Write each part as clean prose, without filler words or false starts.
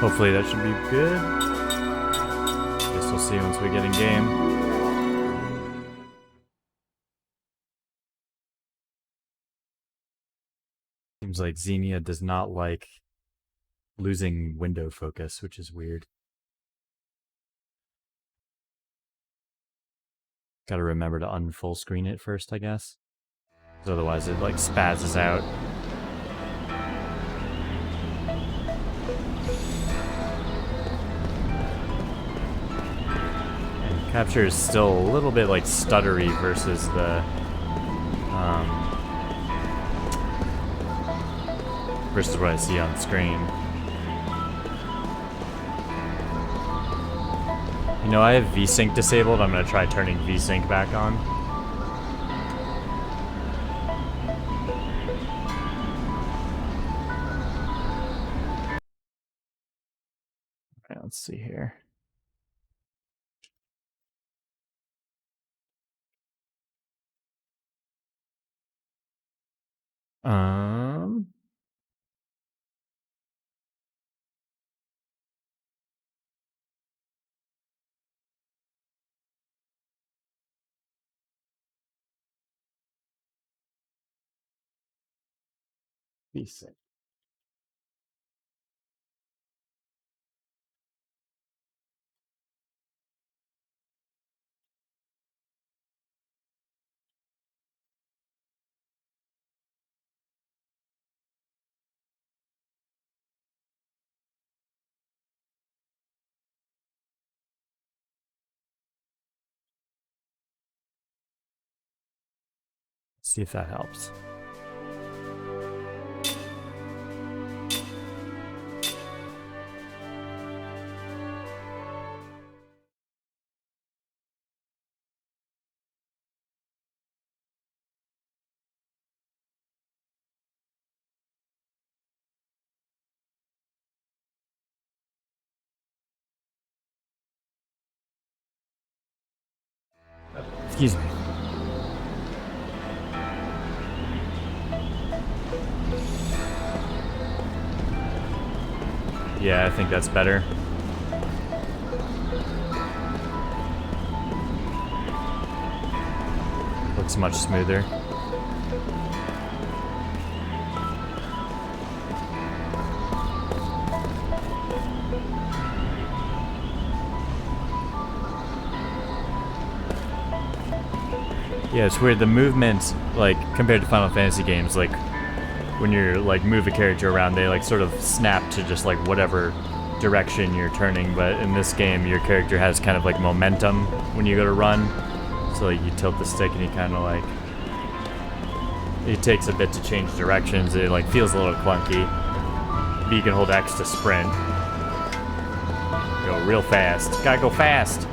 Hopefully that should be good. Guess we'll see once we get in game. Seems like Xenia does not like losing window focus, which is weird. Gotta remember to unfull screen it first, I guess. Because otherwise it like spazzes out. And capture is still a little bit like stuttery versus the versus what I see on screen. You know, I have VSync disabled. I'm gonna try turning VSync back on. Alright, let's see here. VSync. See if that helps. Excuse me. Yeah, I think that's better. Looks much smoother. Yeah, it's weird. The movement, like, compared to Final Fantasy games, like, when you're, like, move a character around, they, like, sort of snap to just, like, whatever direction you're turning. But in this game, your character has kind of, like, momentum when you go to run. So, like, you tilt the stick and you kind of, like... It takes a bit to change directions. It, like, feels a little clunky. But you can hold X to sprint. Go real fast. Gotta go fast!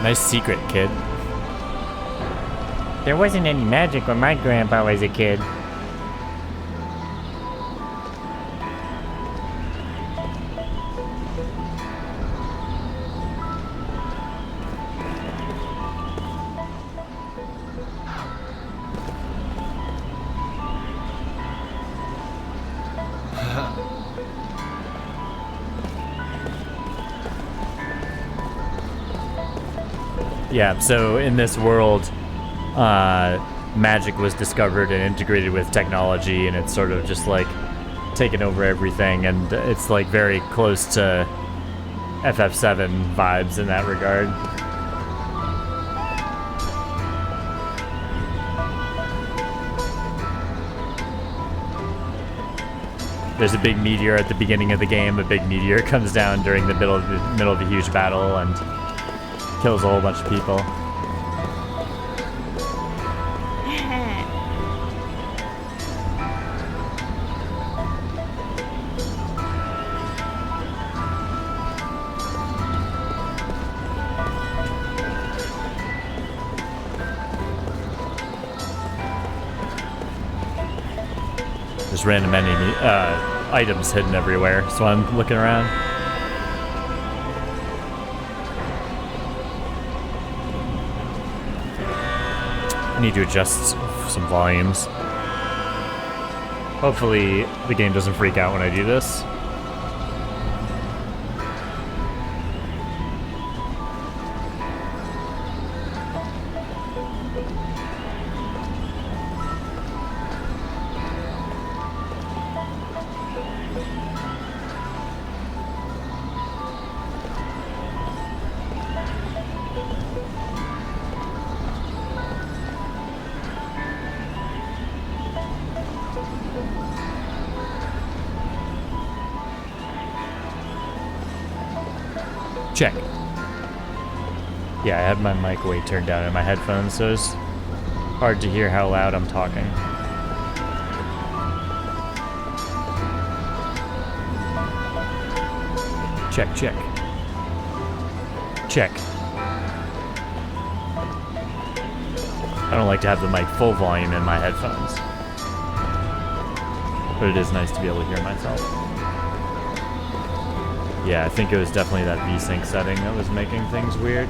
Nice secret, kid. There wasn't any magic when my grandpa was a kid. Yeah, so in this world, magic was discovered and integrated with technology, and it's sort of just like taken over everything, and it's like very close to FF7 vibes in that regard. There's a big meteor at the beginning of the game. A big meteor comes down during the middle of a huge battle and kills a whole bunch of people. There's random enemy items hidden everywhere, so I'm looking around. I need to adjust some volumes. Hopefully the game doesn't freak out when I do this. Check. Yeah, I have my mic way turned down in my headphones, so it's hard to hear how loud I'm talking. Check, check. Check. I don't like to have the mic full volume in my headphones, but it is nice to be able to hear myself. Yeah, I think it was definitely that VSync setting that was making things weird.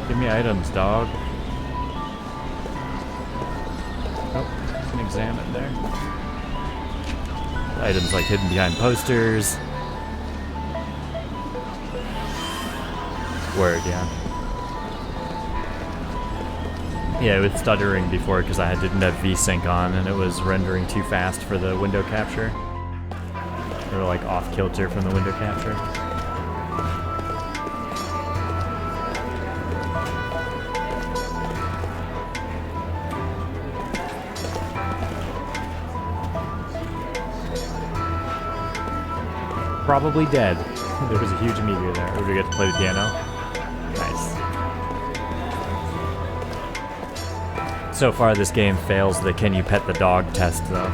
Give me items, dog. Oh, there's an exam in there. Items like hidden behind posters. Word, yeah. Yeah, it was stuttering before because I didn't have VSync on and it was rendering too fast for the window capture. Or like off kilter from the window capture. Probably dead. There was a huge meteor there. Oh, do we get to play the piano? Nice. So far, this game fails the can you pet the dog test, though.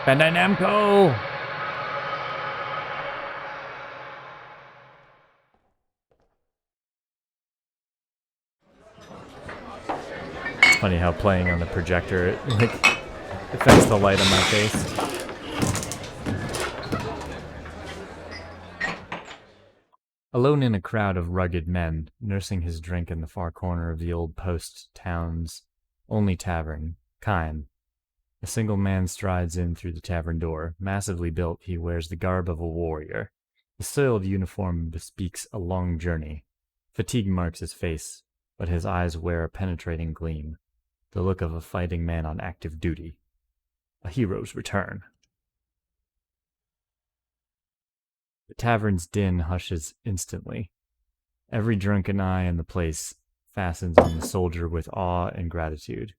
Bandai Namco! It's funny how playing on the projector, it affects the light on my face. Alone in a crowd of rugged men, nursing his drink in the far corner of the old post town's only tavern, Kime. A single man strides in through the tavern door. Massively built, he wears the garb of a warrior. His soiled uniform bespeaks a long journey. Fatigue marks his face, but his eyes wear a penetrating gleam, the look of a fighting man on active duty. A hero's return. The tavern's din hushes instantly. Every drunken eye in the place fastens on the soldier with awe and gratitude.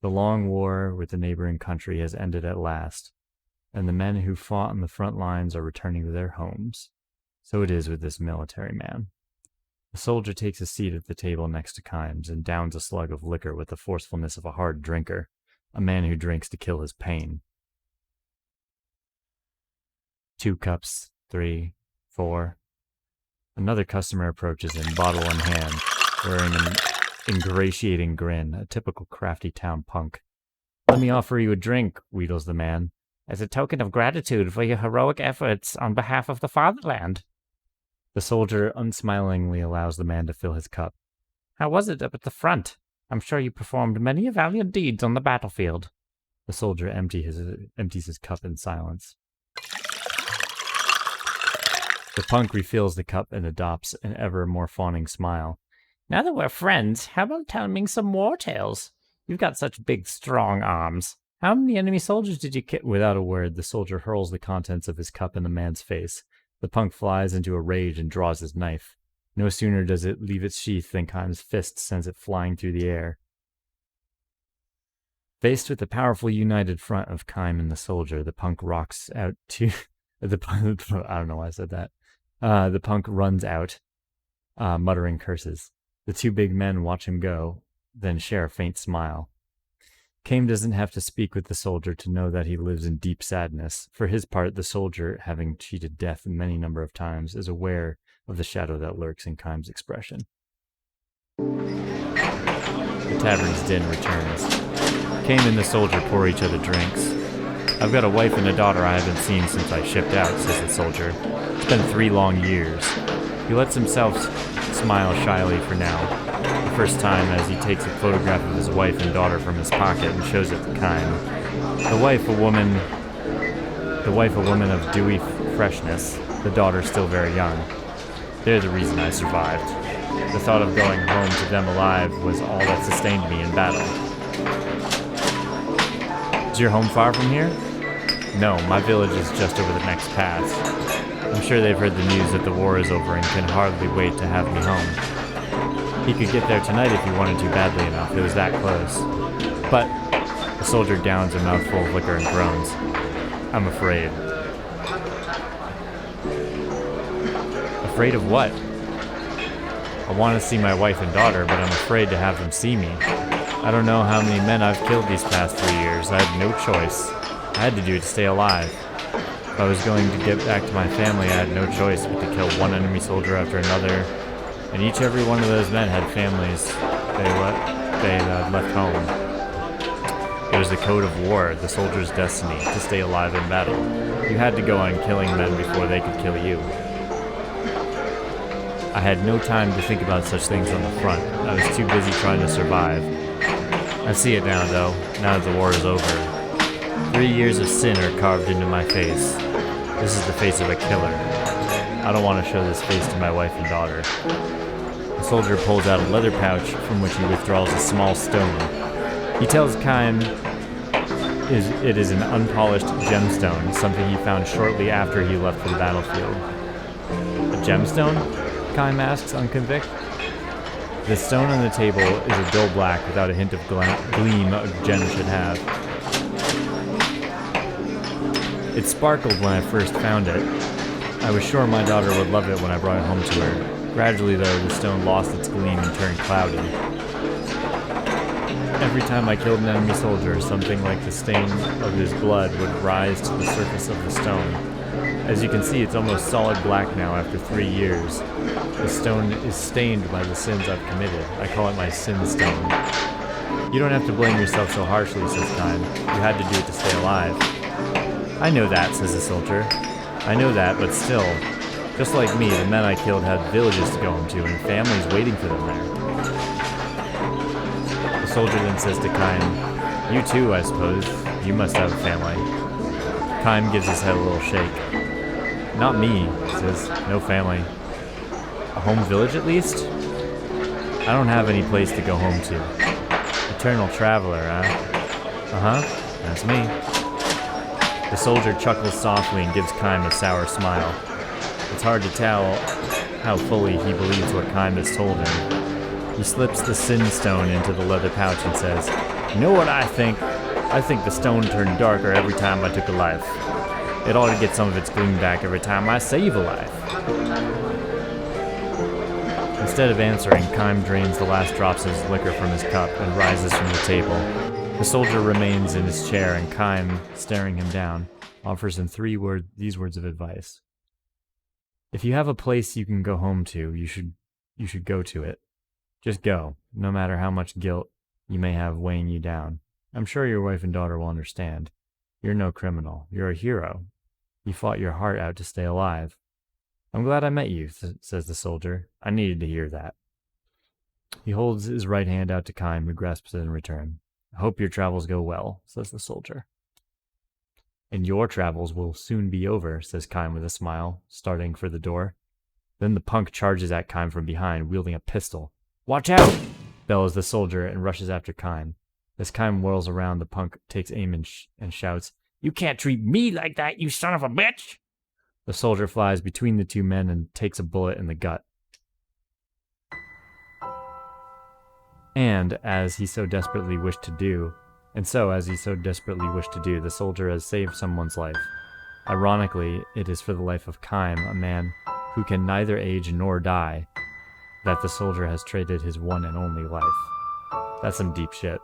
The long war with the neighboring country has ended at last, and the men who fought on the front lines are returning to their homes. So it is with this military man. The soldier takes a seat at the table next to Kimes and downs a slug of liquor with the forcefulness of a hard drinker, a man who drinks to kill his pain. 2 cups, 3, 4. Another customer approaches him, bottle in hand, wearing an ingratiating grin, a typical crafty town punk. "Let me offer you a drink," wheedles the man, "as a token of gratitude for your heroic efforts on behalf of the fatherland." The soldier unsmilingly allows the man to fill his cup. "How was it up at the front? I'm sure you performed many valiant deeds on the battlefield." The soldier empties his cup in silence. The punk refills the cup and adopts an ever more fawning smile. "Now that we're friends, how about telling me some war tales? You've got such big, strong arms. How many enemy soldiers did you kill?" Without a word, the soldier hurls the contents of his cup in the man's face. The punk flies into a rage and draws his knife. No sooner does it leave its sheath than Kimes' fist sends it flying through the air. Faced with the powerful united front of Kime and the soldier, the punk rocks out to... I don't know why I said that. The punk runs out, muttering curses. The 2 big men watch him go, then share a faint smile. Kame doesn't have to speak with the soldier to know that he lives in deep sadness. For his part, the soldier, having cheated death many number of times, is aware of the shadow that lurks in Kime's expression. The tavern's din returns. Kame and the soldier pour each other drinks. "I've got a wife and a daughter I haven't seen since I shipped out," says the soldier. "It's been 3 long years. He lets himself smile shyly for now, the first time as he takes a photograph of his wife and daughter from his pocket and shows it to Kime. The wife a woman of dewy freshness, the daughter still very young. They're the reason I survived. The thought of going home to them alive was all that sustained me in battle." "Is your home far from here?" "No, my village is just over the next pass. I'm sure they've heard the news that the war is over and can hardly wait to have me home. He could get there tonight if he wanted to badly enough. It was that close. But," the soldier downs a mouthful of liquor and groans, "I'm afraid." "Afraid of what?" "I want to see my wife and daughter, but I'm afraid to have them see me. I don't know how many men I've killed these past 3 years. I had no choice. I had to do it to stay alive. If I was going to get back to my family, I had no choice but to kill one enemy soldier after another, and every one of those men had families they had left home. It was the code of war, the soldier's destiny, to stay alive in battle. You had to go on killing men before they could kill you. I had no time to think about such things on the front. I was too busy trying to survive. I see it now, though, now that the war is over. 3 years of sin are carved into my face. This is the face of a killer. I don't want to show this face to my wife and daughter." The soldier pulls out a leather pouch from which he withdraws a small stone. He tells Kime it is an unpolished gemstone, something he found shortly after he left for the battlefield. "A gemstone?" Kime asks, unconvinced. The stone on the table is a dull black without a hint of gleam a gem should have. "It sparkled when I first found it. I was sure my daughter would love it when I brought it home to her. Gradually, though, the stone lost its gleam and turned cloudy. Every time I killed an enemy soldier, something like the stain of his blood would rise to the surface of the stone. As you can see, it's almost solid black now after 3 years. The stone is stained by the sins I've committed. I call it my sin stone." "You don't have to blame yourself so harshly," says Kime. "You had to do it to stay alive." "I know that," says the soldier. "I know that, but still, just like me, the men I killed had villages to go home to and families waiting for them there." The soldier then says to Kime, "You too, I suppose. You must have a family." Kime gives his head a little shake. "Not me," he says. "No family." "A home village at least?" "I don't have any place to go home to." "Eternal traveler, huh?" "Uh-huh, that's me." The soldier chuckles softly and gives Kime a sour smile. It's hard to tell how fully he believes what Kime has told him. He slips the sin stone into the leather pouch and says, "You know what I think? I think the stone turned darker every time I took a life. It ought to get some of its gleam back every time I save a life. Instead of answering, Kime drains the last drops of his liquor from his cup and rises from the table. The soldier remains in his chair, and Kime, staring him down, offers him these words of advice. If you have a place you can go home to, you should go to it. Just go, no matter how much guilt you may have weighing you down. I'm sure your wife and daughter will understand. You're no criminal. You're a hero. You fought your heart out to stay alive. I'm glad I met you, says the soldier. I needed to hear that. He holds his right hand out to Kime, who grasps it in return. I hope your travels go well, says the soldier. And your travels will soon be over, says Kime with a smile, starting for the door. Then the punk charges at Kime from behind, wielding a pistol. Watch out! Bellows the soldier and rushes after Kime. As Kime whirls around, the punk takes aim and shouts, You can't treat me like that, you son of a bitch! The soldier flies between the two men and takes a bullet in the gut. And as he so desperately wished to do, the soldier has saved someone's life. Ironically, it is for the life of Kime, a man who can neither age nor die, that the soldier has traded his one and only life. That's some deep shit.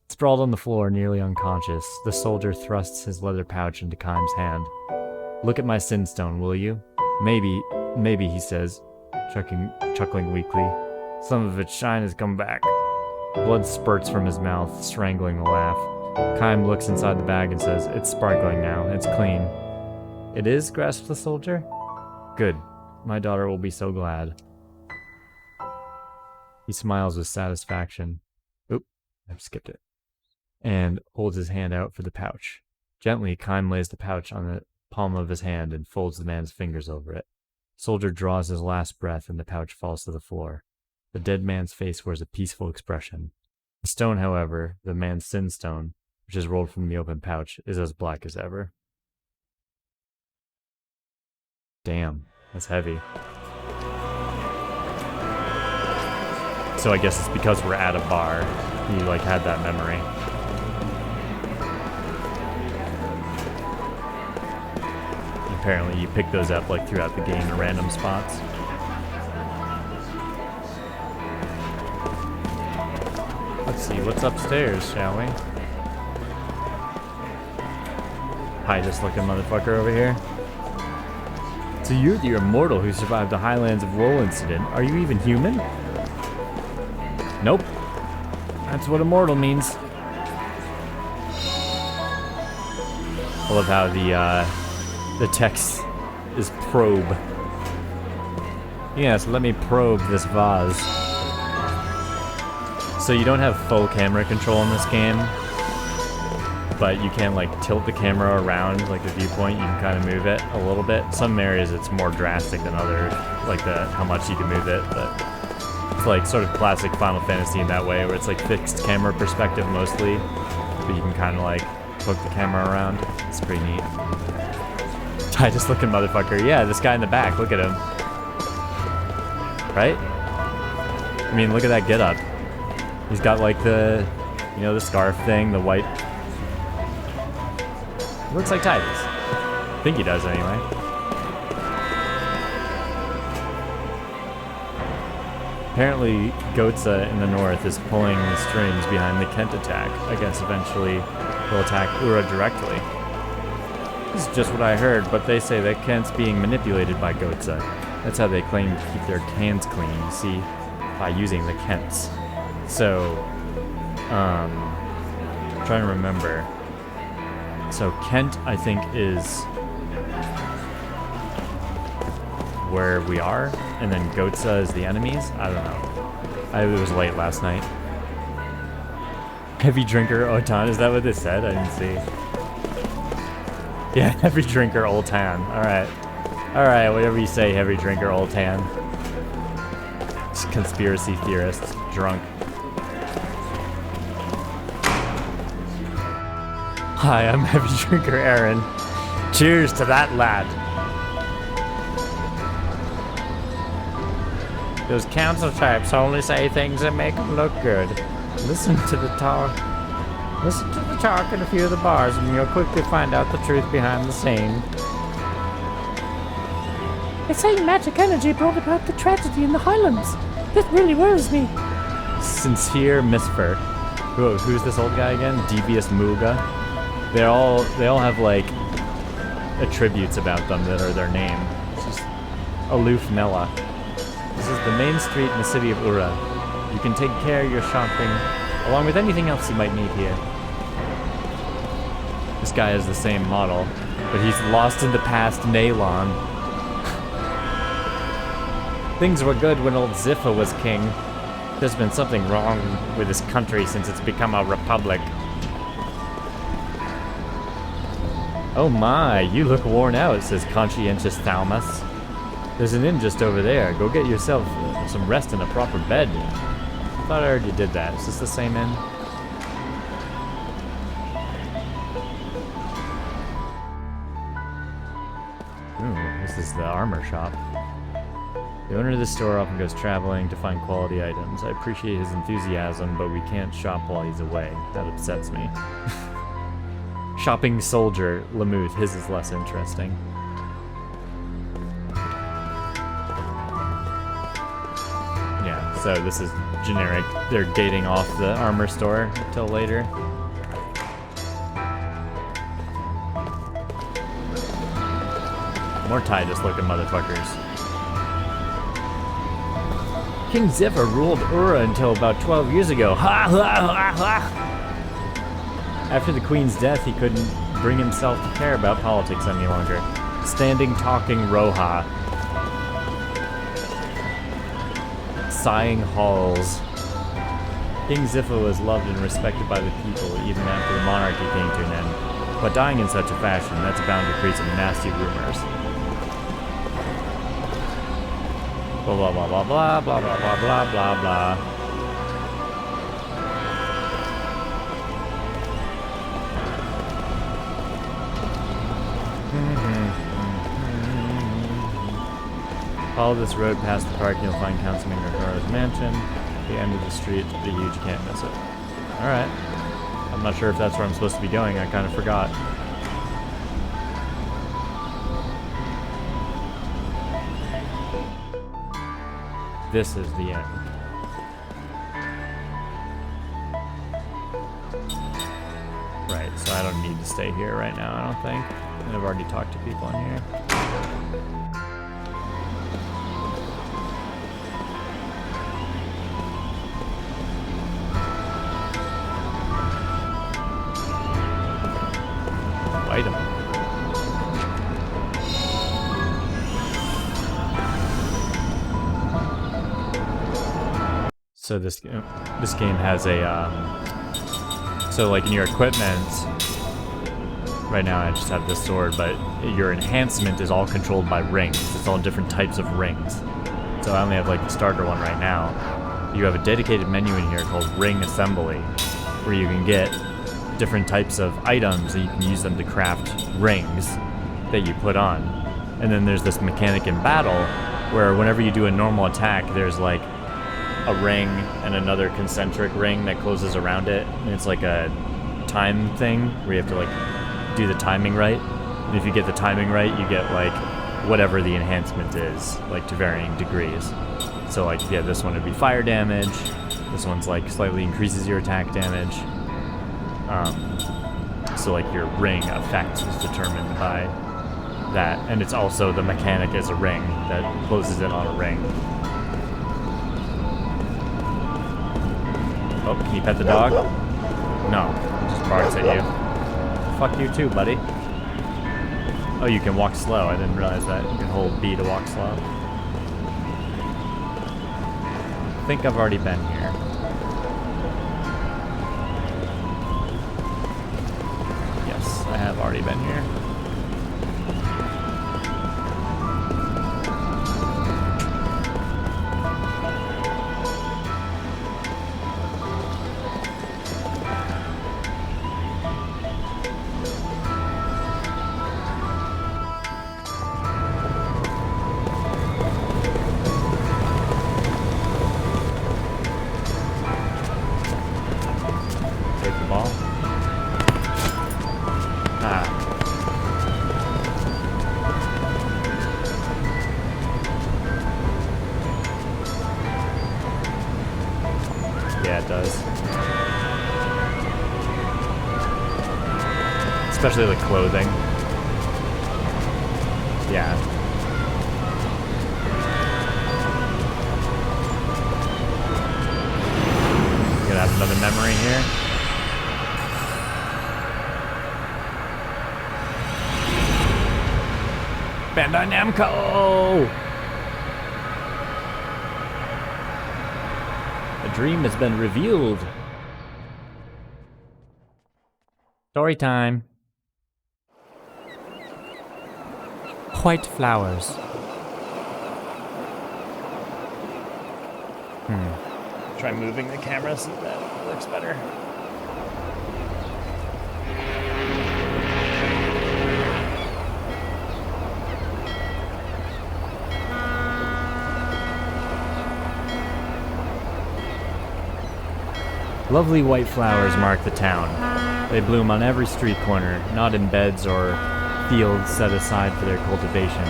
Sprawled on the floor, nearly unconscious, the soldier thrusts his leather pouch into Kime's hand. Look at my sin stone, will you? Maybe, he says, chuckling weakly. Some of its shine has come back. Blood spurts from his mouth, strangling the laugh. Kime looks inside the bag and says, It's sparkling now. It's clean. It is? Grasps the soldier. Good. My daughter will be so glad. He smiles with satisfaction. Oop, I've skipped it. And holds his hand out for the pouch. Gently, Kime lays the pouch on the palm of his hand and folds the man's fingers over it. Soldier draws his last breath and the pouch falls to the floor. The dead man's face wears a peaceful expression. The stone, however, the man's sin stone, which is rolled from the open pouch, is as black as ever. Damn, that's heavy. So I guess it's because we're at a bar. He had that memory. Apparently you pick those up throughout the game in random spots. Let's see what's upstairs, shall we? Titus looking motherfucker over here. So you're the immortal who survived the Highlands of Woe incident. Are you even human? Nope. That's what immortal means. I love how the text is probe. Yes, let me probe this vase. So you don't have full camera control in this game, but you can tilt the camera around the viewpoint. You can kind of move it a little bit. Some areas it's more drastic than others, how much you can move it, but it's sort of classic Final Fantasy in that way, where it's fixed camera perspective mostly, but you can kind of poke the camera around. It's pretty neat. Titus looking motherfucker. Yeah, this guy in the back, look at him. Right? I mean, look at that getup. He's got the, the scarf thing, the white. He looks like Titus. I think he does anyway. Apparently, Gotza in the north is pulling the strings behind the Kent attack. I guess eventually he'll attack Ura directly. This is just what I heard, but they say that Kent's being manipulated by Gotza. That's how they claim to keep their cans clean, you see, by using the Kents. So, trying to remember. So Kent, I think, is where we are, and then Gotza is the enemies? I don't know. It was late last night. Heavy drinker Otan, is that what they said? I didn't see. Yeah, heavy drinker Oltan. Alright. Alright, whatever you say, heavy drinker Oltan. Conspiracy theorist. Drunk. Hi, I'm heavy drinker Aaron. Cheers to that, lad. Those council types only say things that make them look good. Listen to the talk. Listen to the talk in a few of the bars, and you'll quickly find out the truth behind the scene. They say magic energy brought about the tragedy in the Highlands. This really worries me. Sincere Misfer. Who's this old guy again? Devious Muga. They all have like attributes about them that are their name. It's just Aloof Nella. This is the main street in the city of Ura. You can take care of your shopping along with anything else you might need here. This guy is the same model, but he's lost in the past Nalon. Things were good when old Ziffa was king. There's been something wrong with this country since it's become a republic. Oh my, you look worn out, says conscientious Thalmus. There's an inn just over there. Go get yourself some rest in a proper bed. I thought I already did that. Is this the same inn? Ooh, this is the armor shop. The owner of the store often goes traveling to find quality items. I appreciate his enthusiasm, but we can't shop while he's away. That upsets me. Shopping soldier, Lamuth. His is less interesting. Yeah, so this is generic. They're gating off the armor store until later. More Titus looking motherfuckers. King Ziffa ruled Ura until about 12 years ago. Ha ha ha ha! After the queen's death, he couldn't bring himself to care about politics any longer. Standing, talking Roha. Sighing halls. King Ziffa was loved and respected by the people even after the monarchy came to an end. But dying in such a fashion, that's bound to create some nasty rumors. Blah blah blah blah blah blah blah blah blah blah blah. Follow this road past the park, you'll find Councilman Gregoro's mansion. The end of the street, pretty huge, you can't miss it. Alright. I'm not sure if that's where I'm supposed to be going, I kind of forgot. This is the end. Right, so I don't need to stay here right now, I don't think. I've already talked to people in here. Item. So this game has a so like in your equipment right now I just have this sword, but your enhancement is all controlled by rings. It's all different types of rings. So I only have like the starter one right now. You have a dedicated menu in here called Ring Assembly, where you can get different types of items and you can use them to craft rings that you put on. And then there's this mechanic in battle where whenever you do a normal attack, there's like a ring and another concentric ring that closes around it, and it's like a time thing where you have to like do the timing right. And if you get the timing right, you get like whatever the enhancement is, like to varying degrees. So like yeah, this one would be fire damage, this one's like slightly increases your attack damage. So like your ring effect is determined by that, and it's also the mechanic as a ring that closes in on a ring. Oh, can you pet the dog? No, it just barks at you. Fuck you too, buddy. Oh, you can walk slow. I didn't realize that. You can hold B to walk slow. I think I've already been here. I have already been here. Take the ball. Ah. Yeah, it does. Especially the clothing. Yeah. Gonna have another memory here. Bandai Namco! The dream has been revealed. Story time. White flowers. Try moving the camera so that works better. Lovely white flowers mark the town. They bloom on every street corner, not in beds or fields set aside for their cultivation,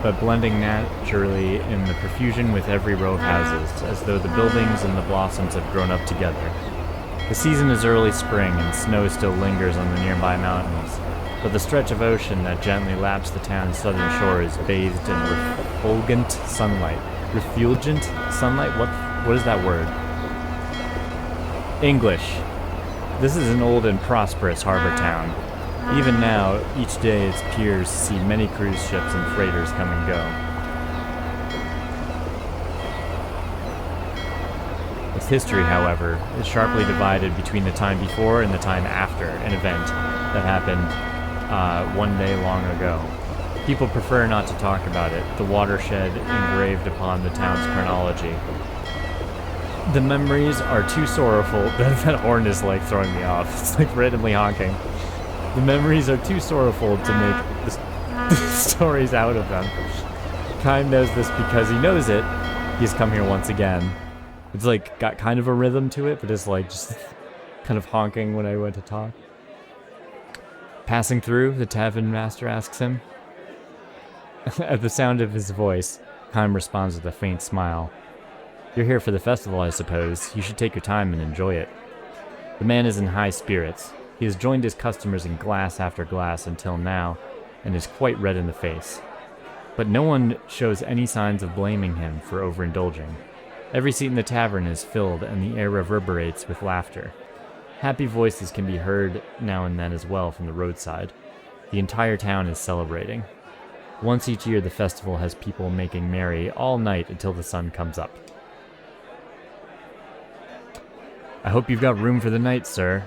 but blending naturally in the profusion with every row of houses, as though the buildings and the blossoms have grown up together. The season is early spring, and snow still lingers on the nearby mountains, but the stretch of ocean that gently laps the town's southern shore is bathed in refulgent sunlight. Refulgent sunlight? What is that word? English. This is an old and prosperous harbor town. Even now, each day its piers see many cruise ships and freighters come and go. Its history, however, is sharply divided between the time before and the time after an event that happened one day long ago. People prefer not to talk about it, the watershed engraved upon the town's chronology. The memories are too sorrowful. That horn is like throwing me off. It's like randomly honking. The memories are too sorrowful to make the stories out of them. Kime knows this because he knows it. He's come here once again. It's like got kind of a rhythm to it, but it's like just kind of honking when I went to talk. Passing through, the tavern master asks him. At the sound of his voice, Kime responds with a faint smile. You're here for the festival, I suppose. You should take your time and enjoy it. The man is in high spirits. He has joined his customers in glass after glass until now, and is quite red in the face. But no one shows any signs of blaming him for overindulging. Every seat in the tavern is filled, and the air reverberates with laughter. Happy voices can be heard now and then as well from the roadside. The entire town is celebrating. Once each year, the festival has people making merry all night until the sun comes up. I hope you've got room for the night, sir.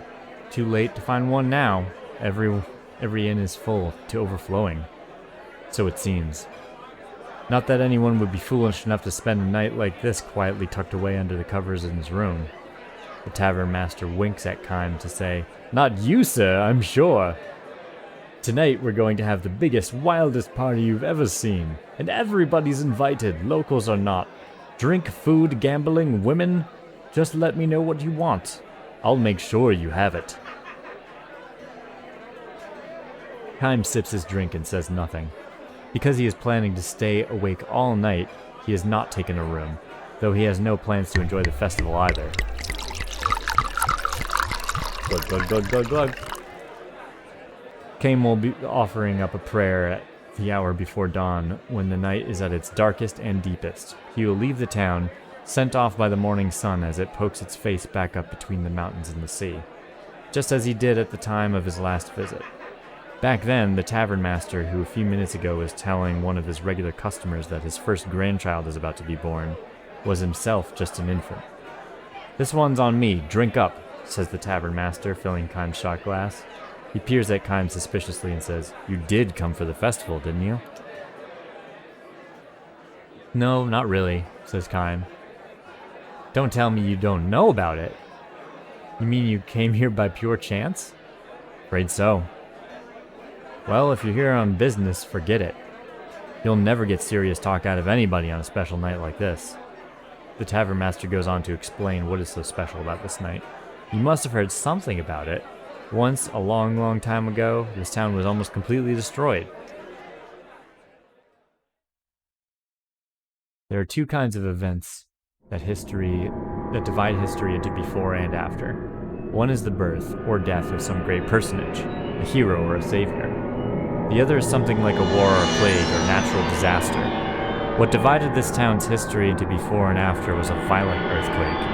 Too late to find one now. Every inn is full to overflowing. So it seems. Not that anyone would be foolish enough to spend a night like this quietly tucked away under the covers in his room. The tavern master winks at Kime to say, Not you, sir, I'm sure. Tonight we're going to have the biggest, wildest party you've ever seen. And everybody's invited, locals or not. Drink, food, gambling, women. Just let me know what you want. I'll make sure you have it. Kime sips his drink and says nothing. Because he is planning to stay awake all night, he has not taken a room, though he has no plans to enjoy the festival either. Glug, glug, glug, glug, glug. Kame will be offering up a prayer at the hour before dawn, when the night is at its darkest and deepest. He will leave the town, sent off by the morning sun as it pokes its face back up between the mountains and the sea, just as he did at the time of his last visit. Back then, the tavern master, who a few minutes ago was telling one of his regular customers that his first grandchild is about to be born, was himself just an infant. This one's on me, drink up, says the tavern master, filling Kime's shot glass. He peers at Kime suspiciously and says, You did come for the festival, didn't you? No, not really, says Kime. Don't tell me you don't know about it. You mean you came here by pure chance? Afraid so. Well, if you're here on business, forget it. You'll never get serious talk out of anybody on a special night like this. The tavern master goes on to explain what is so special about this night. You must have heard something about it. Once, a long, long time ago, this town was almost completely destroyed. There are two kinds of events that divide history into before and after. One is the birth or death of some great personage, a hero or a savior. The other is something like a war or a plague or natural disaster. What divided this town's history into before and after was a violent earthquake.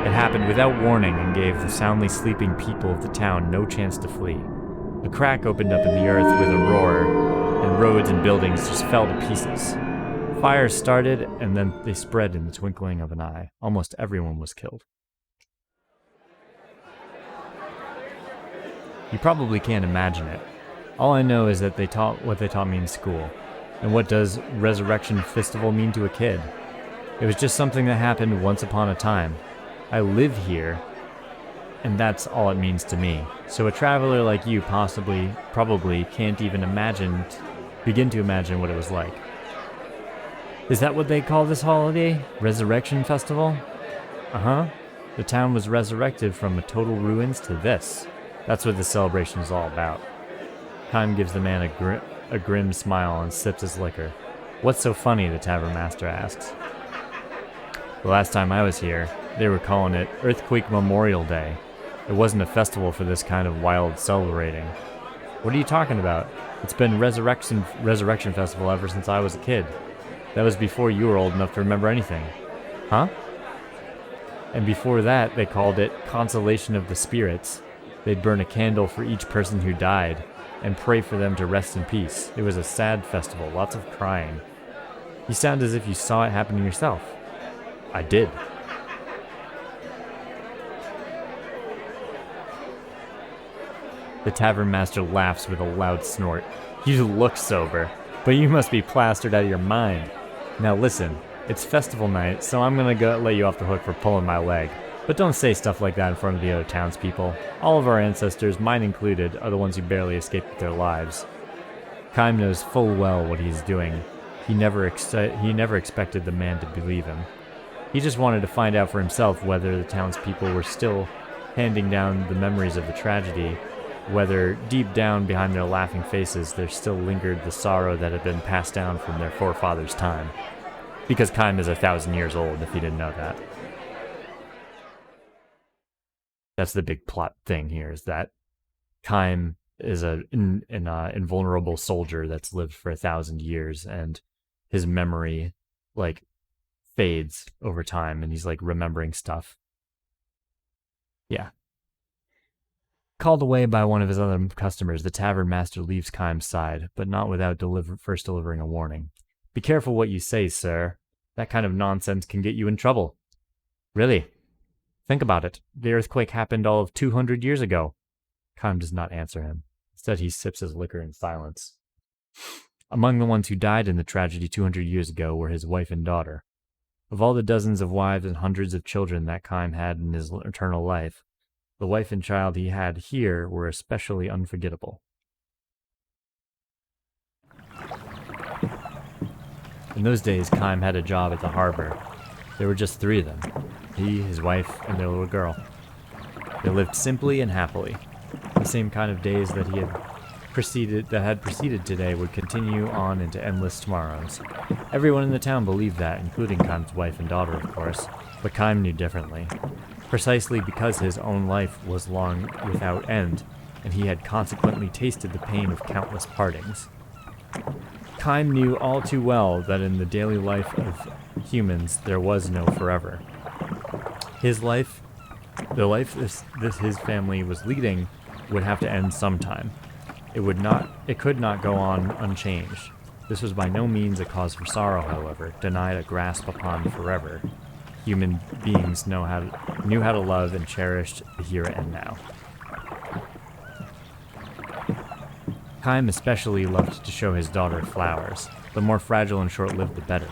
It happened without warning and gave the soundly sleeping people of the town no chance to flee. A crack opened up in the earth with a roar, and roads and buildings just fell to pieces. Fires started, and then they spread in the twinkling of an eye. Almost everyone was killed. You probably can't imagine it. All I know is that they taught what they taught me in school. And what does Resurrection Festival mean to a kid? It was just something that happened once upon a time. I live here, and that's all it means to me. So a traveler like you probably can't even begin to imagine what it was like. Is that what they call this holiday? Resurrection Festival? Uh-huh. The town was resurrected from a total ruins to this. That's what this celebration is all about. Kime gives the man a grim smile and sips his liquor. What's so funny, the tavern master asks. The last time I was here, they were calling it Earthquake Memorial Day. It wasn't a festival for this kind of wild celebrating. What are you talking about? It's been Resurrection Festival ever since I was a kid. That was before you were old enough to remember anything. Huh? And before that, they called it Consolation of the Spirits. They'd burn a candle for each person who died and pray for them to rest in peace. It was a sad festival, lots of crying. You sound as if you saw it happening yourself. I did. The tavern master laughs with a loud snort. You look sober, but you must be plastered out of your mind. Now listen, it's festival night, so I'm gonna let you off the hook for pulling my leg. But don't say stuff like that in front of the other townspeople. All of our ancestors, mine included, are the ones who barely escaped with their lives. Kime knows full well what he's doing. He never expected the man to believe him. He just wanted to find out for himself whether the townspeople were still handing down the memories of the tragedy, whether deep down behind their laughing faces there still lingered the sorrow that had been passed down from their forefathers' time. Because Kime is 1,000 years old, if you didn't know that. That's the big plot thing here, is that Kime is an invulnerable soldier that's lived for 1,000 years, and his memory, fades over time, and he's, remembering stuff. Yeah. Called away by one of his other customers, the tavern master leaves Kime's side, but not without first delivering a warning. Be careful what you say, sir. That kind of nonsense can get you in trouble. Really? Think about it. The earthquake happened all of 200 years ago. Kime does not answer him. Instead, he sips his liquor in silence. Among the ones who died in the tragedy 200 years ago were his wife and daughter. Of all the dozens of wives and hundreds of children that Kime had in his eternal life, the wife and child he had here were especially unforgettable. In those days, Kime had a job at the harbor. There were just 3 of them. He, his wife, and their little girl. They lived simply and happily. The same kind of days that had preceded today would continue on into endless tomorrows. Everyone in the town believed that, including Kime's wife and daughter, of course, but Kime knew differently. Precisely because his own life was long without end, and he had consequently tasted the pain of countless partings. Kime knew all too well that in the daily life of humans there was no forever. His life, the life his family was leading, would have to end sometime. It could not go on unchanged. This was by no means a cause for sorrow, however, denied a grasp upon forever. Human beings knew how to love and cherish the here and now. Kime especially loved to show his daughter flowers. The more fragile and short-lived, the better.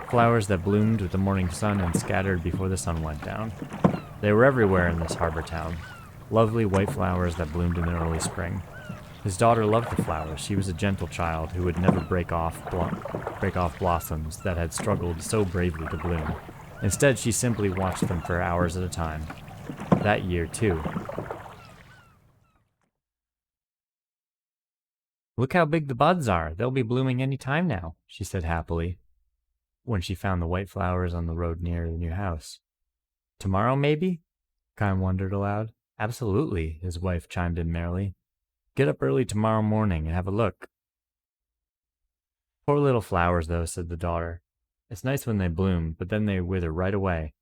Flowers that bloomed with the morning sun and scattered before the sun went down. They were everywhere in this harbor town. Lovely white flowers that bloomed in the early spring. His daughter loved the flowers. She was a gentle child who would never break off blossoms that had struggled so bravely to bloom. Instead, she simply watched them for hours at a time. That year, too, Look how big the buds are. They'll be blooming any time now, she said happily, when she found the white flowers on the road near the new house. Tomorrow, maybe? Kyle wondered aloud. Absolutely, his wife chimed in merrily. Get up early tomorrow morning and have a look. Poor little flowers, though, said the daughter. It's nice when they bloom, but then they wither right away.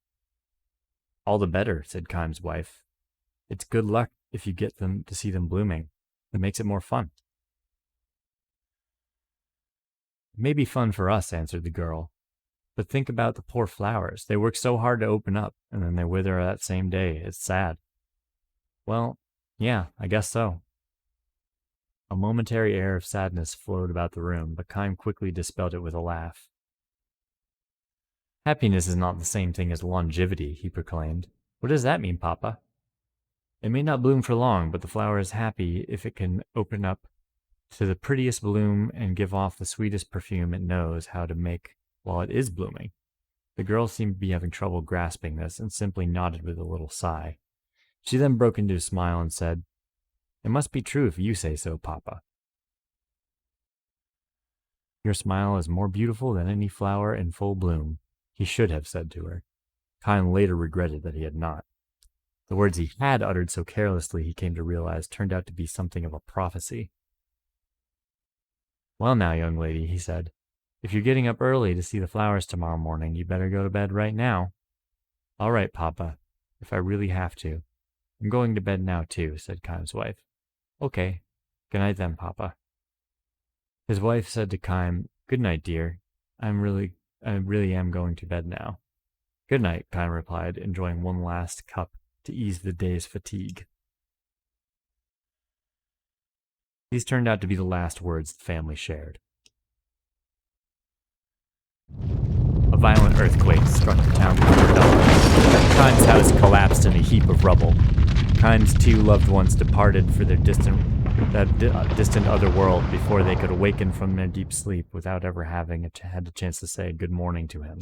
All the better, said Kime's wife. It's good luck if you get them to see them blooming. It makes it more fun. It may be fun for us, answered the girl. But think about the poor flowers. They work so hard to open up, and then they wither that same day. It's sad. Well, yeah, I guess so. A momentary air of sadness flowed about the room, but Kime quickly dispelled it with a laugh. Happiness is not the same thing as longevity, he proclaimed. What does that mean, Papa? It may not bloom for long, but the flower is happy if it can open up to the prettiest bloom and give off the sweetest perfume it knows how to make while it is blooming. The girl seemed to be having trouble grasping this and simply nodded with a little sigh. She then broke into a smile and said, It must be true if you say so, Papa. Your smile is more beautiful than any flower in full bloom, he should have said to her. Kyle later regretted that he had not. The words he had uttered so carelessly, he came to realize, turned out to be something of a prophecy. Well now, young lady, he said, if you're getting up early to see the flowers tomorrow morning, you better go to bed right now. All right, Papa, if I really have to. I'm going to bed now, too, said Kime's wife. Okay. Good night then, Papa. His wife said to Kime, Good night, dear. I really am going to bed now. Good night, Kime replied, enjoying one last cup to ease the day's fatigue. These turned out to be the last words the family shared. A violent earthquake struck the town before dawn. Kime's house collapsed in a heap of rubble. Kime's two loved ones departed for their distant other world before they could awaken from their deep sleep without ever having had a chance to say good morning to him.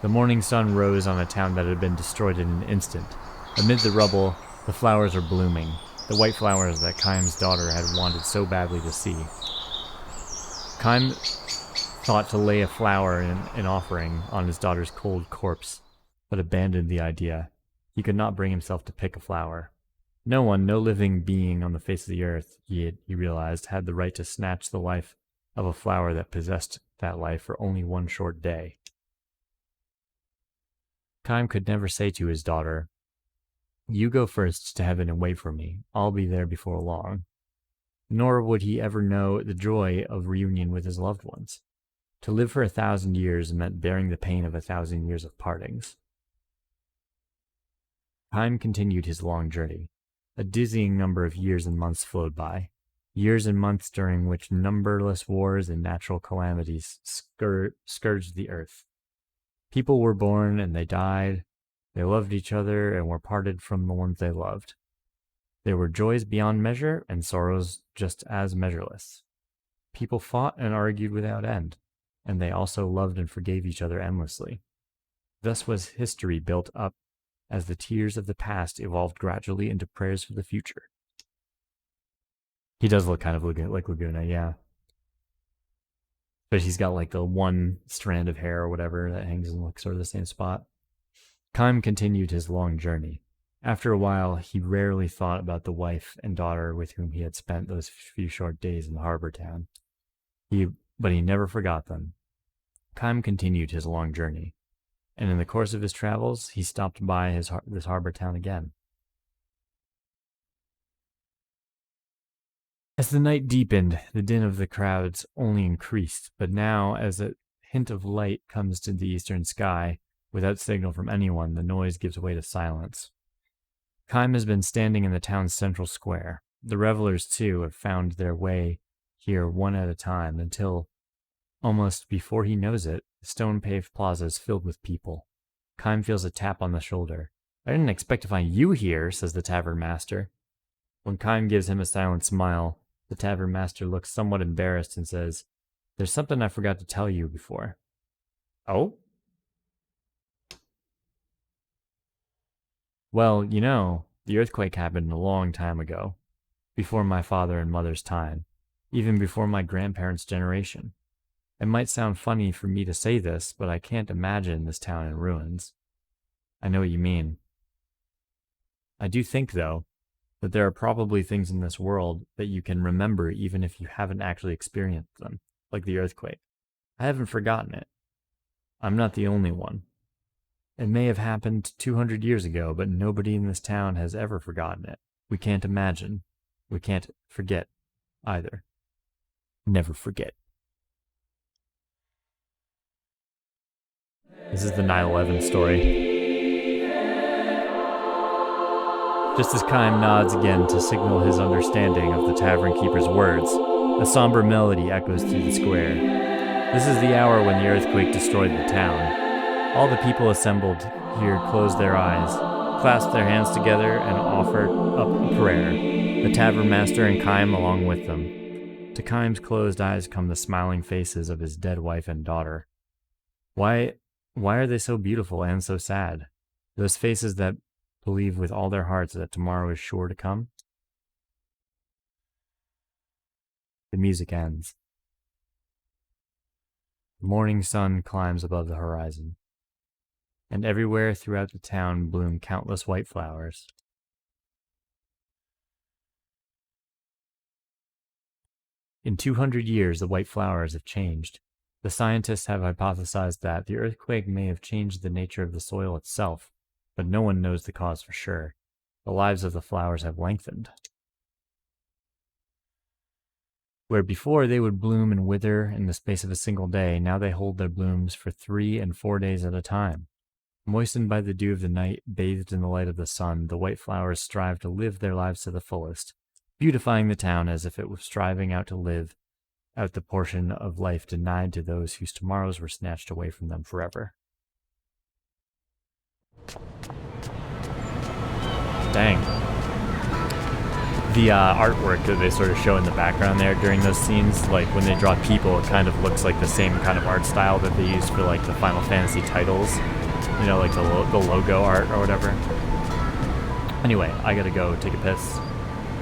The morning sun rose on a town that had been destroyed in an instant. Amid the rubble, the flowers were blooming, the white flowers that Kime's daughter had wanted so badly to see. Kime thought to lay a flower in offering on his daughter's cold corpse, but abandoned the idea. He could not bring himself to pick a flower. No living being on the face of the earth, he realized, had the right to snatch the life of a flower that possessed that life for only one short day. Kime could never say to his daughter, You go first to heaven and wait for me. I'll be there before long. Nor would he ever know the joy of reunion with his loved ones. To live for 1,000 years meant bearing the pain of 1,000 years of partings. Kime continued his long journey. A dizzying number of years and months flowed by. Years and months during which numberless wars and natural calamities scourged the earth. People were born and they died. They loved each other and were parted from the ones they loved. There were joys beyond measure and sorrows just as measureless. People fought and argued without end, and they also loved and forgave each other endlessly. Thus was history built up as the tears of the past evolved gradually into prayers for the future. He does look kind of like Laguna, yeah. But he's got like the one strand of hair or whatever that hangs in like sort of the same spot. Kime continued his long journey. After a while, he rarely thought about the wife and daughter with whom he had spent those few short days in the harbor town. But he never forgot them. Kime continued his long journey, and in the course of his travels, he stopped by this harbor town again. As the night deepened, the din of the crowds only increased, but now, as a hint of light comes to the eastern sky, without signal from anyone, the noise gives way to silence. Kime has been standing in the town's central square. The revelers, too, have found their way here one at a time until, almost before he knows it, the stone-paved plaza is filled with people. Kime feels a tap on the shoulder. I didn't expect to find you here, says the tavern master. When Kime gives him a silent smile, the tavern master looks somewhat embarrassed and says, There's something I forgot to tell you before. Oh? Well, The earthquake happened a long time ago, before my father and mother's time, even before my grandparents' generation. It might sound funny for me to say this, but I can't imagine this town in ruins. I know what you mean. I do think, though, that there are probably things in this world that you can remember even if you haven't actually experienced them, like the earthquake. I haven't forgotten it. I'm not the only one. It may have happened 200 years ago, but nobody in this town has ever forgotten it. We can't imagine. We can't forget either. Never forget. This is the 9/11 story. Just as Chaim nods again to signal his understanding of the tavern keeper's words, a somber melody echoes through the square. This is the hour when the earthquake destroyed the town. All the people assembled here closed their eyes, clasped their hands together, and offered up a prayer, the tavern master and Chaim along with them. To Chaim's closed eyes come the smiling faces of his dead wife and daughter. Why are they so beautiful and so sad? Those faces that believe with all their hearts that tomorrow is sure to come? The music ends. The morning sun climbs above the horizon, and everywhere throughout the town bloom countless white flowers. In 200 years, the white flowers have changed. The scientists have hypothesized that the earthquake may have changed the nature of the soil itself, but no one knows the cause for sure. The lives of the flowers have lengthened. Where before they would bloom and wither in the space of a single day, now they hold their blooms for 3 and 4 days at a time. Moistened by the dew of the night, bathed in the light of the sun, the white flowers strive to live their lives to the fullest, beautifying the town as if it was striving out to live out the portion of life denied to those whose tomorrows were snatched away from them forever. Dang. The artwork that they sort of show in the background there during those scenes, like when they draw people, it kind of looks like the same kind of art style that they used for like the Final Fantasy titles. You know, like the logo art or whatever. Anyway, I gotta go take a piss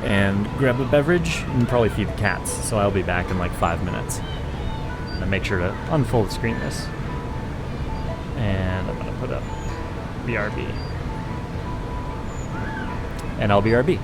and grab a beverage and probably feed the cats, so I'll be back in like 5 minutes. And make sure to unfold screen this. And I'm gonna put up BRB. And I'll BRB.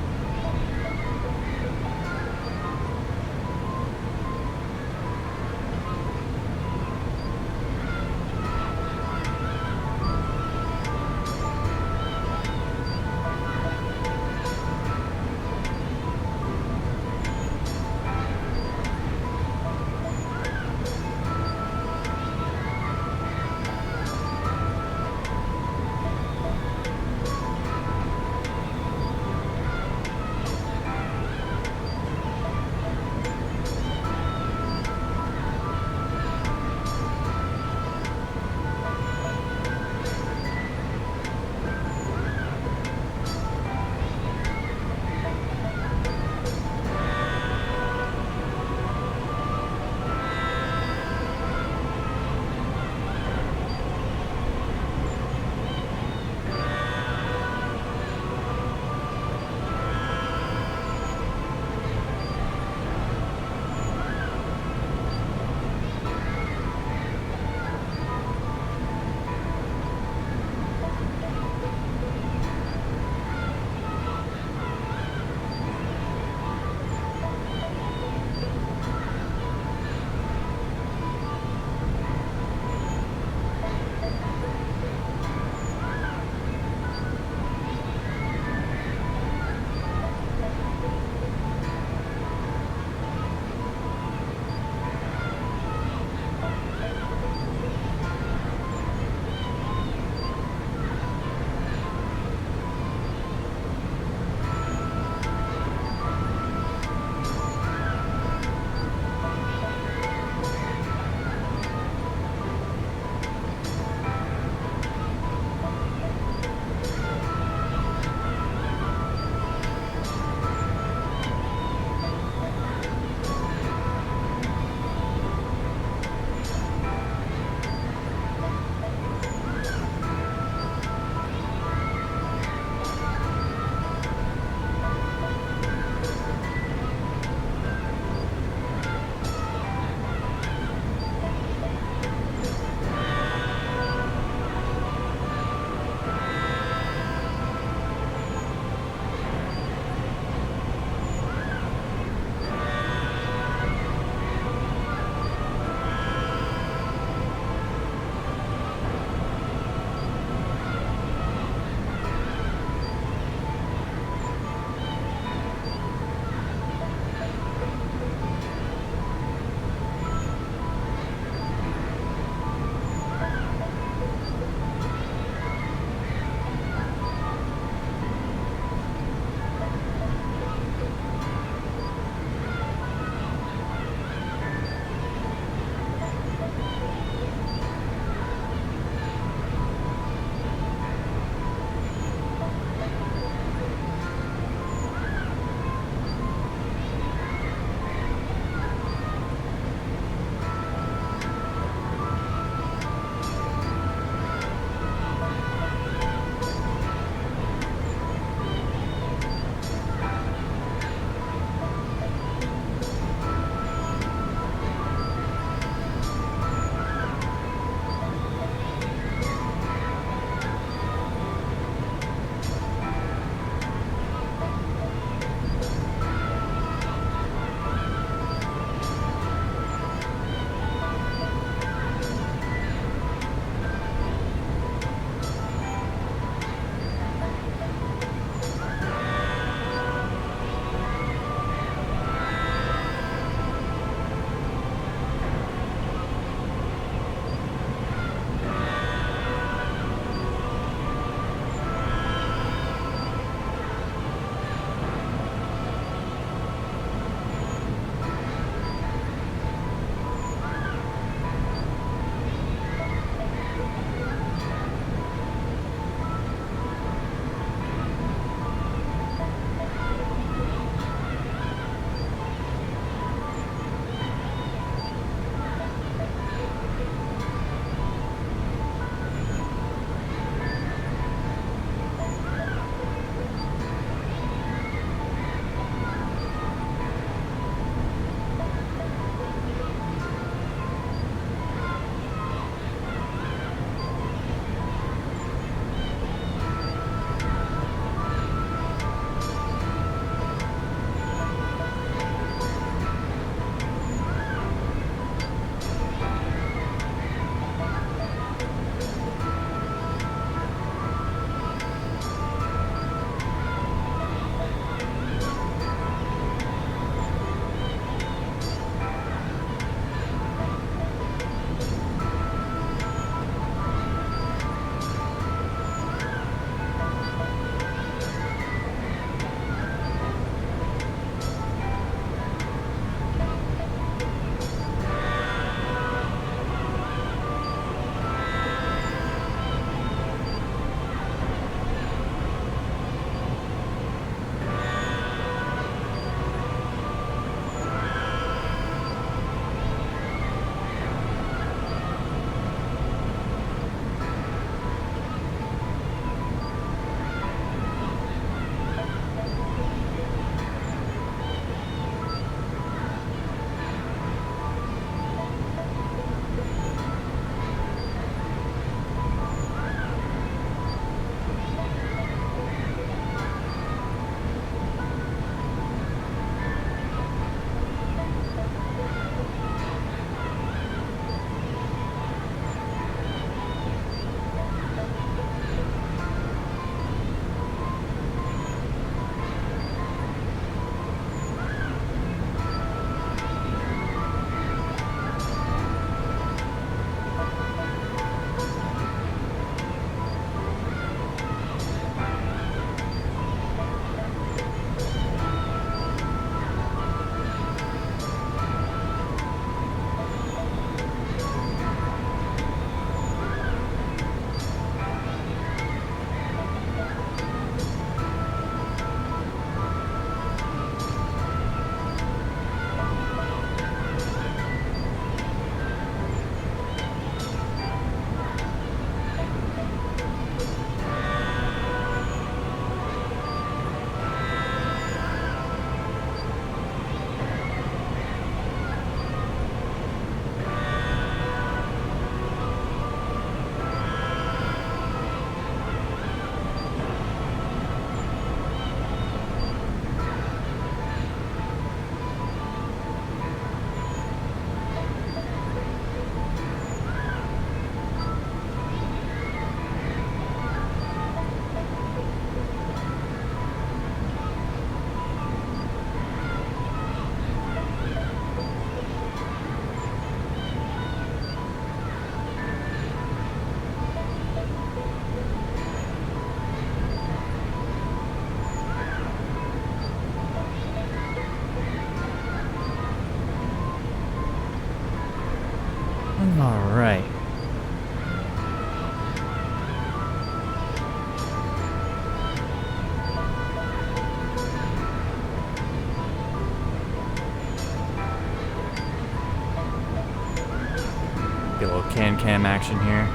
can action here.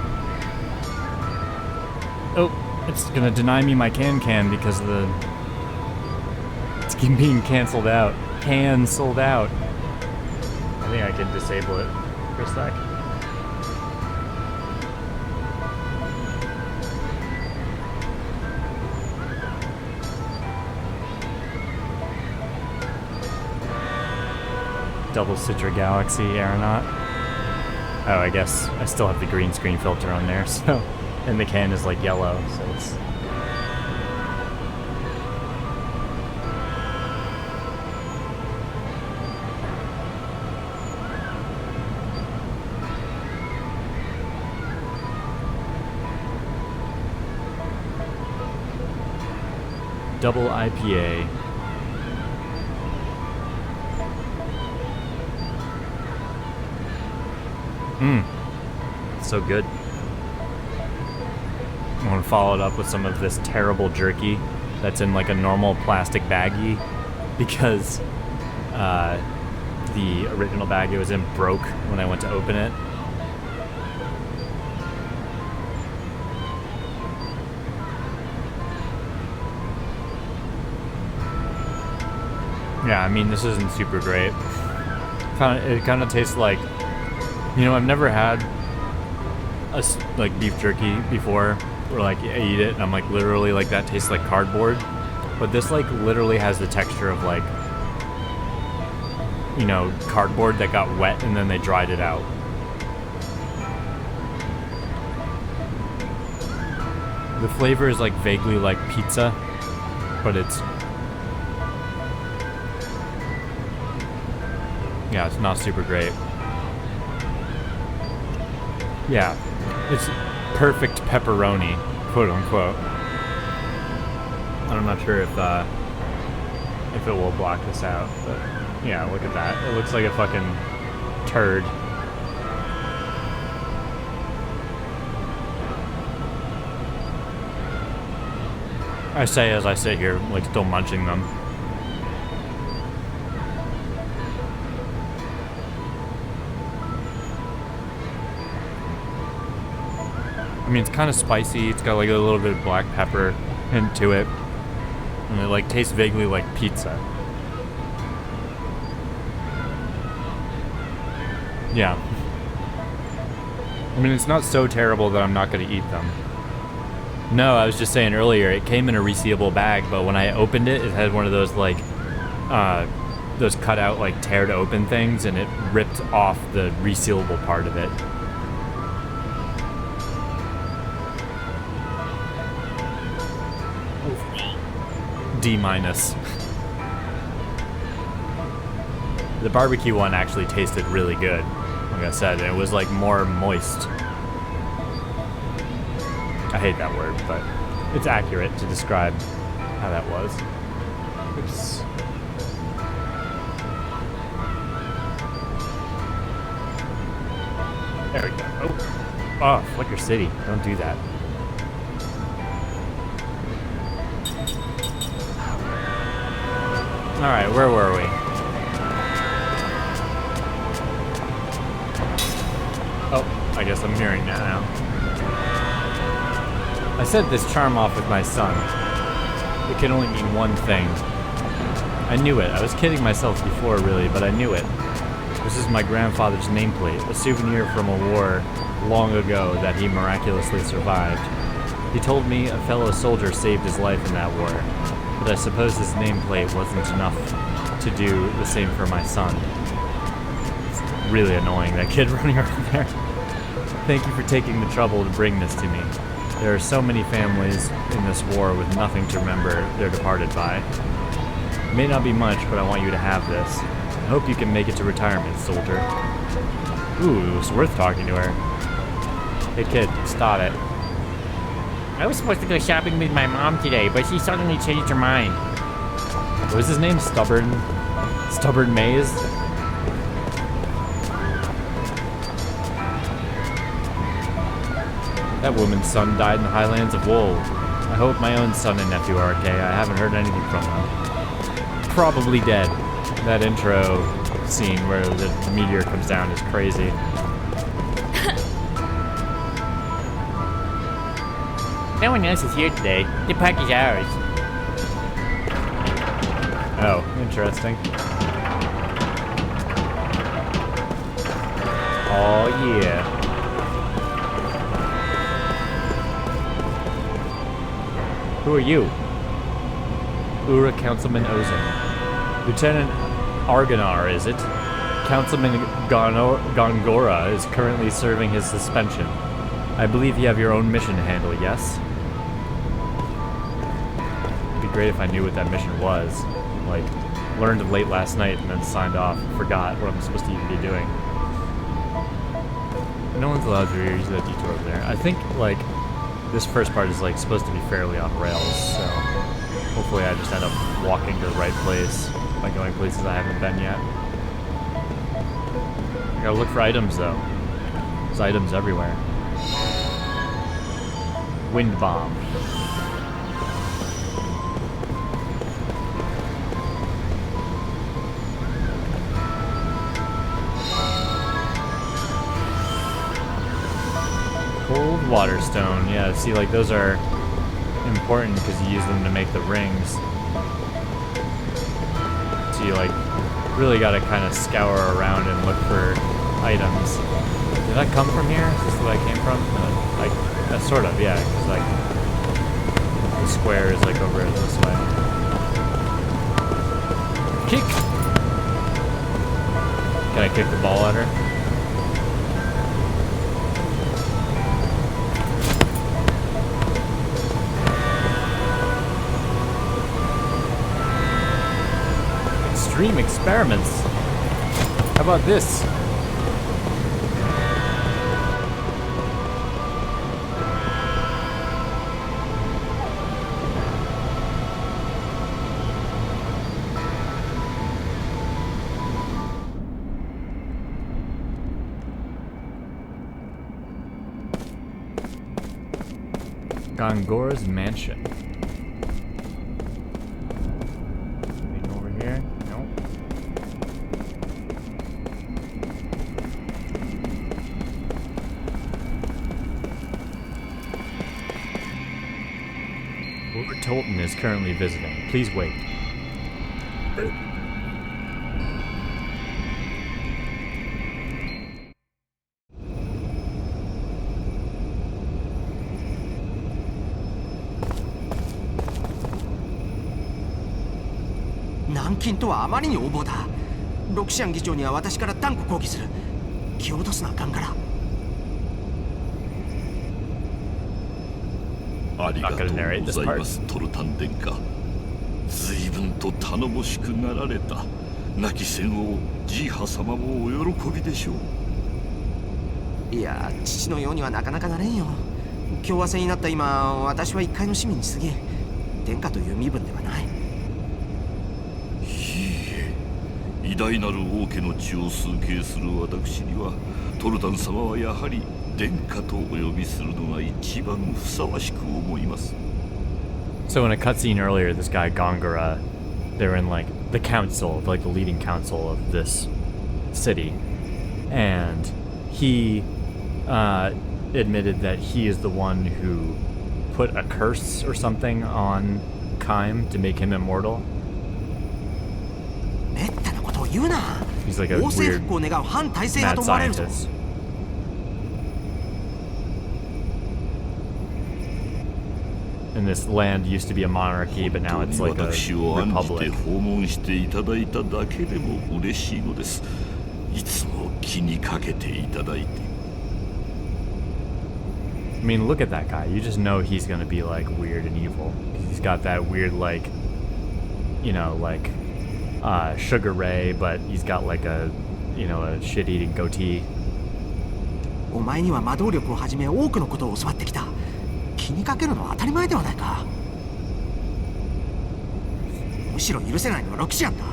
Oh, it's gonna deny me my can because of the... It's being canceled out. Cancelled out. I think I can disable it for a sec. Double Citra Galaxy Aeronaut. Oh, I guess I still have the green screen filter on there, so... And the can is like yellow, so it's... Double IPA. So good. I want to follow it up with some of this terrible jerky that's in like a normal plastic baggie because the original bag it was in broke when I went to open it. Yeah, I mean, this isn't super great. It kind of tastes like, you know, I've never had like beef jerky before, where like I eat it and I'm like literally like that tastes like cardboard, but this like literally has the texture of like, you know, cardboard that got wet and then they dried it out. The flavor is like vaguely like pizza, but it's yeah, it's not super great. Yeah, it's perfect pepperoni, quote unquote. I'm not sure if it will block this out, but yeah, look at that. It looks like a fucking turd. I say as I sit here, like still munching them. I mean, it's kind of spicy. It's got like a little bit of black pepper into it. And it like tastes vaguely like pizza. Yeah. I mean, it's not so terrible that I'm not going to eat them. No, I was just saying earlier, it came in a resealable bag, but when I opened it, it had one of those like, those cut out like tear to open things, and it ripped off the resealable part of it. D-. The barbecue one actually tasted really good, like I said, and it was like more moist. I hate that word, but it's accurate to describe how that was. Oops. There we go. Oh, Flicker City. Don't do that. Alright, where were we? Oh, I guess I'm hearing that now. I said this charm off with my son. It can only mean one thing. I knew it. I was kidding myself before, really, but I knew it. This is my grandfather's nameplate, a souvenir from a war long ago that he miraculously survived. He told me a fellow soldier saved his life in that war. But I suppose this nameplate wasn't enough to do the same for my son. It's really annoying, that kid running around there. Thank you for taking the trouble to bring this to me. There are so many families in this war with nothing to remember their departed by. It may not be much, but I want you to have this. I hope you can make it to retirement, soldier. Ooh, it was worth talking to her. Hey kid, stop it. I was supposed to go shopping with my mom today, but she suddenly changed her mind. What was his name? Stubborn Maze? That woman's son died in the highlands of Wool. I hope my own son and nephew are okay. I haven't heard anything from them. Probably dead. That intro scene where the meteor comes down is crazy. No one else is here today. The park is ours. Oh, interesting. Oh yeah. Who are you? Ura Councilman Ozin. Lieutenant Argonar, is it? Councilman Gongora is currently serving his suspension. I believe you have your own mission to handle, yes? It'd be great if I knew what that mission was. Like, learned late last night and then signed off. Forgot what I'm supposed to even be doing. No one's allowed to use that detour over there. I think, like, this first part is, like, supposed to be fairly off rails, so hopefully I just end up walking to the right place by going places I haven't been yet. I gotta look for items, though. There's items everywhere. Wind bomb. Cold water stone. Yeah, see, like, those are important because you use them to make the rings. So you, like, really gotta kind of scour around and look for items. Did I come from here? Is this where I came from? Like, sort of, yeah, because, like, the square is, like, over this way. Kick! Can I kick the ball at her? Extreme experiments. How about this? Gongora's mansion. Anything over here? Nope. Lord Tolton is currently visiting. Please wait.軟禁とはあまりに横暴だ。ロクシアン議長には私から断固抗議する。気を落とすなあかんから。ありがとうございます、トルタン殿下。随分と頼もしくなられた。亡き戦王ジーハ様もお喜びでしょう。いや、父のようにはなかなかなれんよ。共和制になった今、私は一介の市民に過ぎ、殿下という身分ではない。偉大なる王家の血を崇敬する私にはトルタン様はやはり殿下とお呼びするのが一番ふさわしく思います。 So in a cutscene earlier, this guy Gongora, they're in like the council, like the leading council of this city, and he admitted that he is the one who put a curse or something on Kaim to make him immortal. めったなことを言うな。 He's like a 王政 weird 復興を願う反体制派 mad と思われるぞ。 scientist. And this land used to be a monarchy, but now it's like a 私を案じて republic. 訪問していただいただけでも嬉しいのです。いつも気にかけていただいて。 I mean, look at that guy. You just know he's gonna be like weird and evil. He's got that weird, like, you know, like Sugar Ray, but he's got like a, you know, a shit-eating goatee. お前には魔導力をはじめ多くのことを教わってきた。気にかけるのは当たり前ではないか。むしろ許せないのはロキシアンだ。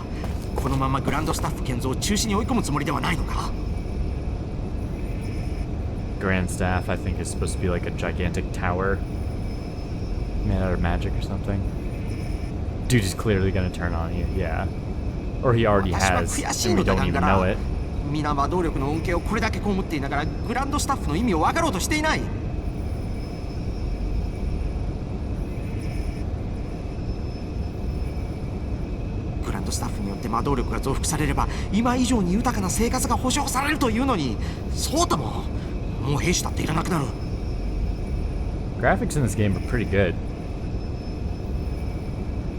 このままグランドスタッフ建造を中止に追い込むつもりではないのか。 Grand Staff, I think, is supposed to be like a gigantic tower made out of magic or something. Dude is clearly gonna turn on you, yeah. Or he already 私は has, 悔しい and の we だ don't が even ら know it. 皆魔導力の恩恵をこれだけ被っていながらグランドスタッフの意味を分かろうとしていない。ンドスタッフによって魔導力が増幅されれば今以上に豊かな生活が保障されるというのに、そうとももう兵士だっていらなくなる。 Graphics in this game are pretty good.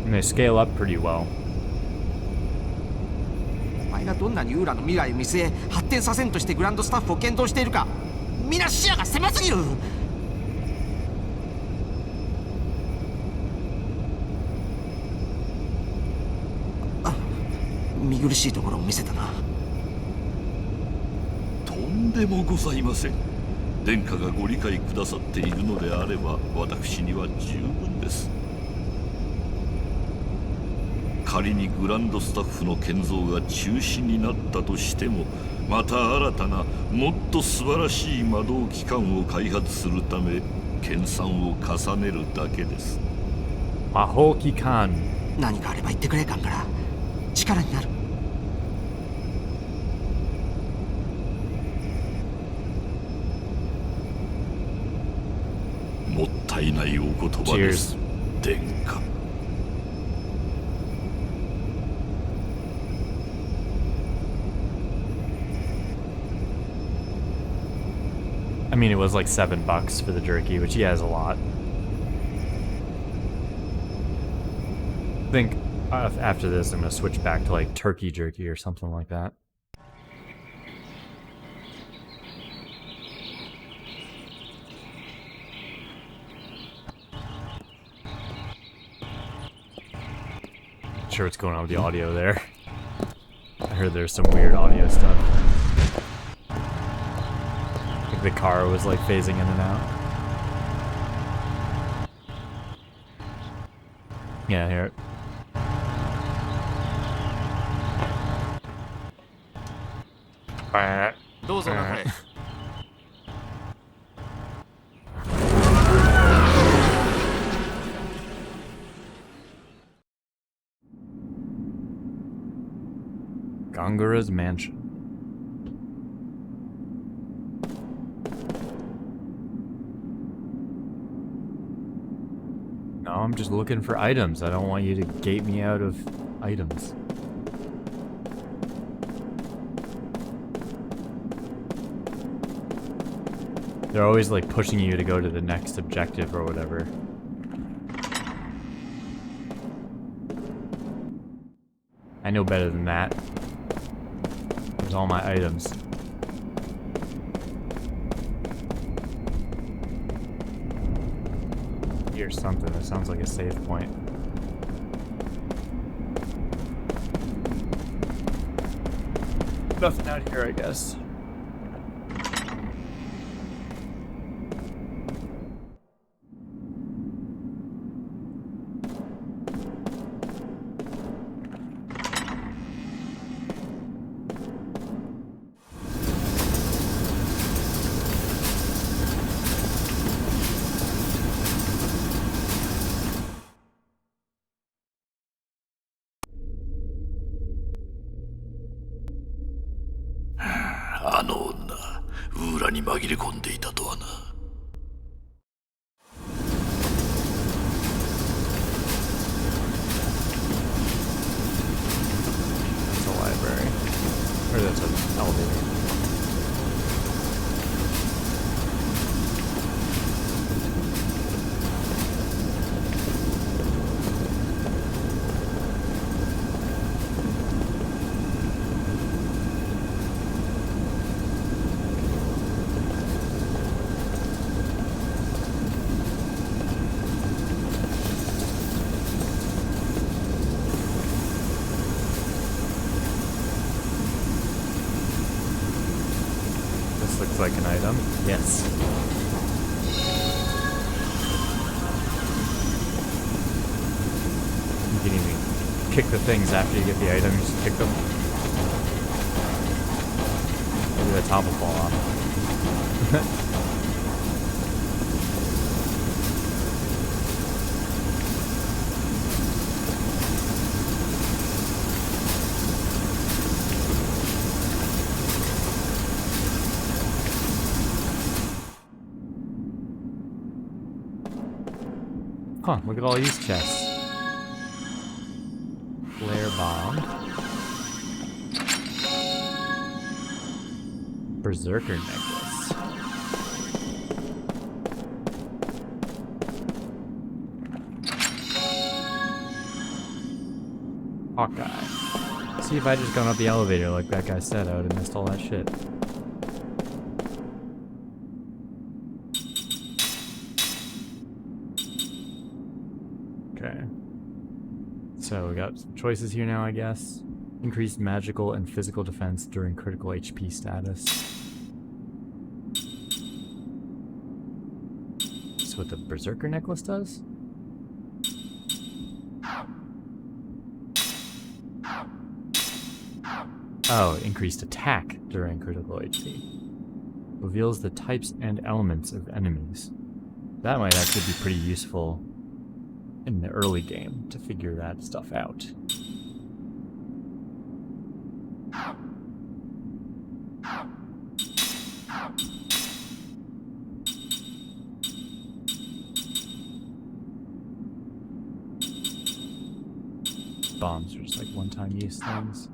And they scale up pretty well. お前がどんなにウーラの未来を見据え発展させんとしてグランドスタッフを検討しているか、皆視野が狭すぎる。あ、見苦しいところを見せたな。とんでもございません。殿下がご理解くださっているのであれば私には十分です。仮にグランドスタッフの建造が中止になったとしても、また新たなもっと素晴らしい魔導機関を開発するため研鑽を重ねるだけです。魔法機関。何かあれば言ってくれ、カンガラ。力になる。もったいないお言葉です、殿下。I mean, it was like $7 for the jerky, which yeah is a lot. I think after this, I'm gonna switch back to like turkey jerky or something like that. Not sure what's going on with the audio there. I heard there's some weird audio stuff. The car was like phasing in and out. Yeah, I hear it. Gongara's mansion. No, I'm just looking for items. I don't want you to gate me out of items. They're always like pushing you to go to the next objective or whatever. I know better than that. There's all my items. Here's something that sounds like a save point. Nothing out here, I guess. That's a library. Or that's an elevator. Looks like an item. Yes. You can even kick the things after you get the item. Just kick them. Maybe the top will fall off. Huh, look at all these chests. Flare bomb. Berserker necklace. Hawkeye. See, if I just gone up the elevator like that guy said, I would have missed all that shit. Okay. So we got some choices here now, I guess. Increased magical and physical defense during critical HP status. That's what the Berserker necklace does? Oh, increased attack during critical HP. Reveals the types and elements of enemies. That might actually be pretty useful in the early game to figure that stuff out. Bombs are just like one-time use things.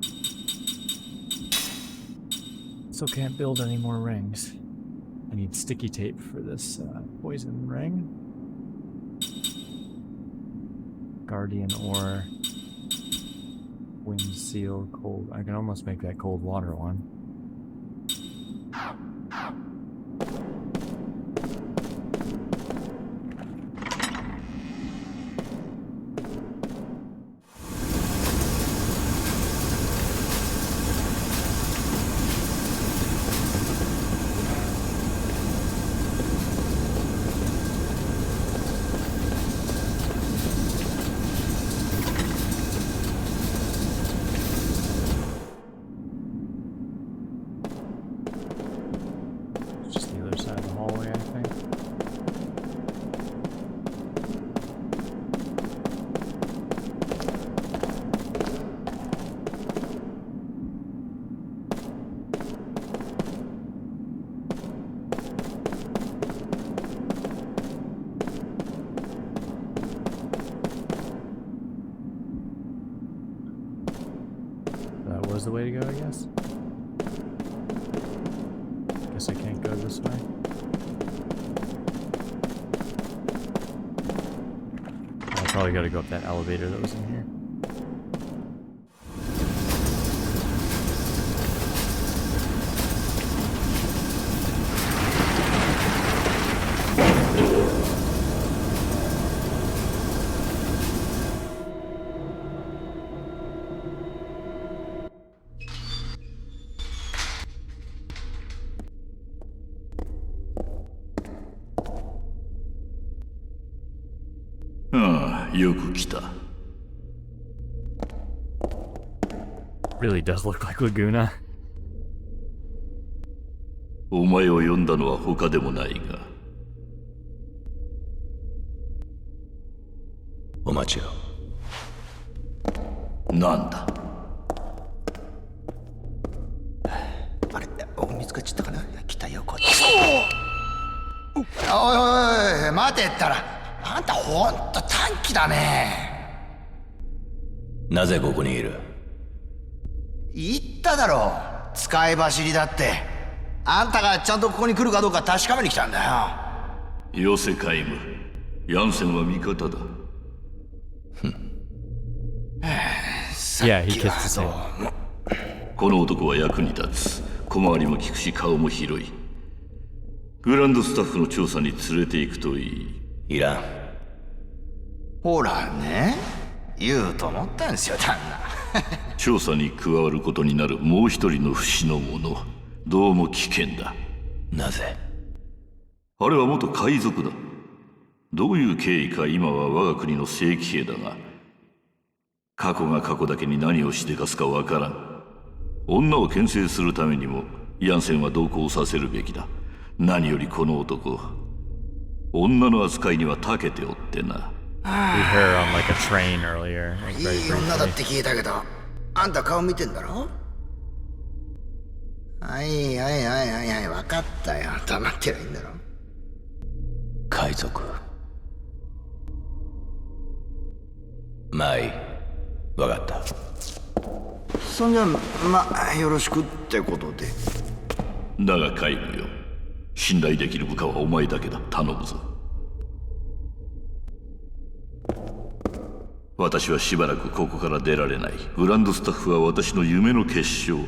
So can't build any more rings. I need sticky tape for this poison ring. Guardian ore. Wind seal, cold. I can almost make that cold water one. Was the way to go, I guess. Guess I can't go this way. I probably gotta go up that elevator that was in here.よく来た。 Really does look like Laguna. お前を呼んだのは他でもないが。お待ちよ。なんだ。あれ、見つかっちゃったかな。来たよこっち。おいおいおい、待てったら。あんたほんと短気だね。なぜここにいる？言っただろう、使い走りだって。あんたがちゃんとここに来るかどうか確かめに来たんだよ。よせ皆無、ヤンセンは味方だ。Yeah, he kissed the tail. この男は役に立つ。小回りも利くし顔も広い。グランドスタッフの調査に連れて行くといい。いらん。ほらね、言うと思ったんですよ、旦那。調査に加わることになるもう一人の不死の者、どうも危険だ。なぜ？あれは元海賊だ。どういう経緯か今は我が国の正規兵だが、過去が過去だけに何をしでかすかわからん。女を牽制するためにもヤンセンは同行させるべきだ。何よりこの男、女の扱いには長けておってな。We heard her on like a train earlier. Like い very い女だっ briefly. て聞いたけど、あんた顔見てんだろ。はいはいはいはいはい、分かったよ。黙ってりゃいいんだろ。海賊。まあいい。わかった。そんじゃまあよろしくってことで。だが海部よ、信頼できる部下はお前だけだ。頼むぞ。私はしばらくここから出られない。グランドスタッフは私の夢の結晶。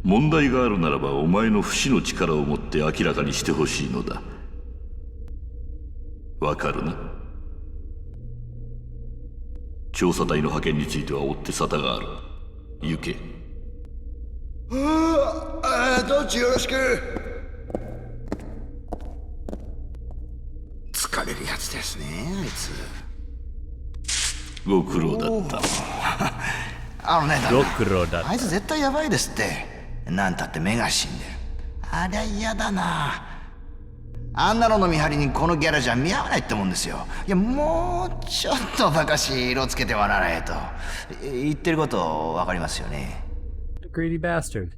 問題があるならばお前の不死の力を持って明らかにしてほしいのだ。わかるな？調査隊の派遣については追って沙汰がある。行け。どっちよろしく。疲れるやつですね、あいつ。ご苦労だった。ご苦労だった。あいつ絶対ヤバいですって。なんたって目が死んでる。ありゃ嫌だな。あんなのの見張りにこのギャラじゃ見合わないってもんですよ。いや、もうちょっとバカし色つけて割らないと。言ってることわかりますよね。Greedy bastard。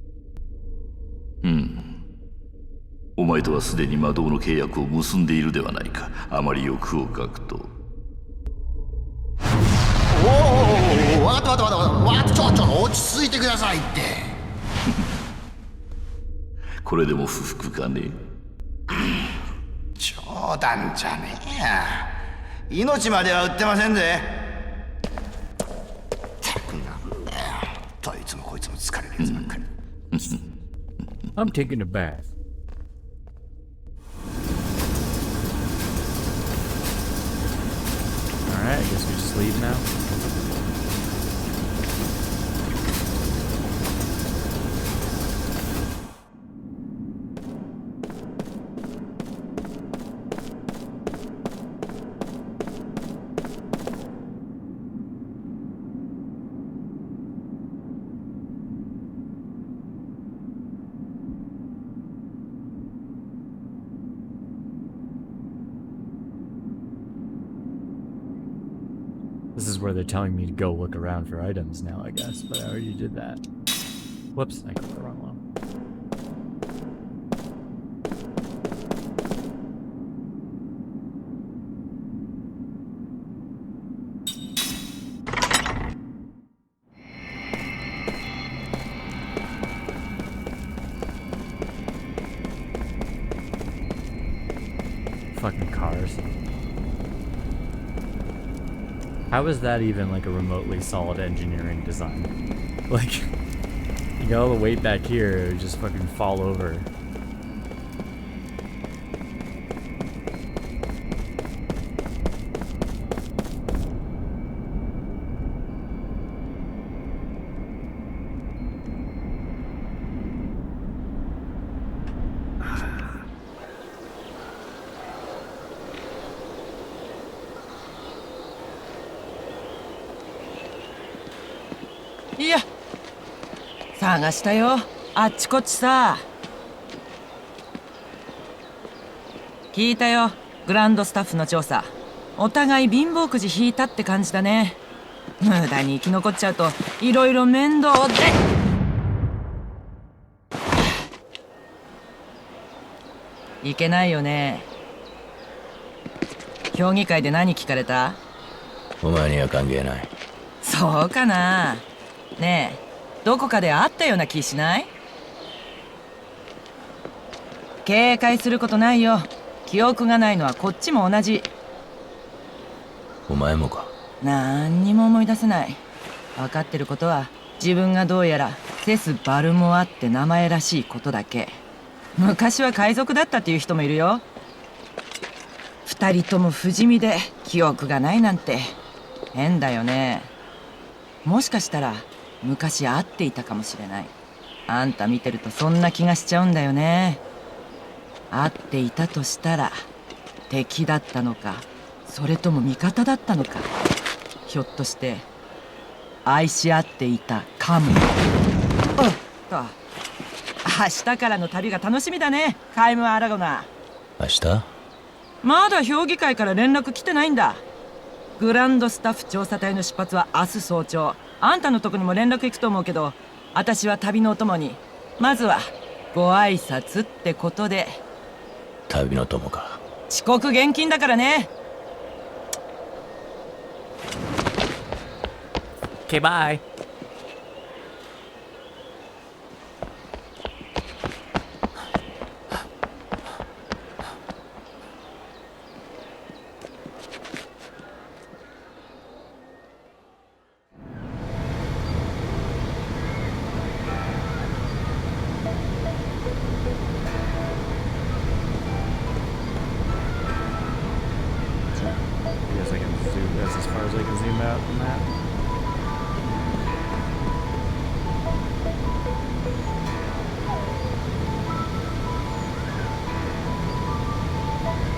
お前とはすでに魔導の契約を結んでいるではないか。あまり欲をかくと。わかったちょっと落ち着いてくださいって。これでも不服かね？冗談じゃねえや。命までは売ってませんぜ。ったくなんだよ。どいつもこいつも疲れるやつばっかり。I'm taking a bath. Alright, I guess we just leave now. This is where they're telling me to go look around for items now, I guess, but I already did that. Whoops, I clicked the wrong one. Fucking cars. How is that even like a remotely solid engineering design? Like, you got all the weight back here, it would just fucking fall over.いや、探したよ。あっちこっちさ。聞いたよ。グランドスタッフの調査。お互い貧乏くじ引いたって感じだね。無駄に生き残っちゃうといろいろ面倒で。いけないよね。評議会で何聞かれた？お前には関係ない。そうかな。ねえ、どこかで会ったような気しない？警戒することないよ。記憶がないのはこっちも同じ。お前もか？なんにも思い出せない。分かってることは自分がどうやらセス・バルモアって名前らしいことだけ。昔は海賊だったっていう人もいるよ。二人とも不死身で記憶がないなんて変だよね。もしかしたら昔会っていたかもしれない。あんた見てるとそんな気がしちゃうんだよね。会っていたとしたら敵だったのか、それとも味方だったのか。ひょっとして愛し合っていたかも。おっと、明日からの旅が楽しみだね、カイム・アラゴナ。明日？まだ評議会から連絡来てないんだ。グランドスタッフ調査隊の出発は明日早朝。あんたのとこにも連絡行くと思うけど、私は旅のお供にまずはご挨拶ってことで。旅の友か。遅刻厳禁だからね。Okay, bye. zoom out the map.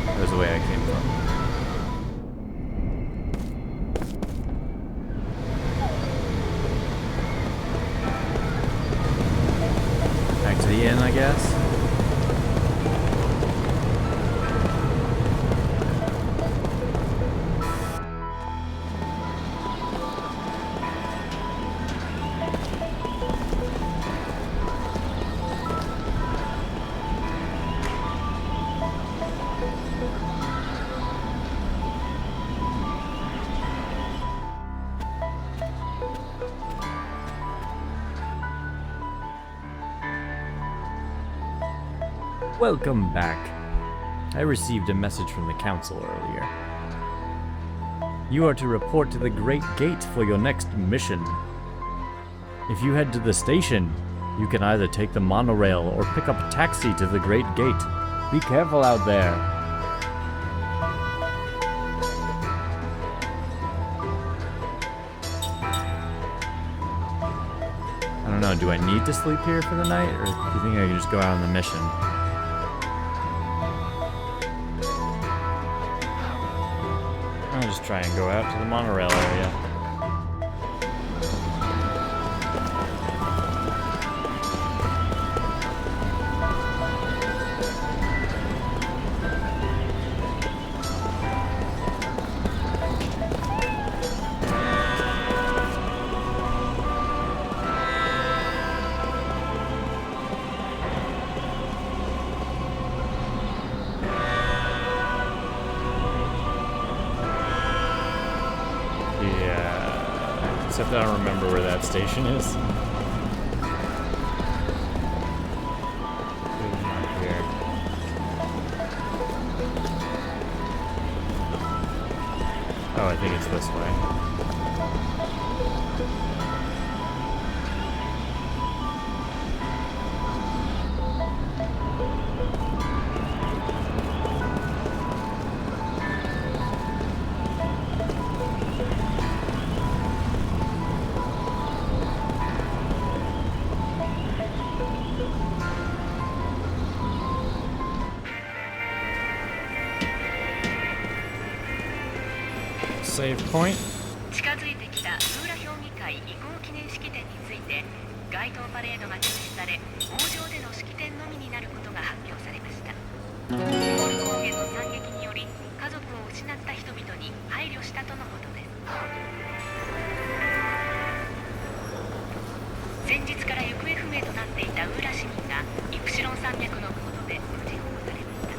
That was the way I came from. Back to the inn, I guess. Welcome back. I received a message from the council earlier. You are to report to the Great Gate for your next mission. If you head to the station, you can either take the monorail or pick up a taxi to the Great Gate. Be careful out there. I don't know, do I need to sleep here for the night, or do you think I can just go out on the mission? I'll just try and go out to the monorail area. Except I don't remember where that station is. Not here. Oh, I think it's this way. Save point. 近づいてきたウーラ評議会移行記念式典について街頭パレードが中止され王城での式典のみになることが発表されました。モール高原の惨劇により家族を失った人々に配慮したとのことです。先日から行方不明となっていたウーラ市民がイプシロン山脈の麓で無事保護されました。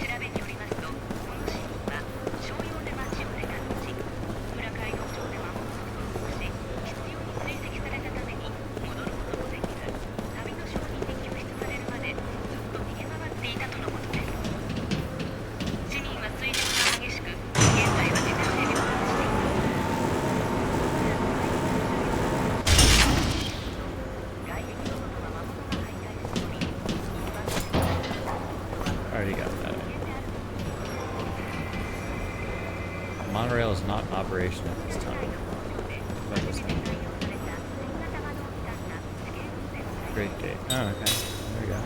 調べによりますとこの市民は商用で町を出た後ウーラ街道上で魔物と遭遇し必要に追跡されたために戻ることもできず旅の商人に救出されるまでずっと逃げ回っていたとのことです。市民は追跡が激しく現在は自宅で療養しています。Already got that. Monorail is not in operation at this time. What about this one? Great Gate. Oh, okay. There we go.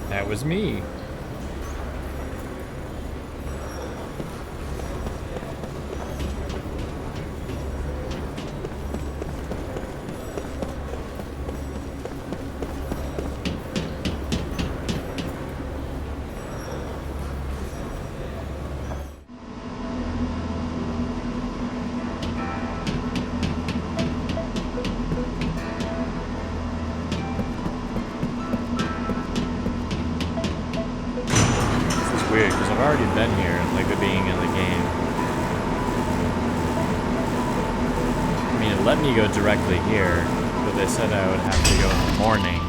That was me. Weird, because I've already been here, like the beginning of the game. let me go directly here, but they said I would have to go in the morning.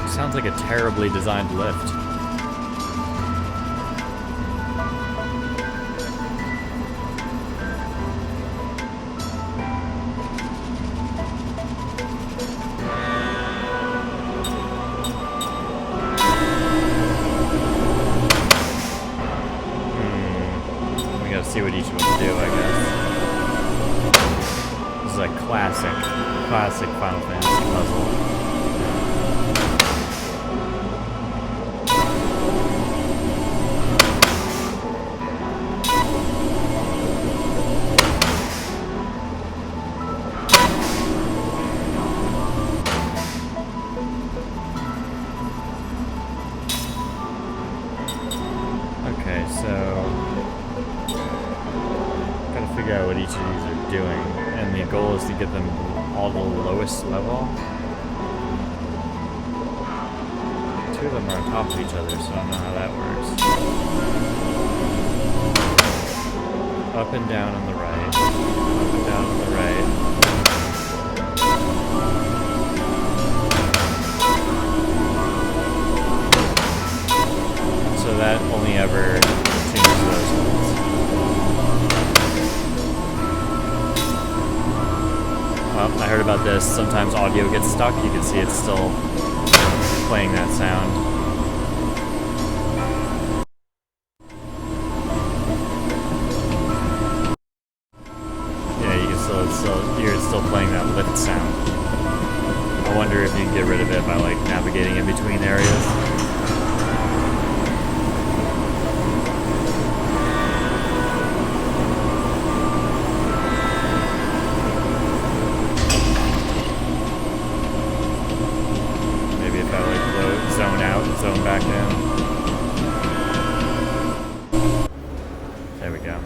Sounds like a terribly designed lift. We gotta see what each one do, I guess. This is a classic Final Fantasy puzzle. What each of these are doing, and the goal is to get them all to the lowest level. Two of them are on top of each other, so I don't know how that works. Up and down on the right. Up and down on the right. So that only ever changes those ones. Well, I heard about this. Sometimes audio gets stuck. You can see it's still playing that sound. Yeah, you can you're still playing that lift sound. I wonder if you can get rid of it by like navigating in between areas. Zone back in. There we go.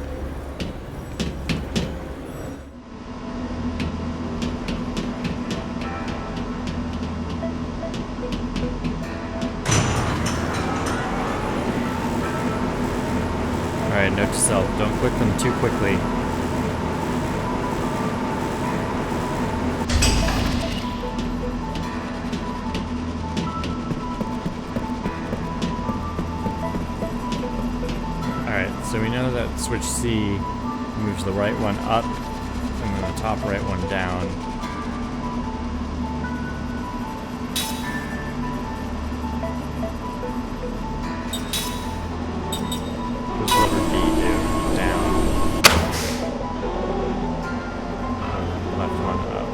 Alright, note to self, don't click them too quickly. So we know that switch C moves the right one up and then the top right one down. What does lever B do? Down. Left one up.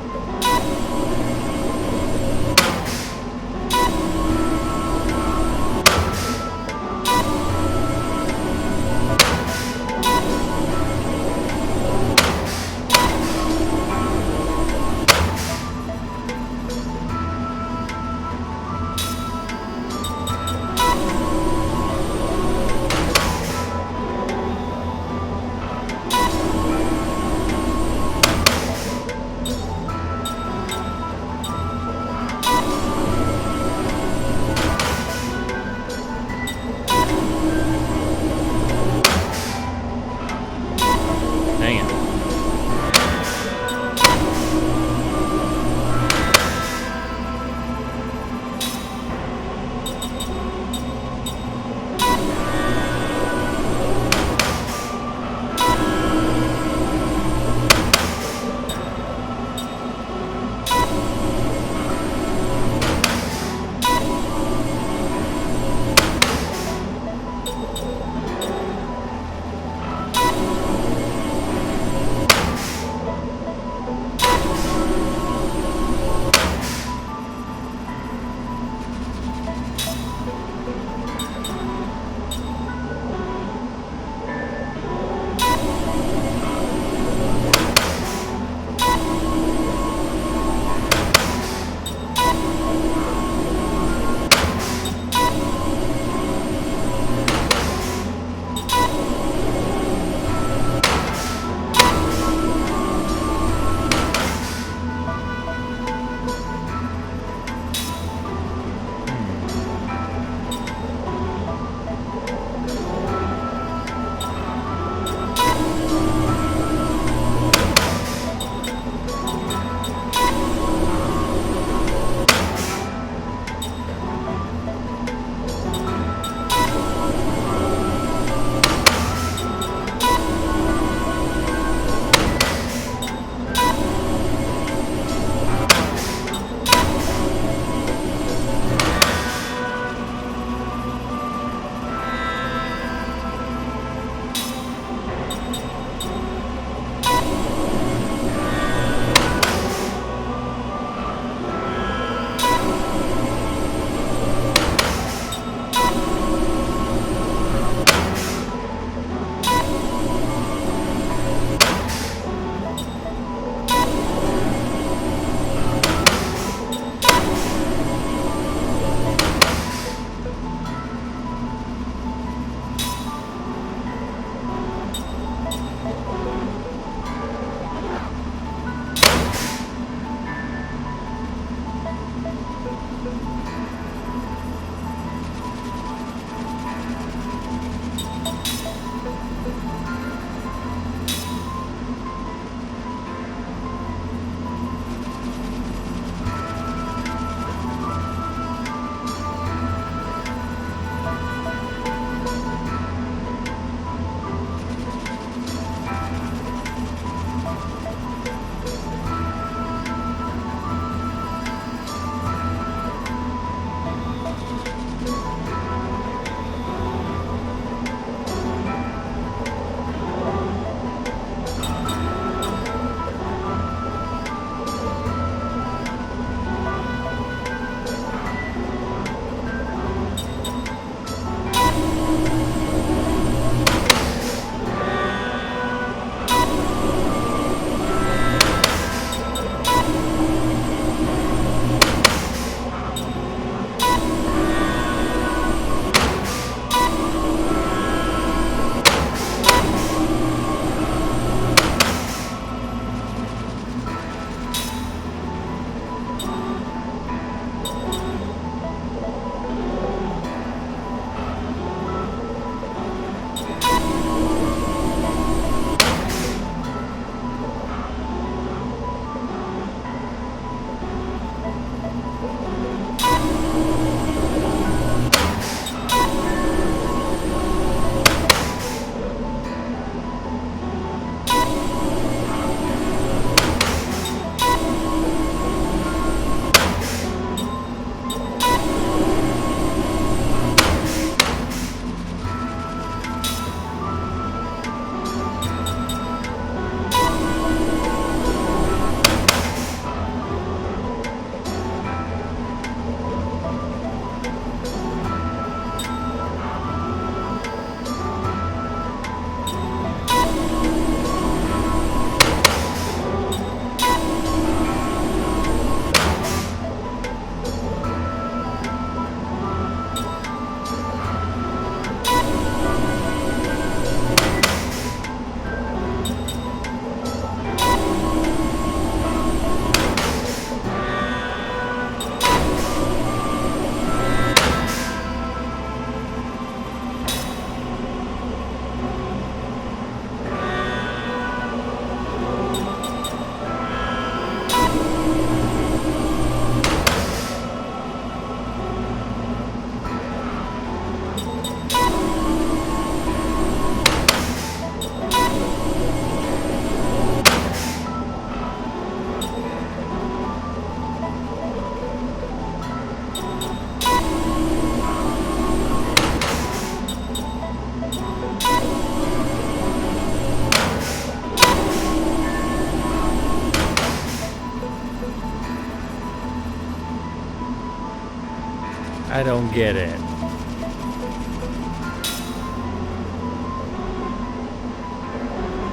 I don't get it.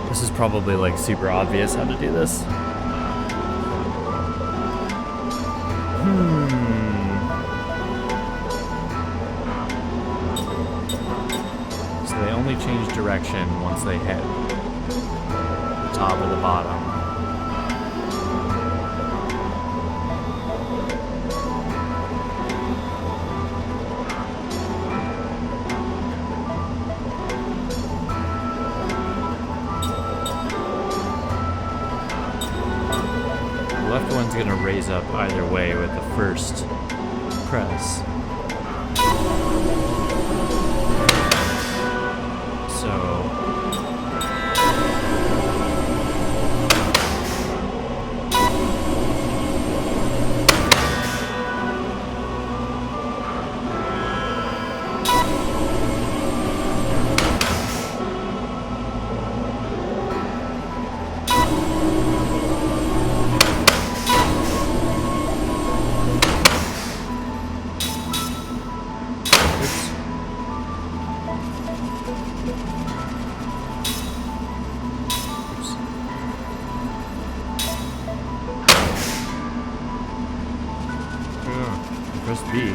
This is probably like super obvious how to do this. So they only change direction once they hit the top or the bottom. The left one's gonna raise up either way with the first press. So press B.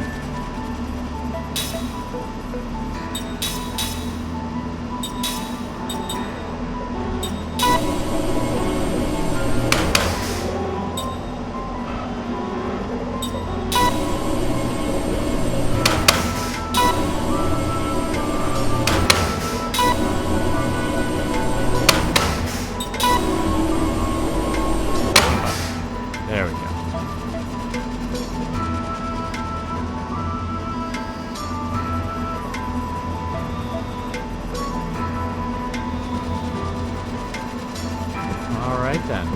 There we go. All right then.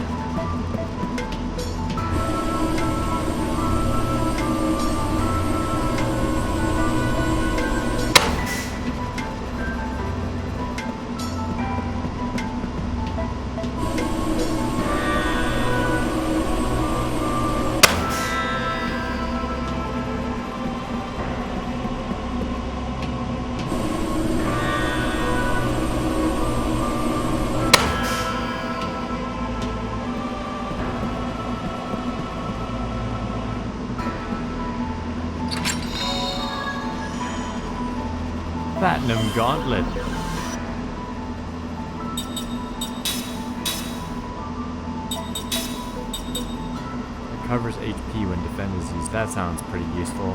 Platinum Gauntlet. Recovers HP when defend is used. That sounds pretty useful.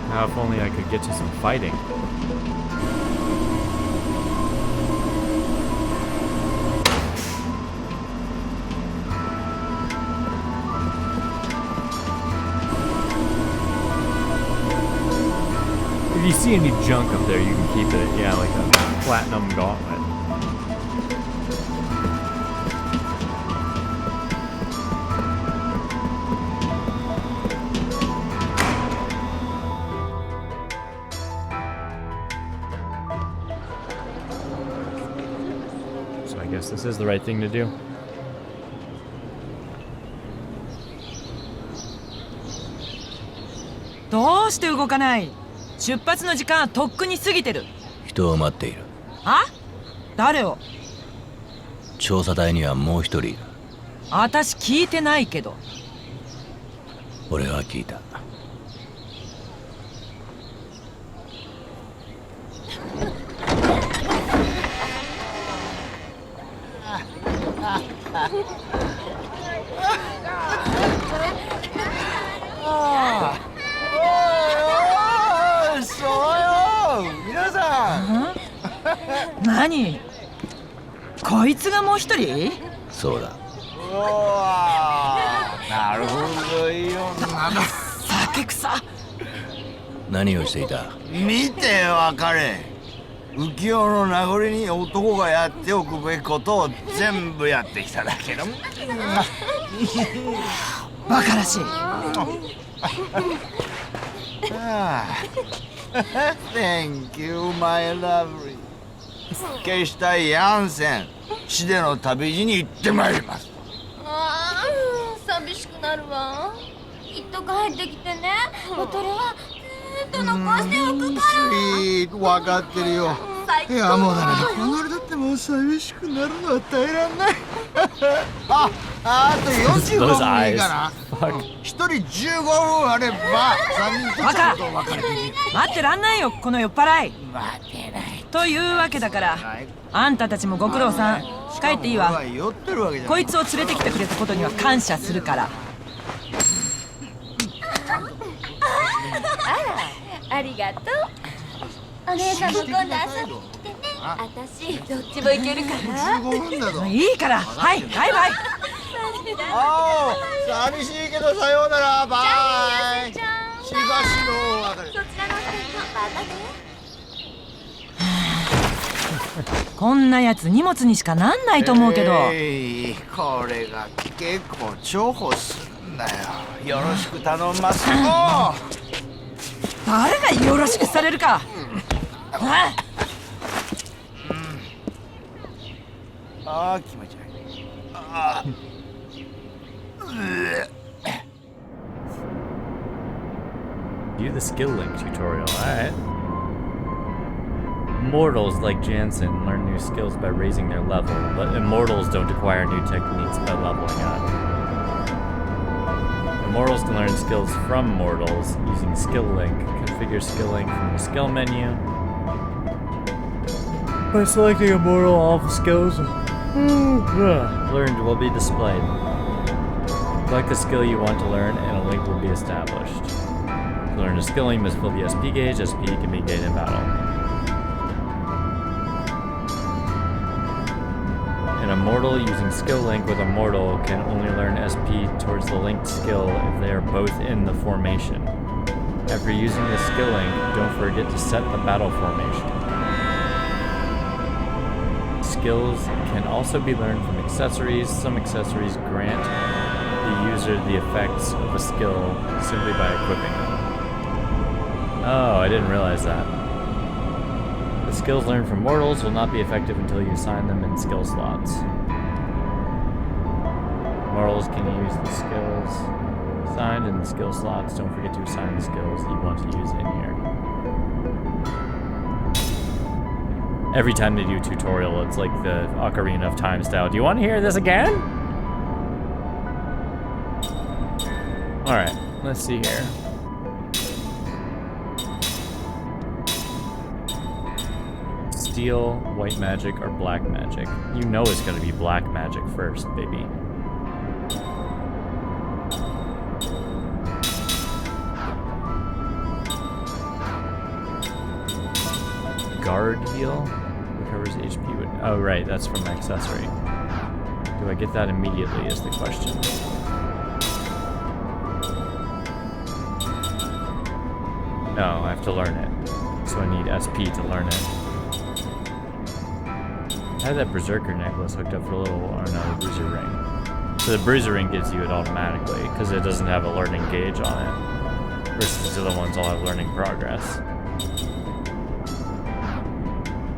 Now if only I could get to some fighting. If you see any junk up there, you can keep it. Yeah, like a platinum gauntlet. So I guess this is the right thing to do.どうして動かない？出発の時間はとっくに過ぎてる。人を待っている。あ？誰を？調査隊にはもう一人いる。私聞いてないけど。俺は聞いた。何？こいつがもう一人？そうだ。なるほどよ。酒臭。何をしていた？見てわかれ。浮世の名残に男がやっておくべきことを全部やってきただけだ。バカらしい。Thank you, my lovely. 決したヤンセン、死での旅路に行ってまいります。ああ、寂しくなるわ。きっと帰ってきてね。おとれはずっと残しておくから。スイート、分かってるよ。いや、もうダメだ。この俺だってもう寂しくなるのは耐えらんない。あと45分いいかな。1人15分あれば3人とちゃんと別れていい。待ってらんないよ、この酔っ払い。待てない。というわけだから、あんたたちもご苦労さん。帰っていいわ。こいつを連れてきてくれたことには感謝するから。ありがとう。お姉さんも今度遊びに来てね。あたしどっちも行けるから。いいから、はい、バイバイ。ああ、寂しいけどさようなら、バイ。じゃあしばしのお別れ。そちらのお二人もまたね。こんなやつ荷物にしかなんないと思うけど。これが結構重宝するんだよ。よろしく頼んますよ。誰がよろしくされるか。ああ、気持ち悪い。ああ。View the skill link tutorial. Alright. Mortals like Jansen learn new skills by raising their level, but immortals don't acquire new techniques by leveling up. Immortals can learn skills from mortals using skill link. Configure skill link from the skill menu. By selecting immortal, all the skills learned will be displayed. Select the skill you want to learn and a link will be established. To learn a skill, you must fill the SP gauge. SP can be gained in battle. An immortal using skill link with a mortal can only learn SP towards the linked skill if they are both in the formation. After using the skill link, don't forget to set the battle formation. Skills can also be learned from accessories. Some accessories grant the user the effects of a skill simply by equipping them. Oh, I didn't realize that. The skills learned from mortals will not be effective until you assign them in skill slots. Mortals can use the skills assigned in the skill slots. Don't forget to assign the skills that you want to use in here. Every time they do a tutorial, it's like the Ocarina of Time style. Do you want to hear this again? Alright, let's see here. Steel, white magic, or black magic? You know it's gonna be black magic first, baby. Guard heal? Recovers HP with... Oh, right, that's from accessory. Do I get that immediately is the question. No, I have to learn it. So I need SP to learn it. I had that Berserker necklace hooked up for a little... Oh no, the Bruiser Ring. So the Bruiser Ring gives you it automatically, because it doesn't have a learning gauge on it. Versus the other ones all have learning progress.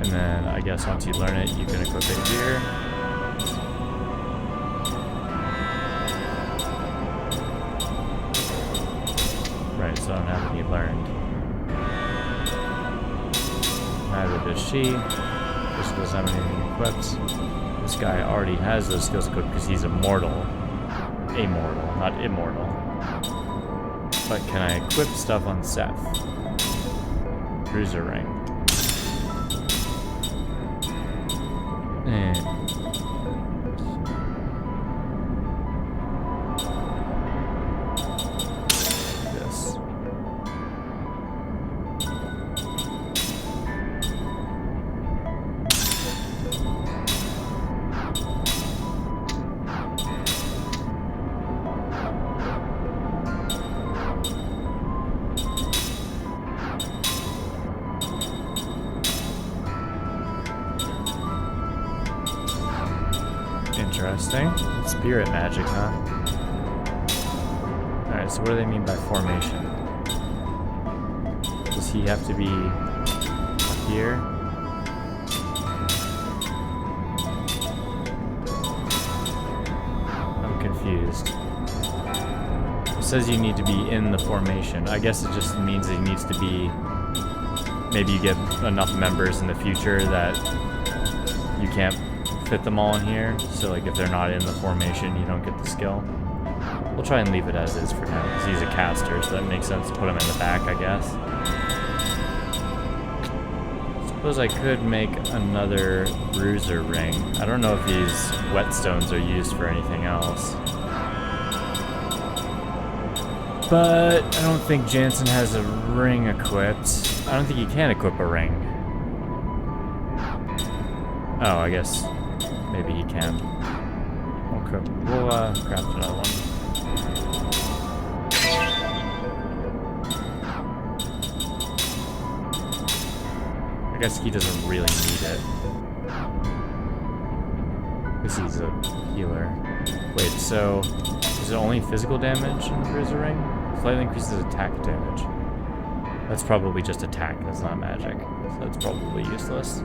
And then, I guess once you learn it, you can equip it here. Right, so I don't have any learned. Neither does she. This doesn't have anything equipped. This guy already has those skills equipped because he's immortal. Amortal, not immortal. But can I equip stuff on Seth? Bruiser Ring. This. Interesting. Spirit magic, huh? Alright, so what do they mean by formation? This Does he have to be up here? I'm confused. It says you need to be in the formation. I guess it just means that he needs to be... Maybe you get enough members in the future that you can't fit them all in here. So like if they're not in the formation, you don't get the skill. We'll try and leave it as is for now, because he's a caster, so that makes sense to put him in the back, I guess. Suppose I could make another bruiser ring. I don't know if these whetstones are used for anything else. But I don't think Jansen has a ring equipped. I don't think he can equip a ring. Oh, I guess maybe he can. Okay, we'll craft another one. I guess he doesn't really need it. Because he's a healer. Wait, so is it only physical damage in the bruiser ring? Slightly increases attack damage. That's probably just attack, that's not magic. So that's probably useless.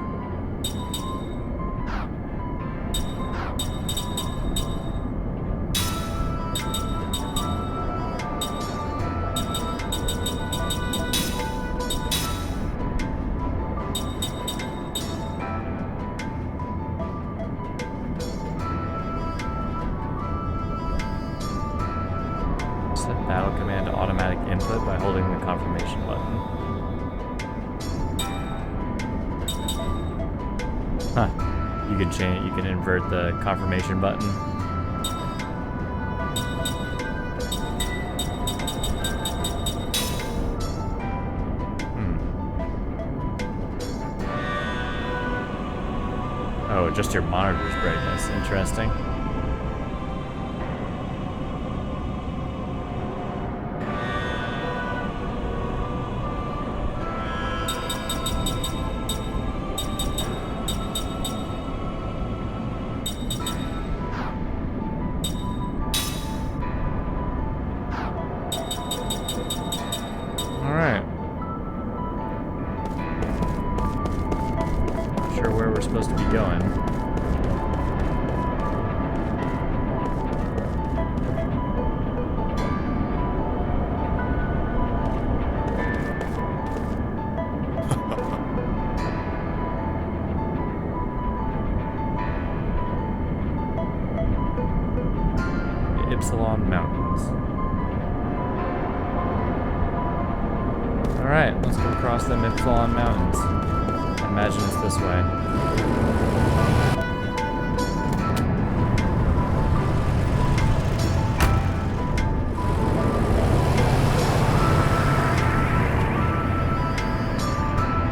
Battle command to automatic input by holding the confirmation button. Huh. You can change, you can invert the confirmation button. Oh, just your monitor's brightness. Interesting. Alright. Not sure where we're supposed to be going. The Ypsilon Mountains. Alright, let's go across the Ypsilon Mountains. I imagine it's this way.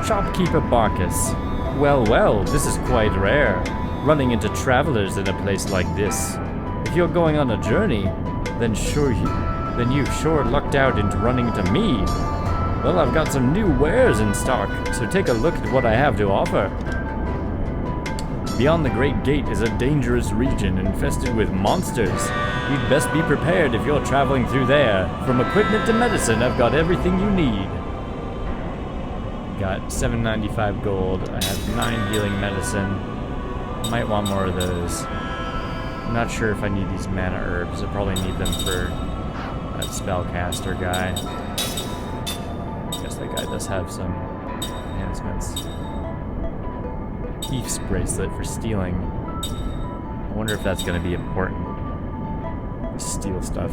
Shopkeeper Barkus. Well, well, this is quite rare. Running into travelers in a place like this. If you're going on a journey, then you've sure lucked out into running into me. Well, I've got some new wares in stock, so take a look at what I have to offer. Beyond the Great Gate is a dangerous region infested with monsters. You'd best be prepared if you're traveling through there. From equipment to medicine, I've got everything you need. Got 795 gold. I have 9 healing medicine. Might want more of those. I'm not sure if I need these mana herbs. I probably need them for that spellcaster guy. That guy does have some enhancements. Thief's bracelet for stealing. I wonder if that's going to be important. Steal stuff.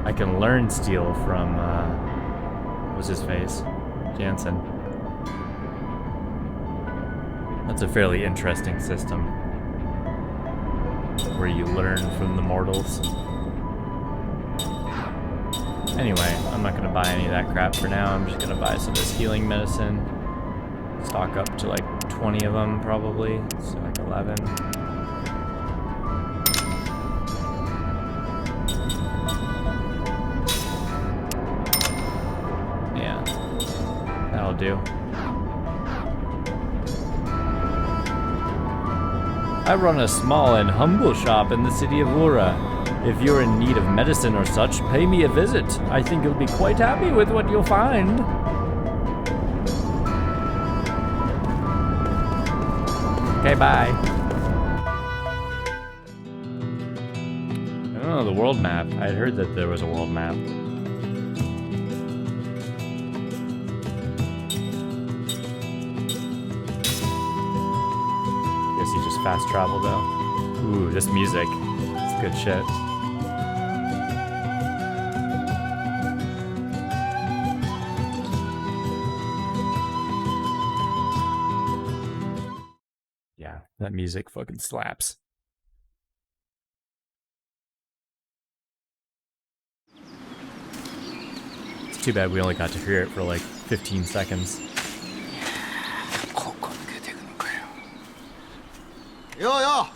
I can learn steal from, what's his face? Jansen. That's a fairly interesting system. Where you learn from the mortals. Anyway, I'm not gonna buy any of that crap for now. I'm just gonna buy some of this healing medicine. Stock up to like 20 of them, probably. So like 11. Yeah, that'll do. I run a small and humble shop in the city of Ura. If you're in need of medicine or such, pay me a visit. I think you'll be quite happy with what you'll find. Okay, bye. Oh, the world map. I had heard that there was a world map. Guess you just fast travel though. Ooh, this music. It's good shit. Yeah, that music fucking slaps. It's too bad we only got to hear it for like 15 seconds. ここ抜けていくのかよ。ようよ、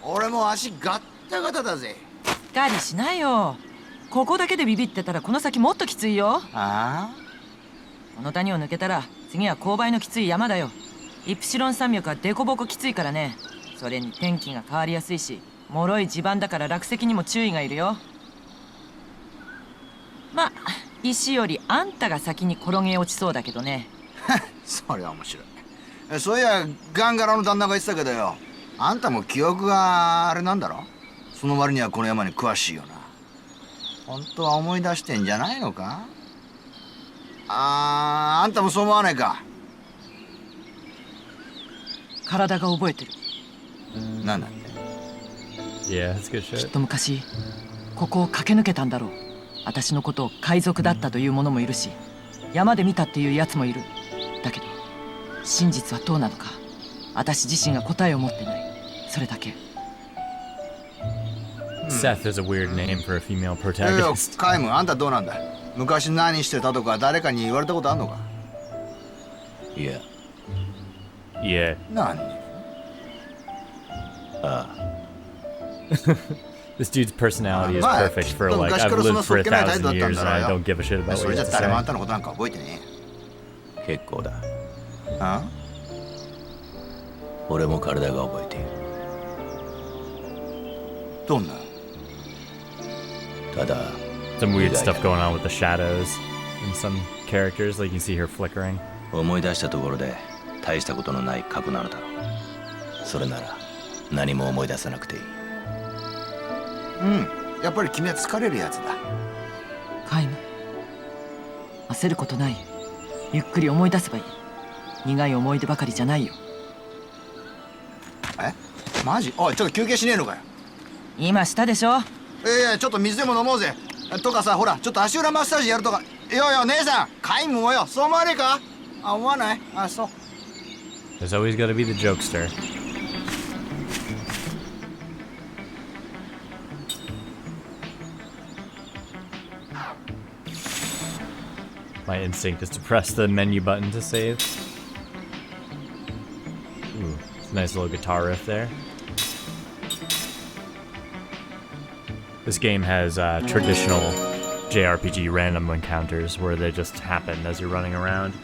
俺も足ガッタガタだぜ。しっかりしなよ。ここだけでビビってたらこの先もっときついよ。あこの谷を抜けたら次は勾配のきつい山だよ。イプシロン山脈はデコボコきついからね。それに天気が変わりやすいし、脆い地盤だから落石にも注意がいるよ。まあ石よりあんたが先に転げ落ちそうだけどね。それは面白い。そういやガンガラの旦那が言ってたけどよ、あんたも記憶があれなんだろ。その割にはこの山に詳しいよな。本当は思い出してんじゃないのか。あんたもそう思わないか。体が覚えてる。なんだって。 Yeah, that's good きっ shit. と昔ここを駆け抜けたんだろう。私のことを海賊だったという者もいるし、山で見たっていうやつもいる。だけど真実はどうなのか、私自身が答えを持ってない。それだけ。 Seth is a weird name for a female いや protagonist. カイム、あんたどうなんだ。昔何してたとか誰かに言われたことあんのか。いや、 Yeah. 何。ああ、 This dude's personality is But, perfect for like,昔 I've からそんな lived for そっけない態 1,000 度だったん years だ and ろ I うよ。 don't give a shit about そ what れ he じ has ゃ誰もあん to たのことなんか覚えてね結構だ。え。あ俺も体が覚えている。どんな。ただ、 say. Some weird stuff going on with the shadows and some characters, like you can see her flickering. 思い出したところで大したことのない過去なのだろう。それなら何も思い出さなくていい。うん、やっぱり君は疲れるやつだ。カイム、焦ることない。ゆっくり思い出せばいい。苦い思い出ばかりじゃないよ。え、マジ。おい、ちょっと休憩しねえのかよ。今したでしょ。いやちょっと水でも飲もうぜ。とかさ、ほらちょっと足裏マッサージやるとか。よ姉さん、カイムもよ、そう思わねえか。あ、思わない。あ、そう。 There's always got to be the jokester. My instinct is to press the menu button to save. Ooh, it's a nice little guitar riff there. This game has traditional JRPG random encounters where they just happen as you're running around.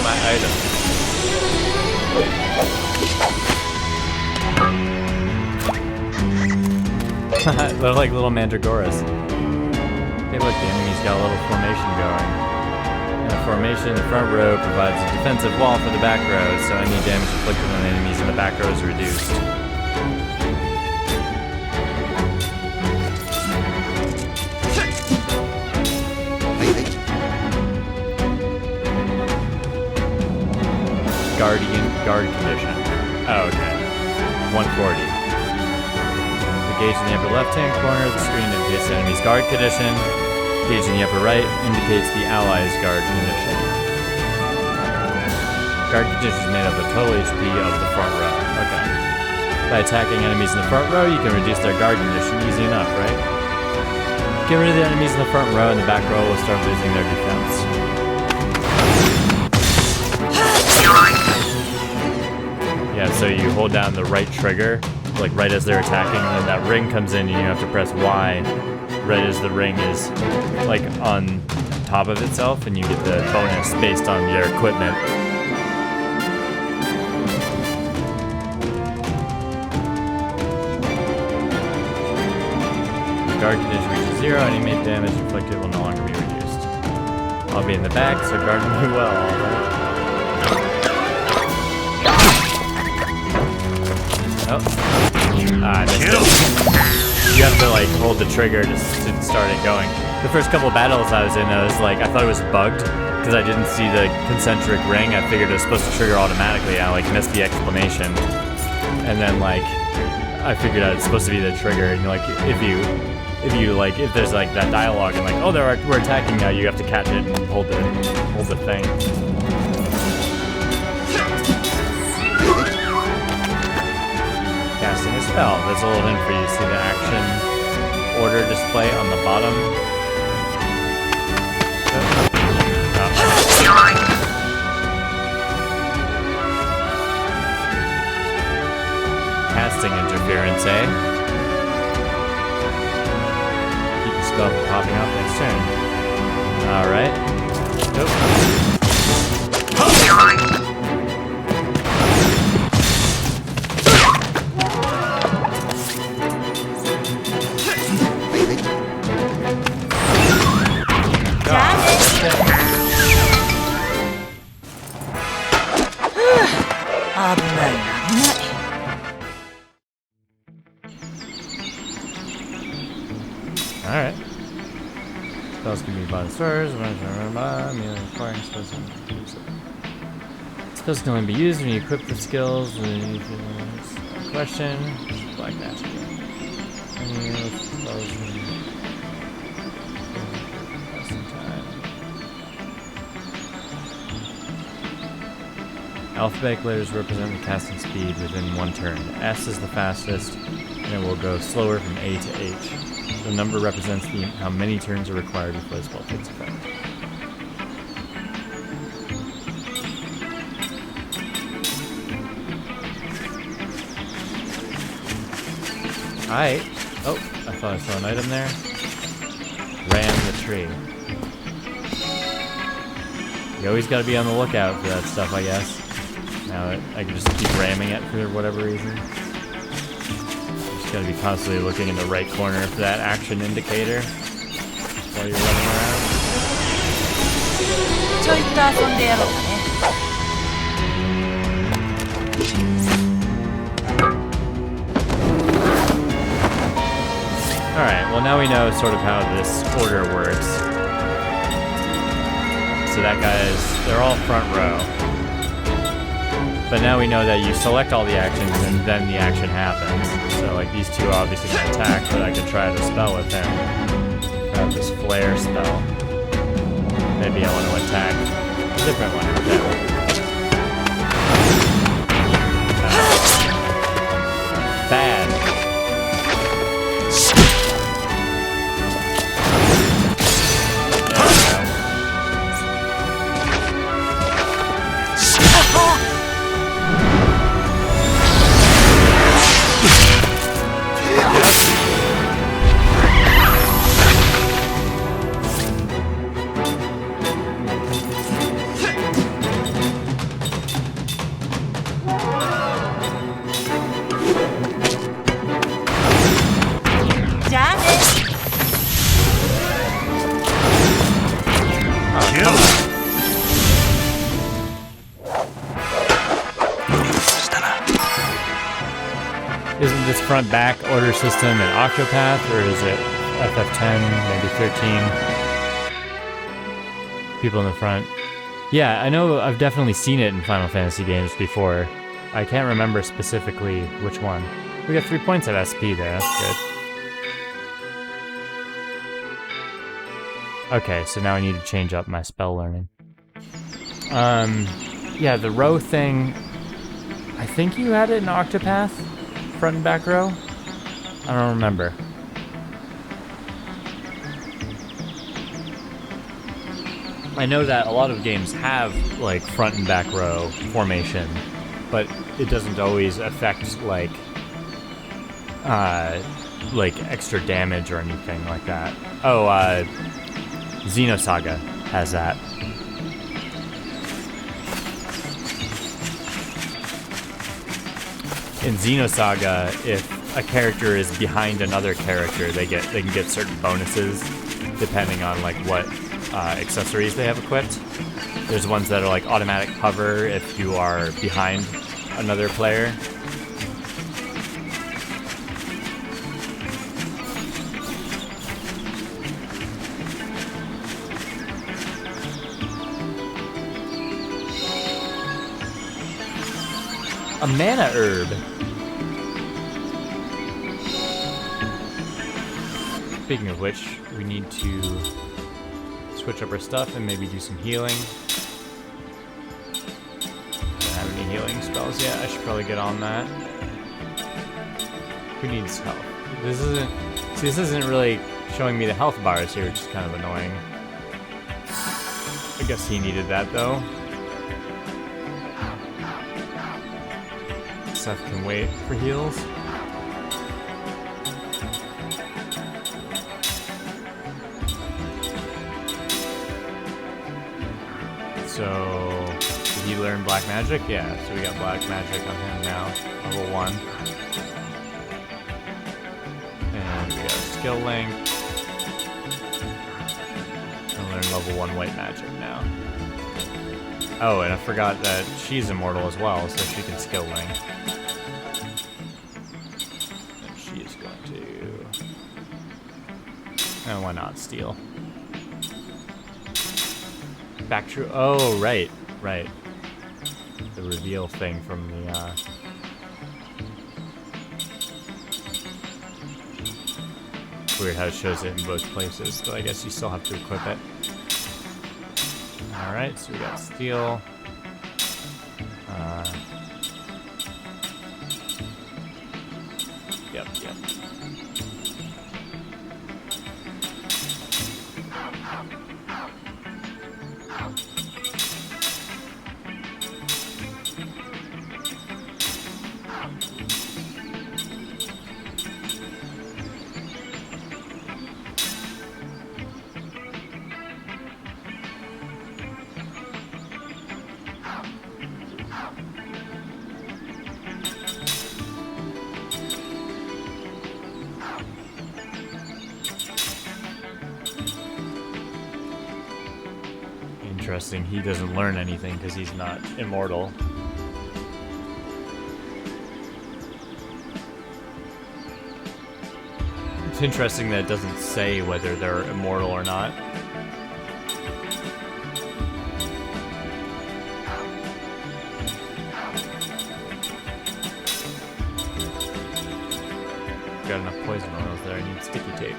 My item. They're like little mandragoras. Hey look, the enemy's got a little formation going. In a formation, the front row provides a defensive wall for the back row, so any damage inflicted on enemies in the back row is reduced. Guard condition. Oh, okay. 140. The gauge in the upper left-hand corner of the screen indicates the enemy's guard condition. The gauge in the upper right indicates the allies' guard condition. Guard condition is made up of the total HP of the front row. Okay. By attacking enemies in the front row, you can reduce their guard condition. Easy enough, right? Get rid of the enemies in the front row, and the back row will start losing their defense. Yeah, so you hold down the right trigger, like right as they're attacking, and then that ring comes in and you have to press Y right as the ring is like on top of itself, and you get the bonus based on your equipment. guard condition reaches 0, any made damage inflicted will no longer be reduced. I'll be in the back, so guard me well, alright? Oh. I missed it. You have to like hold the trigger to start it going. The first couple battles I was in, I thought it was bugged because I didn't see the concentric ring. I figured it was supposed to trigger automatically. I like missed the explanation, and then like I figured out it's supposed to be the trigger. And like if there's like that dialogue and like we're attacking now, you have to catch it and hold the thing. Casting a spell. There's a little hint for you to see the action order display on the bottom. Casting interference, eh? Keep the spell from popping off next turn. Alright. Nope. Alright. Spells can be bought in stores. Spells can only be used when you equip the skills. Question. Black magic. Alphabetic letters represent the casting speed within one turn. S is the fastest, and it will go slower from A to H. The number represents how many turns are required before the spell takes effect. Alright. Oh, I thought I saw an item there. Ram the tree. You always gotta be on the lookout for that stuff, I guess. Now I can just keep ramming it for whatever reason. Just gotta be constantly looking in the right corner for that action indicator while you're running around. Alright, well now we know sort of how this order works. So that they're all front row. But now we know that you select all the actions and then the action happens. So like these two obviously can attack, but I could try the spell with him. This flare spell. Maybe I want to attack a different one with him. Bad. Isn't this front-back order system an Octopath, or is it FF10, maybe 13? People in the front. Yeah, I know I've definitely seen it in Final Fantasy games before. I can't remember specifically which one. We got 3 points of SP there, that's good. Okay, so now I need to change up my spell learning. Yeah, the row thing, I think you had it in Octopath? Front and back row? I don't remember. I know that a lot of games have like front and back row formation, but it doesn't always affect like extra damage or anything like that. Oh, Xenosaga has that. In Xenosaga, if a character is behind another character, they can get certain bonuses depending on like what accessories they have equipped. There's ones that are like automatic hover if you are behind another player. A mana herb. Speaking of which, we need to switch up our stuff and maybe do some healing. Don't have any healing spells yet. I should probably get on that. Who needs health? This isn't really showing me the health bars here, which is kind of annoying. I guess he needed that though. Seth can wait for heals. So, did he learn Black Magic? Yeah, so we got Black Magic on him now, level 1. And we got a skill link. And learn level 1 White Magic now. Oh, and I forgot that she's immortal as well, so she can skill link. And she is going to... And why not steal? Back true. Oh, right. The reveal thing from the, Weird how it shows it in both places, but I guess you still have to equip it. Alright, so we got steel. Yep. Interesting, he doesn't learn anything because he's not immortal. It's interesting that it doesn't say whether they're immortal or not. Got enough poison oils there, I need sticky tape.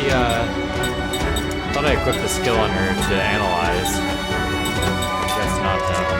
I thought I equipped the skill on her to analyze. Guess not though.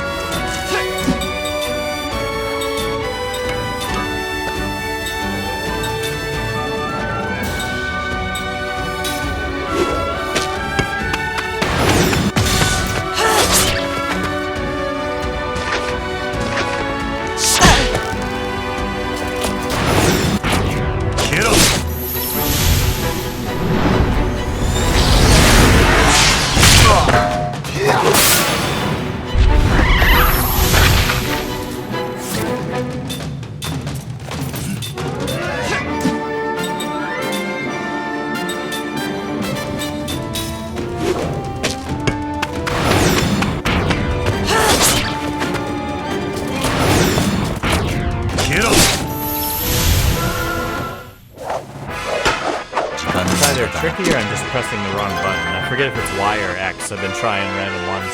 Tricky, or I'm just pressing the wrong button. I forget if it's Y or X. I've been trying random ones.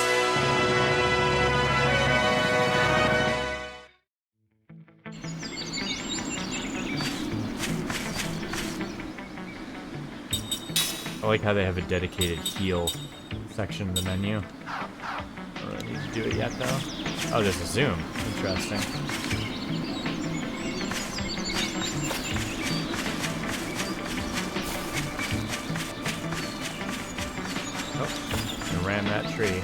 I like how they have a dedicated heal section of the menu. I don't really need to do it yet, though. Oh, there's a zoom. Interesting. Oh, I ram that tree.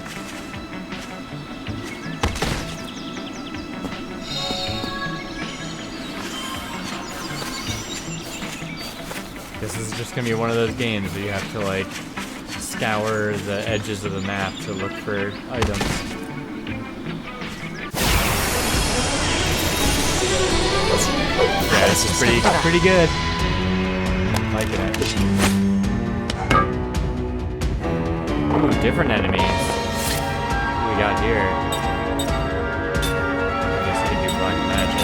This is just gonna be one of those games where you have to like scour the edges of the map to look for items. Yeah, this is pretty good. I'm liking it. Ooh, different enemies. What do we got here? I guess I can do black magic.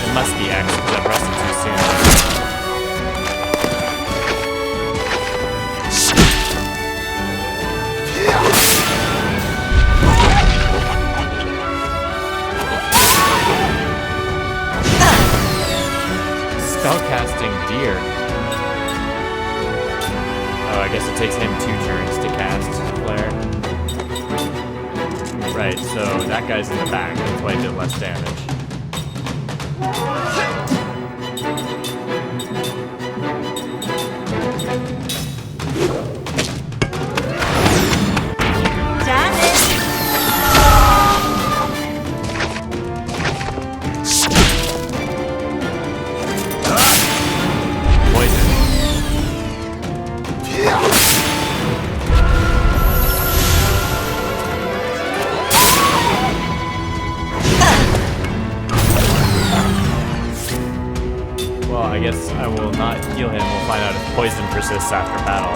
It must be X because I pressed it too soon. Spellcasting deer. Oh, I guess it takes him 2 turns to cast Flare. Right, so that guy's in the back. That's why he did less damage. I guess I will not heal him. We'll find out if poison persists after battle.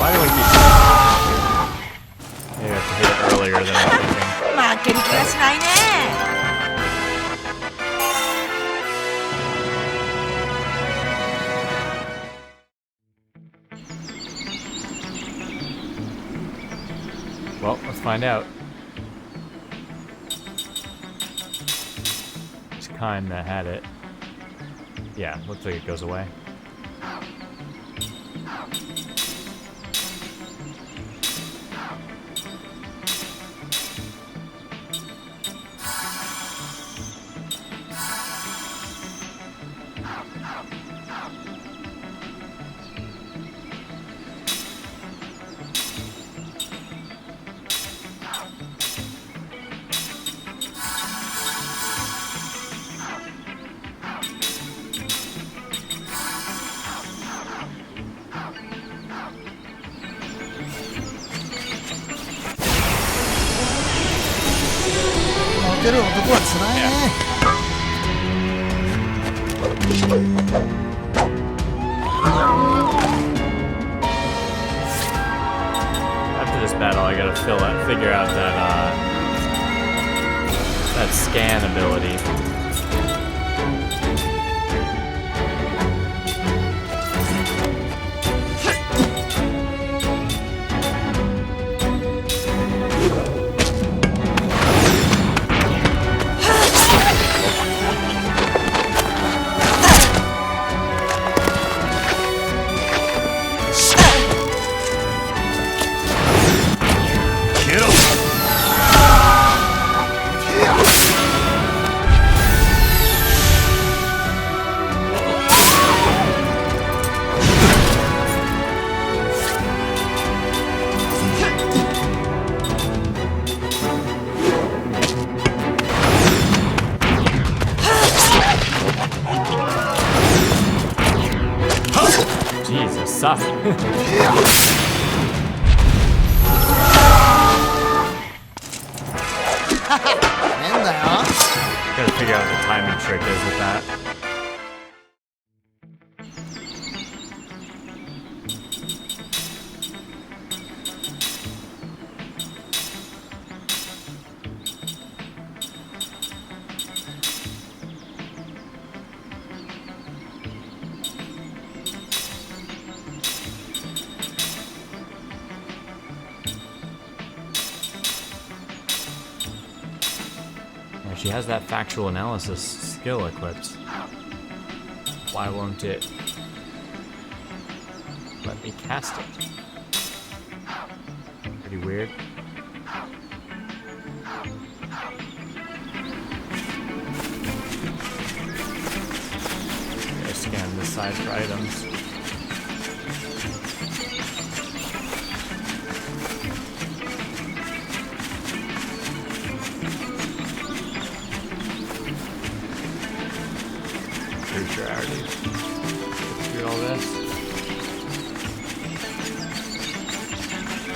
Why do I keep... Maybe I have to hit it earlier than I'm thinking. Well, let's find out. That had it. Yeah, looks like it goes away. After this battle, I gotta figure out that scan ability. Jesus, suck. Gotta figure out what the timing trick is with that. She has that factual analysis skill equipped. Why won't it let me cast it? Pretty weird. Gotta scan this side for items. Pretty sure I already through all this.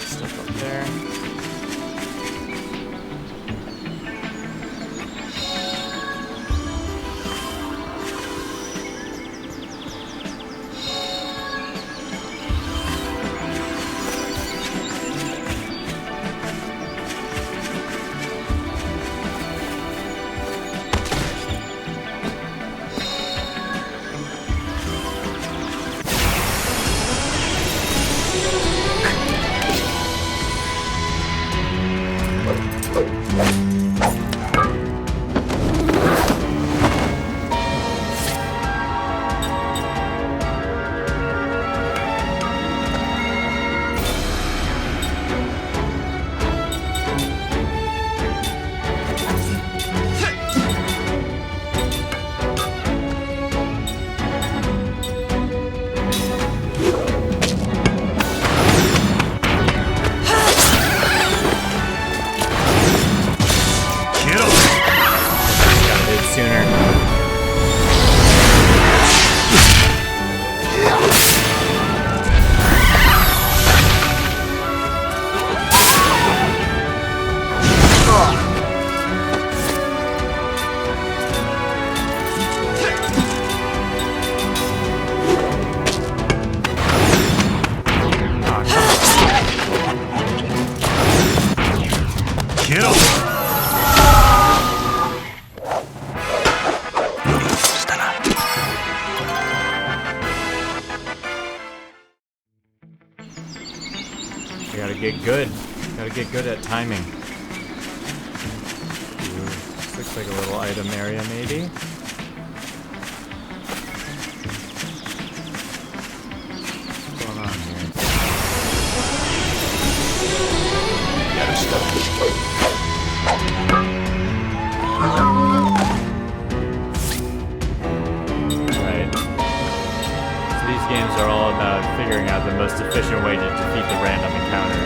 Stuff up there. Gotta get good at timing. Ooh, this looks like a little item area, maybe. What's going on here? Right. So these games are all about figuring out the most efficient way to defeat the random encounters.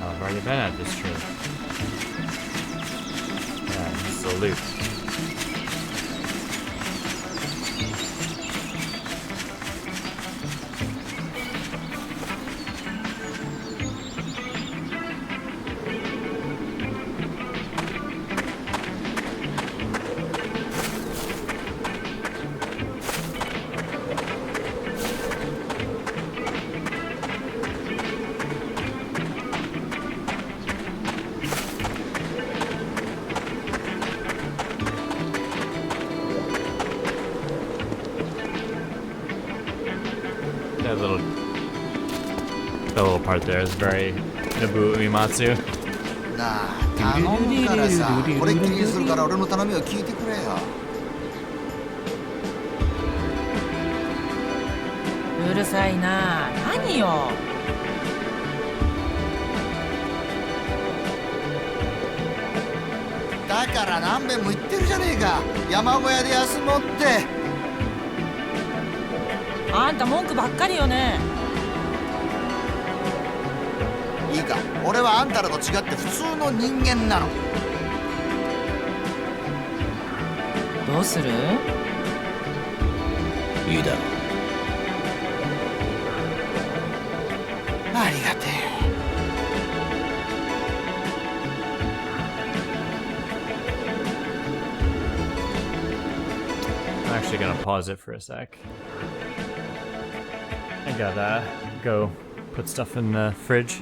I've already been at this tree. Yeah, this is a loop. That little part there is very Nobuo Uematsu. なあ頼むからさこれっきりにするから俺の頼みを聞いてくれようるさいな。何よ。だから何遍も言ってるじゃねえか山小屋で休もうってあんた文句ばっかりよね。いいか俺はあんたらと違って普通の人間なのどうする？いいだろう。ありがてえ I'm actually gonna pause it for a sec. I gotta go put stuff in the fridge.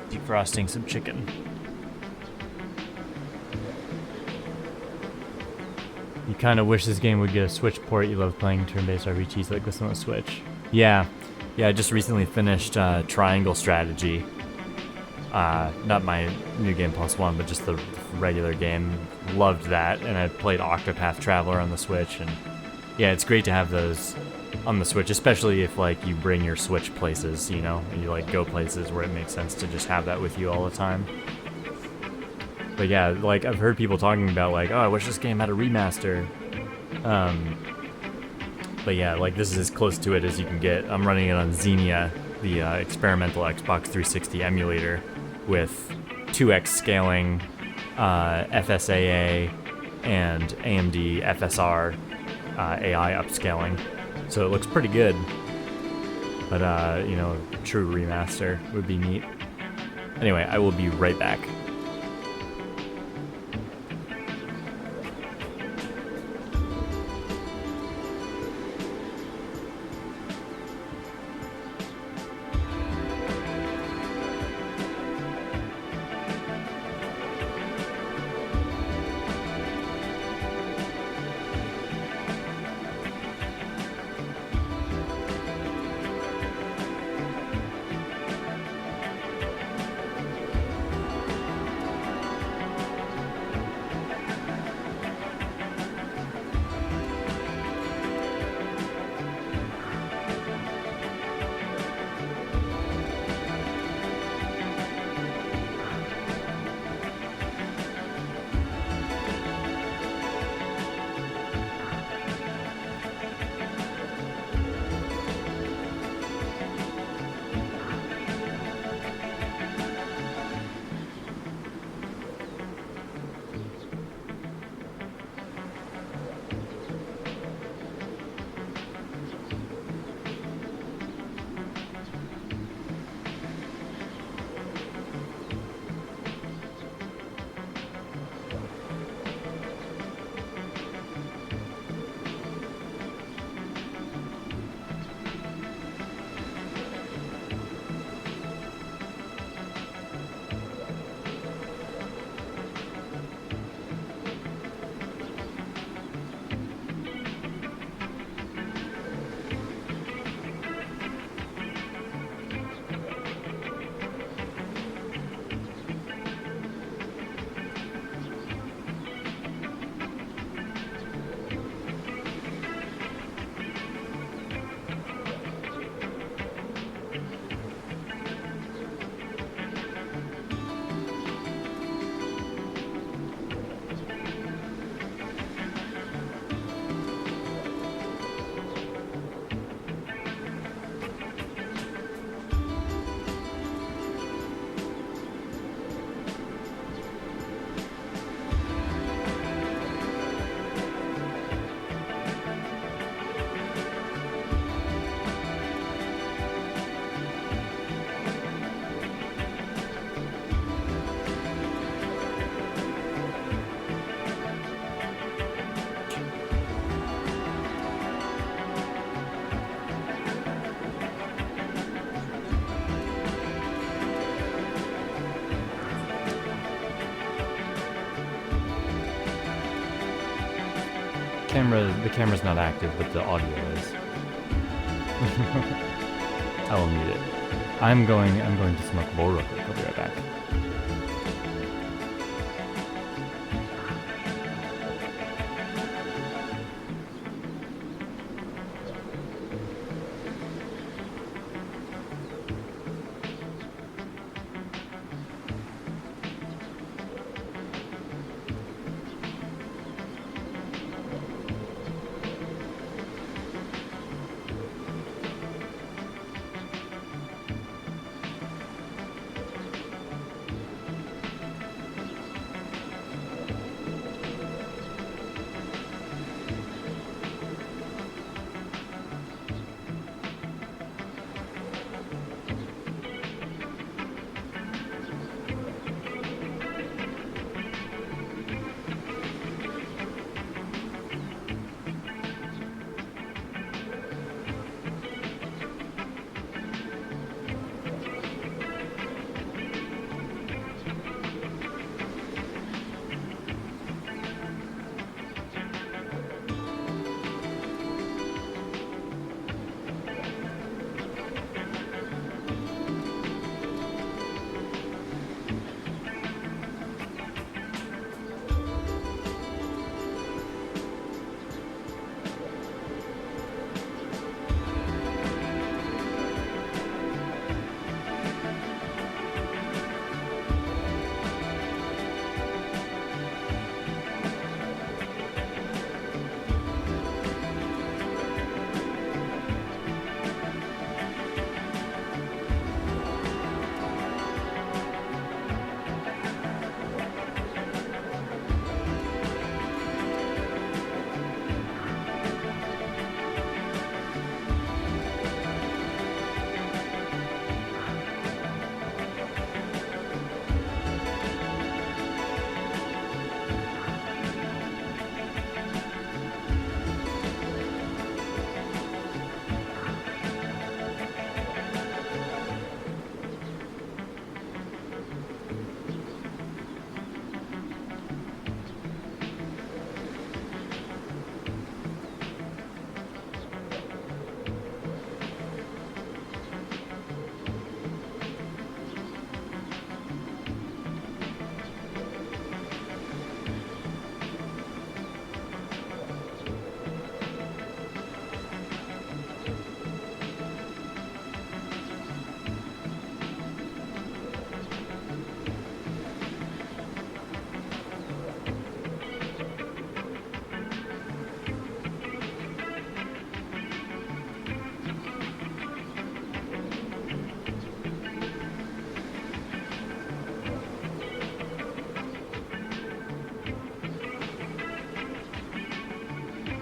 Defrosting some chicken. You kind of wish this game would get a Switch port. You love playing turn-based RPGs like this on the Switch. Yeah, I just recently finished Triangle Strategy. Not my New Game Plus One, but just the regular game. Loved that, and I played Octopath Traveler on the Switch, and yeah, it's great to have those on the Switch, especially if like you bring your Switch places, you know, and you like go places where it makes sense to just have that with you all the time. But yeah, like I've heard people talking about like, oh, I wish this game had a remaster. But yeah, like this is as close to it as you can get. I'm running it on Xenia, the experimental Xbox 360 emulator with 2x scaling, FSAA, and AMD FSR AI upscaling. So it looks pretty good. But, you know, true remaster would be neat. Anyway, I will be right back. camera's not active, but the audio is. I will mute it. I'm going to smoke a bowl real quick. I'll be right back.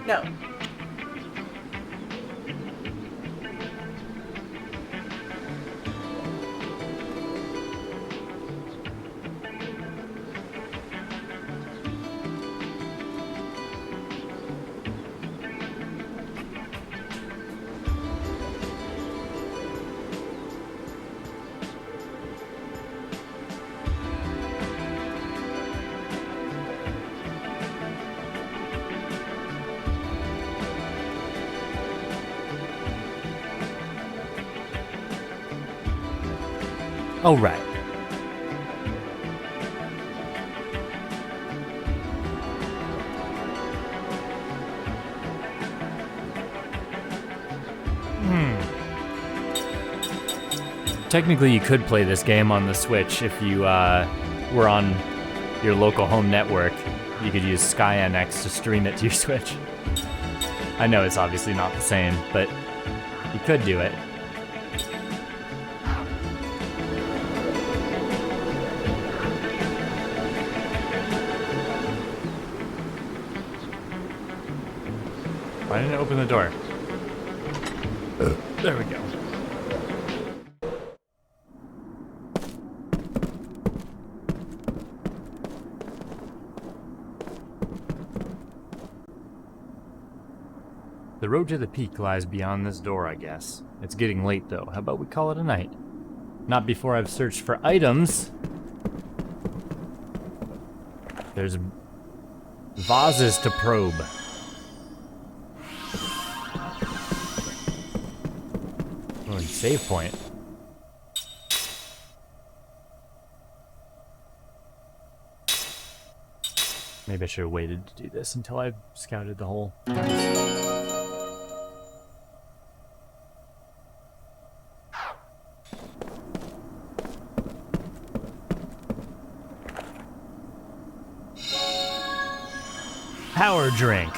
No. Oh, right. Technically, you could play this game on the Switch if you were on your local home network. You could use SkyNX to stream it to your Switch. I know it's obviously not the same, but you could do it. Why didn't it open the door? There we go. The road to the peak lies beyond this door, I guess. It's getting late, though. How about we call it a night? Not before I've searched for items. There's vases to probe. Oh, save point. Maybe I should have waited to do this until I scouted the whole place. Power drink.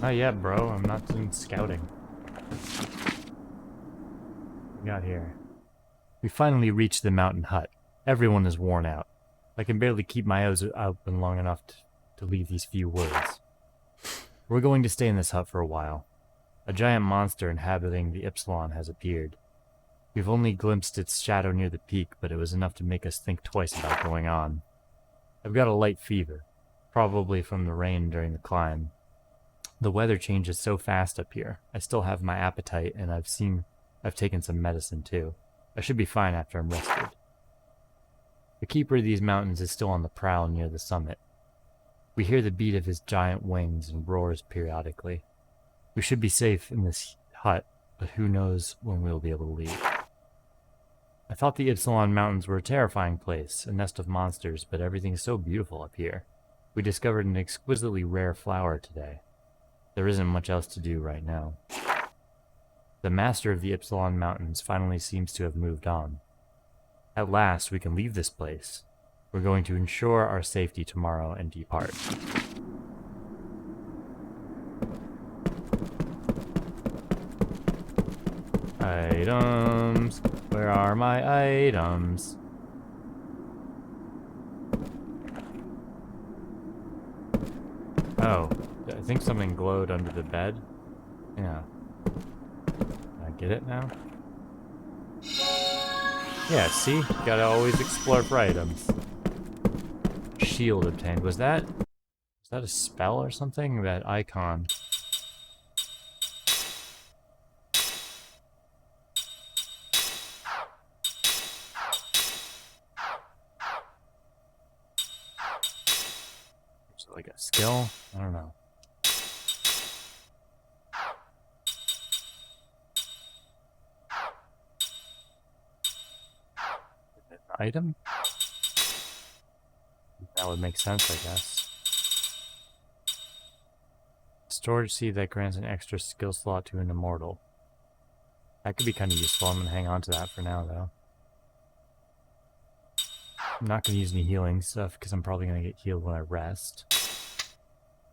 Oh yeah, bro, I'm not doing scouting. What we got here? We finally reached the mountain hut. Everyone is worn out. I can barely keep my eyes open long enough to leave these few words. We're going to stay in this hut for a while. A giant monster inhabiting the Ypsilon has appeared. We've only glimpsed its shadow near the peak, but it was enough to make us think twice about going on. I've got a light fever, probably from the rain during the climb. The weather changes so fast up here. I still have my appetite, and I've taken some medicine too. I should be fine after I'm rested. The keeper of these mountains is still on the prowl near the summit. We hear the beat of his giant wings and roars periodically. We should be safe in this hut, but who knows when we'll be able to leave. I thought the Ypsilon Mountains were a terrifying place, a nest of monsters, but everything is so beautiful up here. We discovered an exquisitely rare flower today. There isn't much else to do right now. The master of the Ypsilon Mountains finally seems to have moved on. At last, we can leave this place. We're going to ensure our safety tomorrow and depart. Items. Where are my items? Oh, I think something glowed under the bed. Yeah. I get it now? Yeah, see? Gotta always explore for items. Shield obtained. Was that a spell or something? That icon. Is it like a skill? I don't know. Item? That would make sense, I guess. Storage seed that grants an extra skill slot to an immortal. That could be kind of useful. I'm going to hang on to that for now, though. I'm not going to use any healing stuff because I'm probably going to get healed when I rest.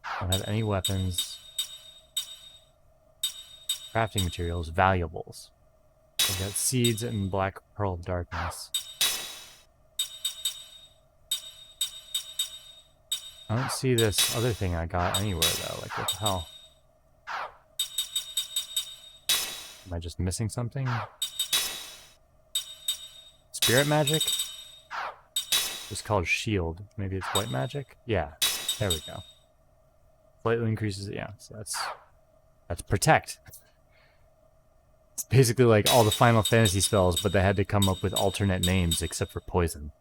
I don't have any weapons. Crafting materials, valuables. I've got seeds and black pearl of darkness. I don't see this other thing I got anywhere, though. Like, what the hell? Am I just missing something? Spirit magic? It's called shield. Maybe it's white magic? Yeah. There we go. Slightly increases... Yeah, so that's protect. It's basically like all the Final Fantasy spells, but they had to come up with alternate names except for poison.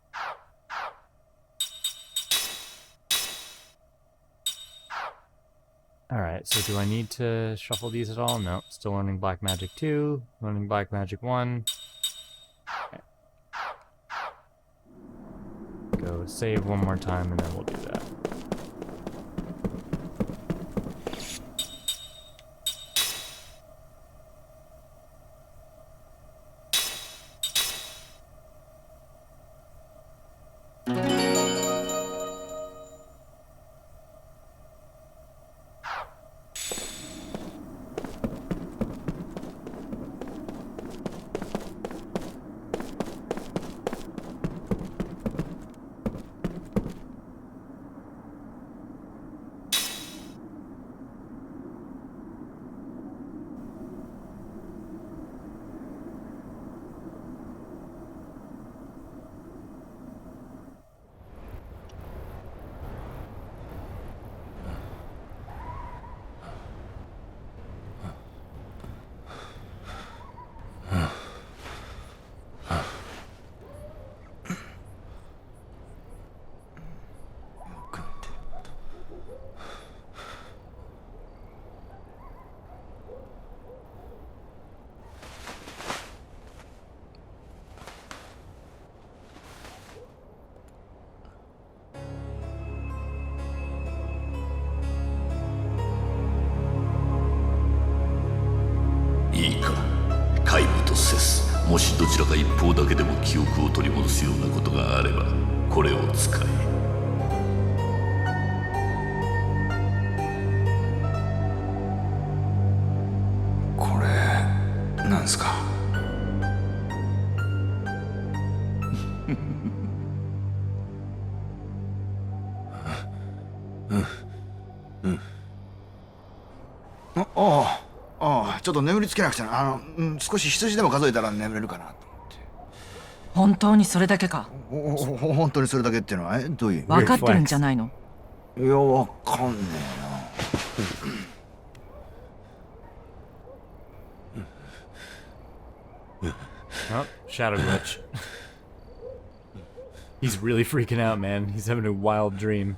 Alright, so do I need to shuffle these at all? No. Still learning Black Magic 2, learning Black Magic 1. Okay. Go save one more time and then we'll do that. どちらか一方だけでも記憶を取り戻すようなことがあればこれを使え。これなんすか？ちょっと眠りつけなくちゃな。少し羊でも数えたら眠れるかなと思って。本当にそれだけか？本当にそれだけっていうのはどういう？分かってるんじゃないの？いや、わかんねOh, shadow glitch. He's really freaking out, man. He's having a wild dream.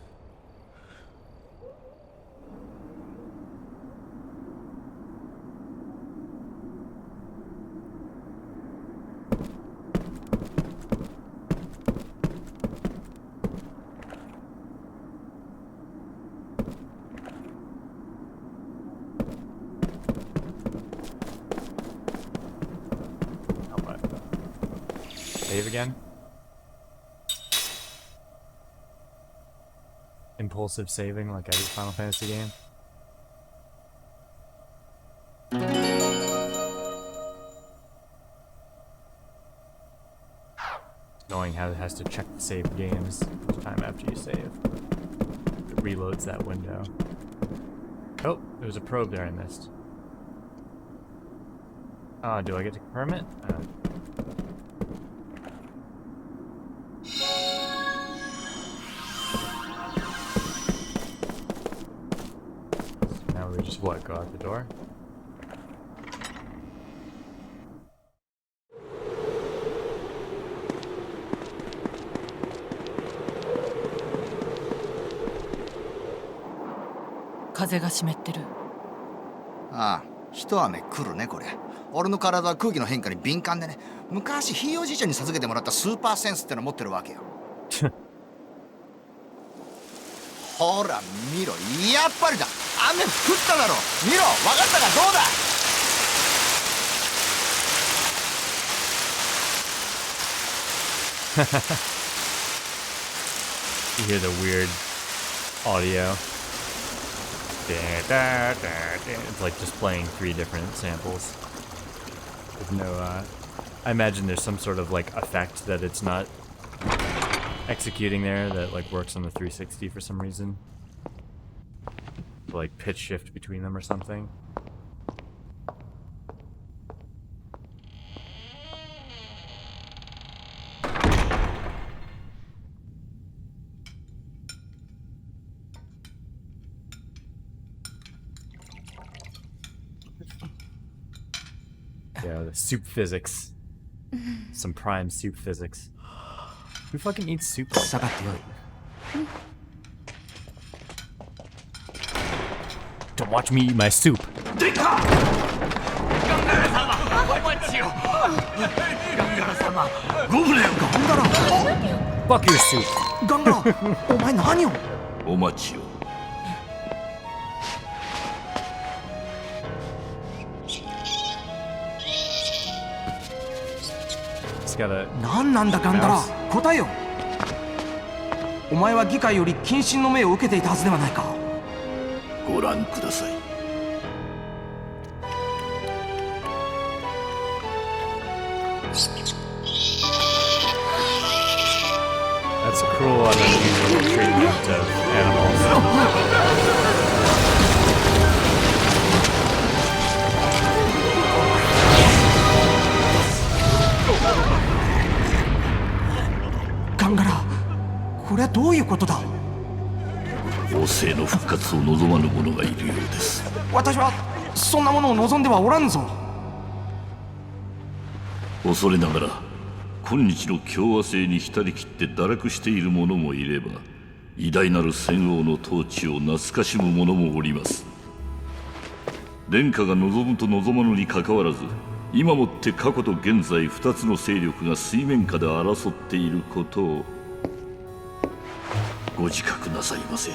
Save again. Impulsive saving like every Final Fantasy game. Knowing how it has to check the save games each time after you save. It reloads that window. Oh, there was a probe there I missed. Do I get to confirm it? Now we just what? Go out the door?風が湿ってる。ああ、一雨来るねこれ。俺の体は空気の変化に敏感でね。昔ひいおじいちゃんに授けてもらったスーパーセンスっての持ってるわけよ。ほら見ろ、やっぱりだ。雨降っただろ。見ろ、分かったか？どうだ。You hear the weird audio. It's like just playing 3 different samples. With no, I imagine there's some sort of like effect that it's not executing there that like works on the 360 for some reason. Like pitch shift between them or something. Yeah, the soup physics. Some prime soup physics. Who fucking eats soup? Don't watch me eat my soup. Fuck your soup. ガンガラ、お前何を？お待ちを。何なんだガンダラ、答えよ。お前は議会より謹慎の命を受けていたはずではないか。ご覧ください。That's cruel and unusual treatment of animals. ガンガラ、これはどういうことだ？王政の復活を望まぬ者がいるようです。私はそんなものを望んではおらんぞ。恐れながら今日の共和制に浸りきって堕落している者もいれば、偉大なる戦王の統治を懐かしむ者もおります。殿下が望むと望まぬにかかわらず、今もって過去と現在2つの勢力が水面下で争っていることをご自覚なさいませ。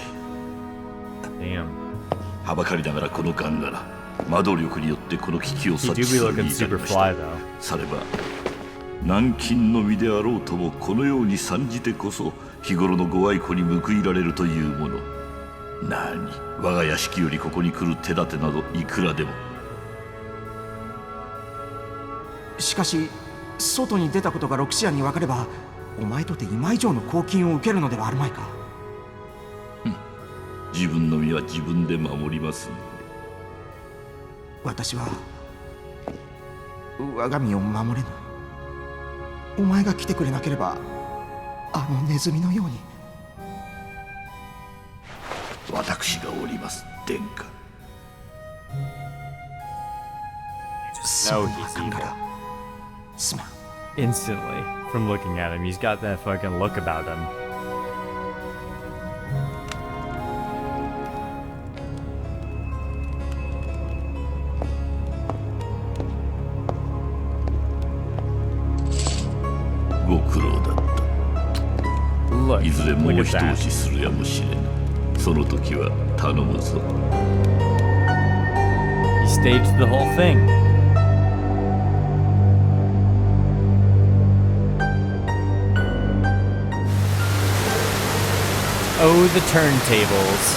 はばかりながらこのガンガラ、魔導力によってこの危機を察知するに至りました。されば軟禁の身であろうともこのように参じてこそ日頃のご愛顧に報いられるというもの。何、我が屋敷よりここに来る手立てなどいくらでも。しかし外に出たことがロクシアンに分かれば、お前とて今以上の公金を受けるのではあるまいか。自分の身は自分で守ります。私は我が身を守れぬ。お前が来てくれなければ、あのネズミのように。私がおります、殿下。No, he's evil. Instantly, from looking at him, he's got that fucking look about him. Look, いずれもう look 一 at 押 that. しするやもしれぬ。その時は頼むぞ。He staged the whole thing. Oh, the turntables.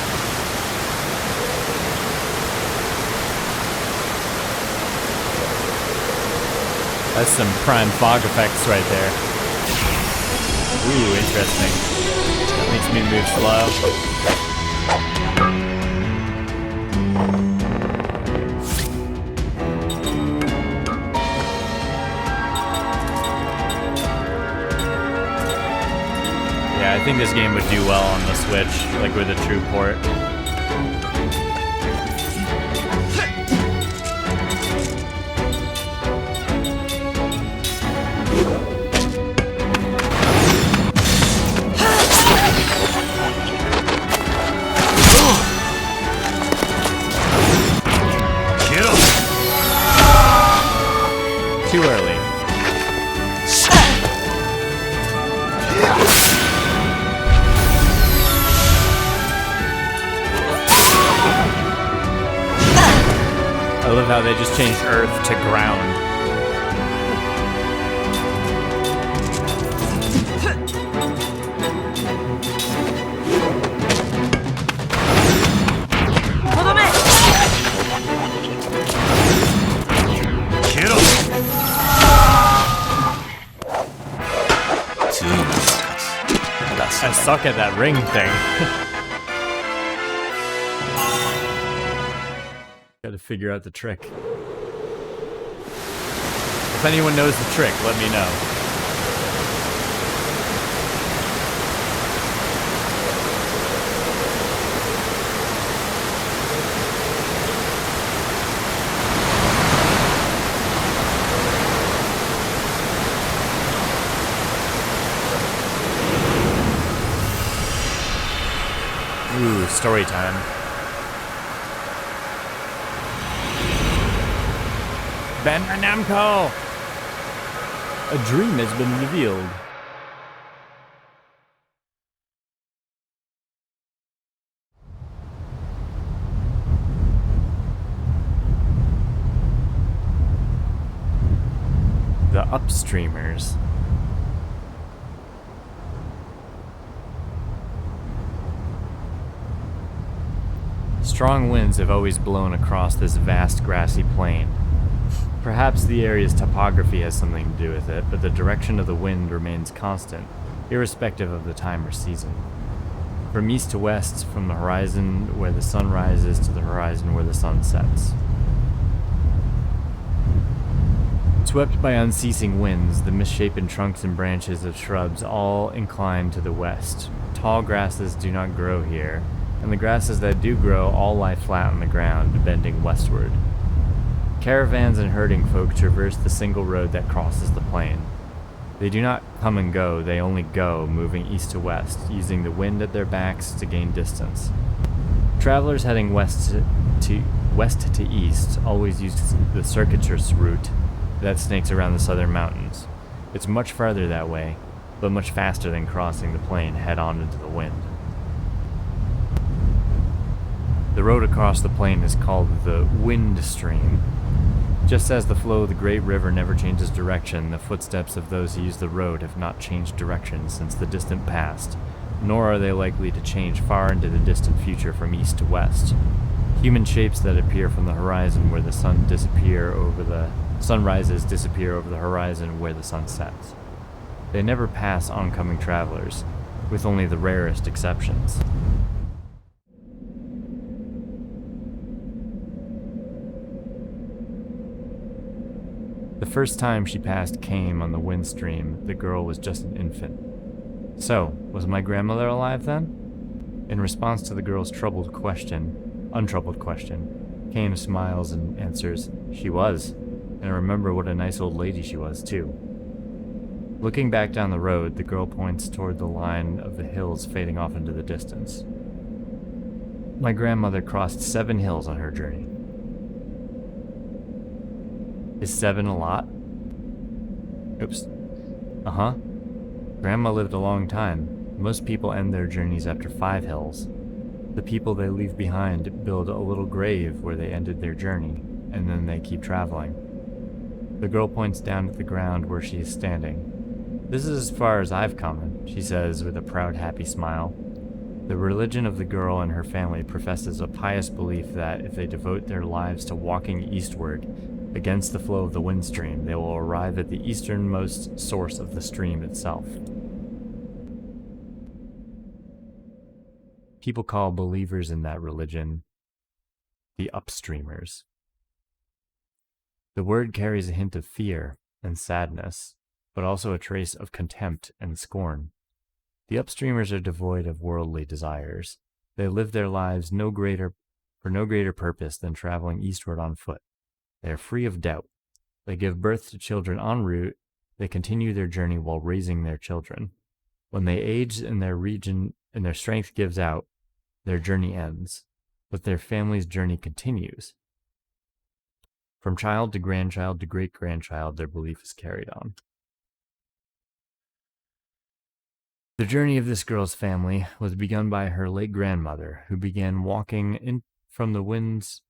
That's some prime fog effects right there. Ooh, interesting. That makes me move slow. Yeah, I think this game would do well on the Switch, like with a true port. Too early. I love how they just changed Earth to ground. I suck at that ring thing. Gotta figure out the trick. If anyone knows the trick, let me know. Ooh, story time. Bandai Namco! A dream has been revealed. The Upstreamers. Strong winds have always blown across this vast grassy plain. Perhaps the area's topography has something to do with it, but the direction of the wind remains constant, irrespective of the time or season. From east to west, from the horizon where the sun rises to the horizon where the sun sets. Swept by unceasing winds, the misshapen trunks and branches of shrubs all incline to the west. Tall grasses do not grow here, and the grasses that do grow all lie flat on the ground, bending westward. Caravans and herding folk traverse the single road that crosses the plain. They do not come and go, they only go, moving east to west, using the wind at their backs to gain distance. Travelers heading west to east always use the circuitous route that snakes around the southern mountains. It's much farther that way, but much faster than crossing the plain head-on into the wind. The road across the plain is called the Wind Stream. Just as the flow of the great river never changes direction, the footsteps of those who use the road have not changed direction since the distant past, nor are they likely to change far into the distant future from east to west. Human shapes that appear from the horizon where the sun rises disappear over the horizon where the sun sets. They never pass oncoming travelers, with only the rarest exceptions. The first time she passed Came on the windstream, the girl was just an infant. So, was my grandmother alive then? In response to the girl's untroubled question, Came smiles and answers, "She was, and I remember what a nice old lady she was, too." Looking back down the road, the girl points toward the line of the hills fading off into the distance. My grandmother crossed 7 hills on her journey. Is 7 a lot? Oops. Uh-huh. Grandma lived a long time. Most people end their journeys after 5 hills. The people they leave behind build a little grave where they ended their journey, and then they keep traveling. The girl points down at the ground where she is standing. "This is as far as I've come," she says with a proud, happy smile. The religion of the girl and her family professes a pious belief that if they devote their lives to walking eastward, against the flow of the windstream, they will arrive at the easternmost source of the stream itself. People call believers in that religion the upstreamers. The word carries a hint of fear and sadness, but also a trace of contempt and scorn. The upstreamers are devoid of worldly desires. They live their lives for no greater purpose than traveling eastward on foot. They are free of doubt. They give birth to children en route. They continue their journey while raising their children. When they age and their strength gives out, their journey ends, but their family's journey continues. From child to grandchild to great-grandchild, their belief is carried on. The journey of this girl's family was begun by her late grandmother, who began walking in from the windstream's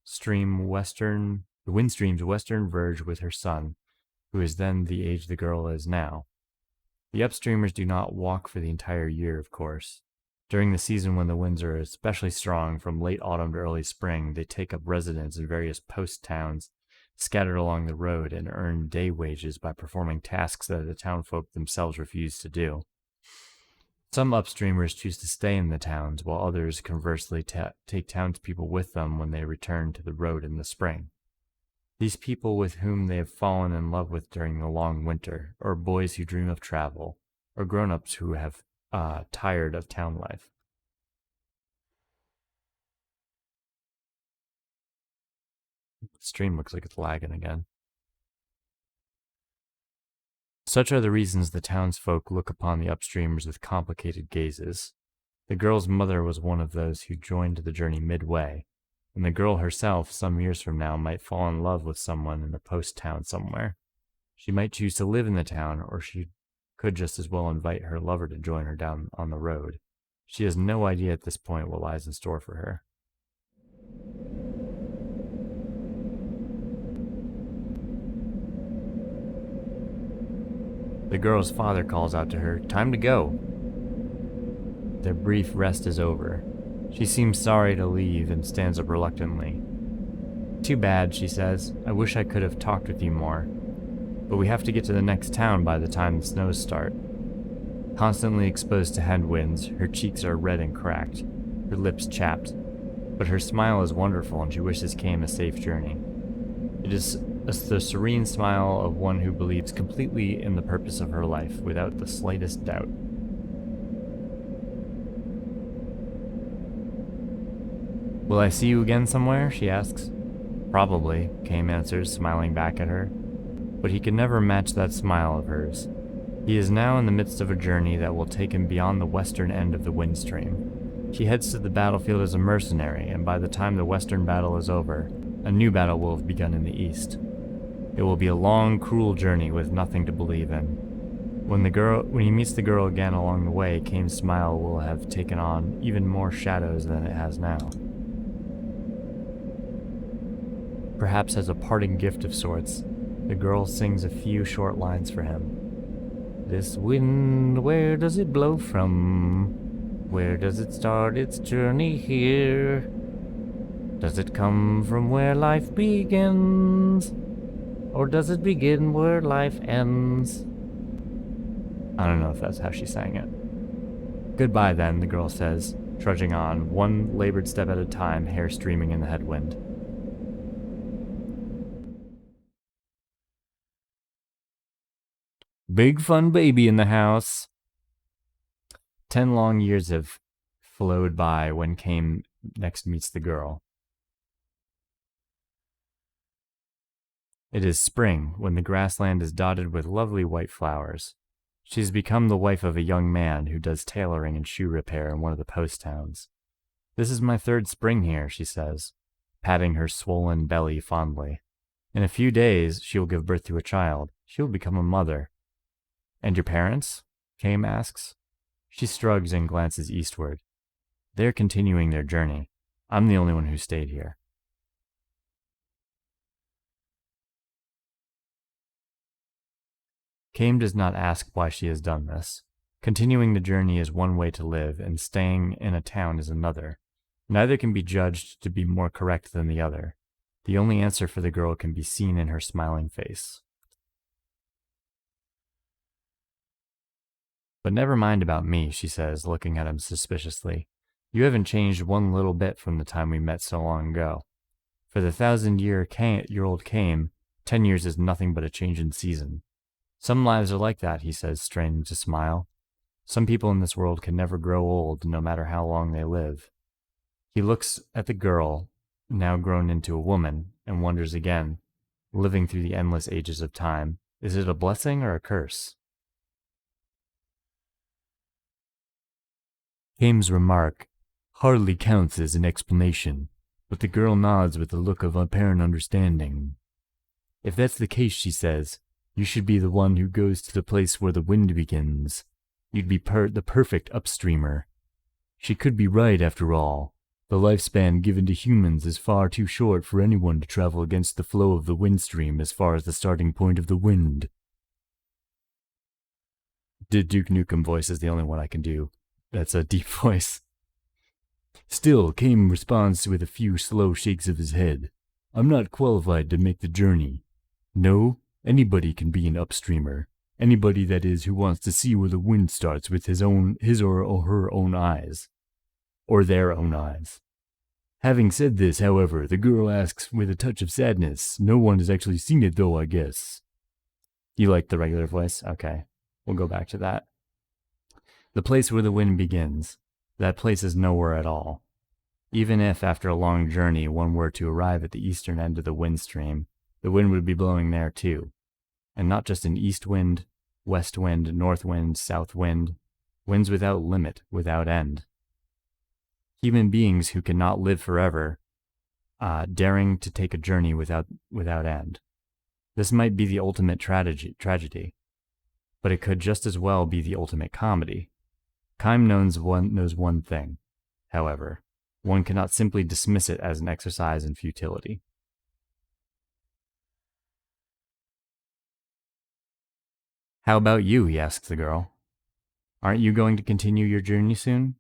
western verge with her son, who is then the age the girl is now. The upstreamers do not walk for the entire year, of course. During the season when the winds are especially strong, from late autumn to early spring, they take up residence in various post towns scattered along the road and earn day wages by performing tasks that the townfolk themselves refuse to do. Some upstreamers choose to stay in the towns, while others conversely take townspeople with them when they return to the road in the spring. These people with whom they have fallen in love with during the long winter, or boys who dream of travel, or grown-ups who have tired of town life. The stream looks like it's lagging again. Such are the reasons the townsfolk look upon the upstreamers with complicated gazes. The girl's mother was one of those who joined the journey midway, and the girl herself, some years from now, might fall in love with someone in a post town somewhere. She might choose to live in the town, or she could just as well invite her lover to join her down on the road. She has no idea at this point what lies in store for her. The girl's father calls out to her, "Time to go." Their brief rest is over. She seems sorry to leave and stands up reluctantly. "Too bad," she says. "I wish I could have talked with you more. But we have to get to the next town by the time the snows start." Constantly exposed to headwinds, her cheeks are red and cracked, her lips chapped, but her smile is wonderful and she wishes Came a safe journey. It is the serene smile of one who believes completely in the purpose of her life, without the slightest doubt. "Will I see you again somewhere?" she asks. "Probably," Came answers, smiling back at her. But he can never match that smile of hers. He is now in the midst of a journey that will take him beyond the western end of the windstream. He heads to the battlefield as a mercenary, and by the time the western battle is over, a new battle will have begun in the east. It will be a long, cruel journey with nothing to believe in. When he meets the girl again along the way, Came's smile will have taken on even more shadows than it has now. Perhaps as a parting gift of sorts, the girl sings a few short lines for him. This wind, where does it blow from? Where does it start its journey here? Does it come from where life begins? Or does it begin where life ends? I don't know if that's how she sang it. Goodbye then, the girl says, trudging on, one labored step at a time, hair streaming in the headwind. Big fun baby in the house. 10 long years have flowed by when Kame next meets the girl. It is spring, when the grassland is dotted with lovely white flowers. She has become the wife of a young man who does tailoring and shoe repair in one of the post towns. This is my 3rd spring here, she says, patting her swollen belly fondly. In a few days, she will give birth to a child. She will become a mother. And your parents? Kame asks. She shrugs and glances eastward. They're continuing their journey. I'm the only one who stayed here. Kame does not ask why she has done this. Continuing the journey is one way to live, and staying in a town is another. Neither can be judged to be more correct than the other. The only answer for the girl can be seen in her smiling face. But never mind about me, she says, looking at him suspiciously. You haven't changed one little bit from the time we met so long ago. For the 1,000-year-old Kame, 10 years is nothing but a change in season. Some lives are like that, he says, straining to smile. Some people in this world can never grow old, no matter how long they live. He looks at the girl, now grown into a woman, and wonders again, living through the endless ages of time, is it a blessing or a curse? Kame's remark hardly counts as an explanation, but the girl nods with a look of apparent understanding. If that's the case, she says, you should be the one who goes to the place where the wind begins. You'd be the perfect upstreamer. She could be right, after all. The lifespan given to humans is far too short for anyone to travel against the flow of the wind stream as far as the starting point of the wind. Duke Nukem voice is the only one I can do. That's a deep voice. Still, Kame responds with a few slow shakes of his head. I'm not qualified to make the journey. No, anybody can be an upstreamer. Anybody, that is, who wants to see where the wind starts with his or her own eyes. Or their own eyes. Having said this, however, the girl asks with a touch of sadness, no one has actually seen it though, I guess. You like the regular voice? Okay, we'll go back to that. The place where the wind begins. That place is nowhere at all. Even if, after a long journey, one were to arrive at the eastern end of the wind stream, the wind would be blowing there too. And not just an east wind, west wind, north wind, south wind. Winds without limit, without end. Human beings who cannot live forever, daring to take a journey without end. This might be the ultimate tragedy, but it could just as well be the ultimate comedy. Kame knows one thing, however. One cannot simply dismiss it as an exercise in futility. How about you, he asks the girl. Aren't you going to continue your journey soon?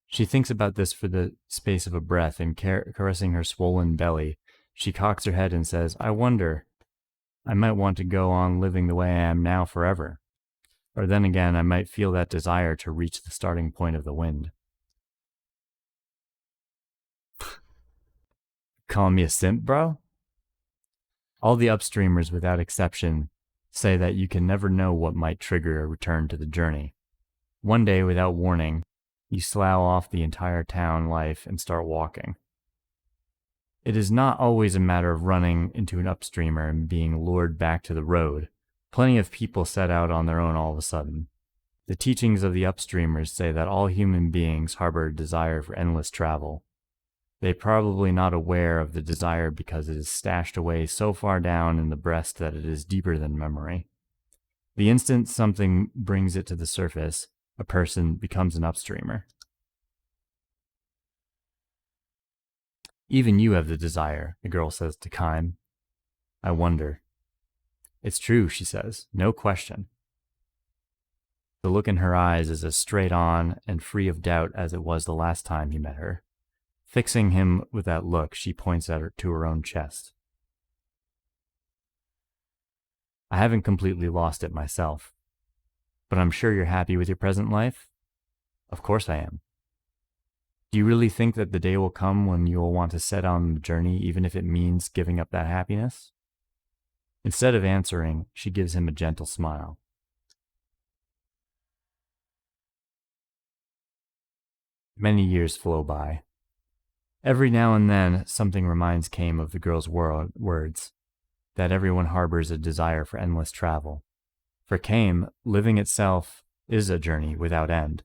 She thinks about this for the space of a breath, and caressing her swollen belly, she cocks her head and says, I wonder. I might want to go on living the way I am now forever. Or then again, I might feel that desire to reach the starting point of the wind. Calling me a simp, bro? All the upstreamers, without exception, say that you can never know what might trigger a return to the journey. One day, without warning, you slough off the entire town life and start walking. It is not always a matter of running into an upstreamer and being lured back to the road. Plenty of people set out on their own all of a sudden. The teachings of the upstreamers say that all human beings harbor a desire for endless travel. They're probably not aware of the desire because it is stashed away so far down in the breast that it is deeper than memory. The instant something brings it to the surface, a person becomes an upstreamer. Even you have the desire, the girl says to Kime. I wonder. It's true, she says, no question. The look in her eyes is as straight on and free of doubt as it was the last time he met her. Fixing him with that look, she points at her to her own chest. I haven't completely lost it myself, but I'm sure you're happy with your present life? Of course I am. Do you really think that the day will come when you will want to set on the journey even if it means giving up that happiness? Instead of answering, she gives him a gentle smile. Many years flow by. Every now and then, something reminds Kame of the girl's words, that everyone harbors a desire for endless travel. For Kame, living itself is a journey without end.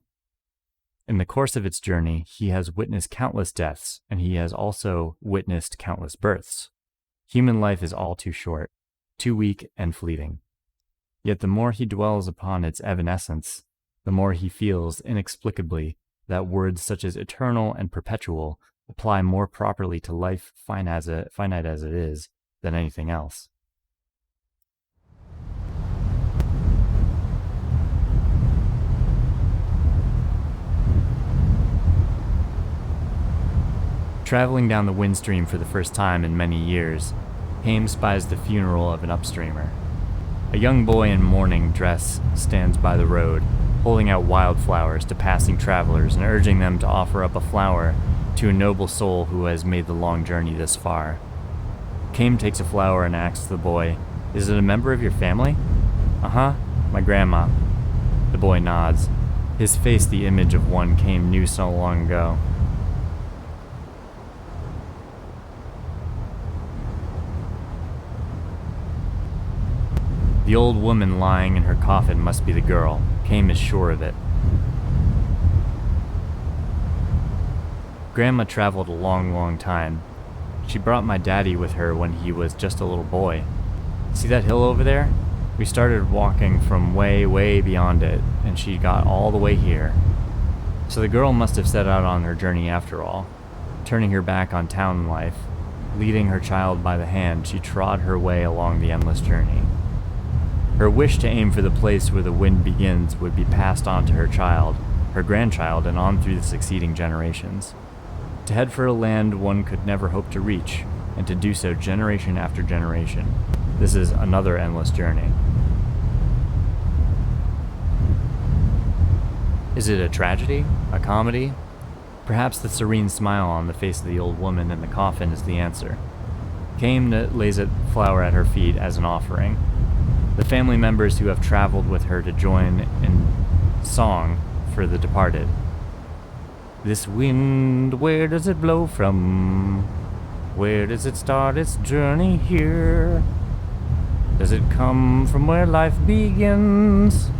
In the course of its journey, he has witnessed countless deaths, and he has also witnessed countless births. Human life is all too short, too weak and fleeting. Yet the more he dwells upon its evanescence, the more he feels inexplicably that words such as eternal and perpetual apply more properly to life finite as it is than anything else. Traveling down the windstream for the first time in many years, Haim spies the funeral of an upstreamer. A young boy in mourning dress stands by the road, holding out wildflowers to passing travelers and urging them to offer up a flower to a noble soul who has made the long journey this far. Kame takes a flower and asks the boy, "Is it a member of your family?" "Uh-huh, my grandma." The boy nods, his face the image of one Kame knew so long ago. The old woman lying in her coffin must be the girl. Kame is sure of it. Grandma traveled a long, long time. She brought my daddy with her when he was just a little boy. See that hill over there? We started walking from way, way beyond it, and she got all the way here. So the girl must have set out on her journey after all. Turning her back on town life, leading her child by the hand, she trod her way along the endless journey. Her wish to aim for the place where the wind begins would be passed on to her child, her grandchild, and on through the succeeding generations. To head for a land one could never hope to reach, and to do so generation after generation. This is another endless journey. Is it a tragedy? A comedy? Perhaps the serene smile on the face of the old woman in the coffin is the answer. Kame lays a flower at her feet as an offering. The family members who have traveled with her to join in song for the departed. This wind, where does it blow from? Where does it start its journey here? Does it come from where life begins?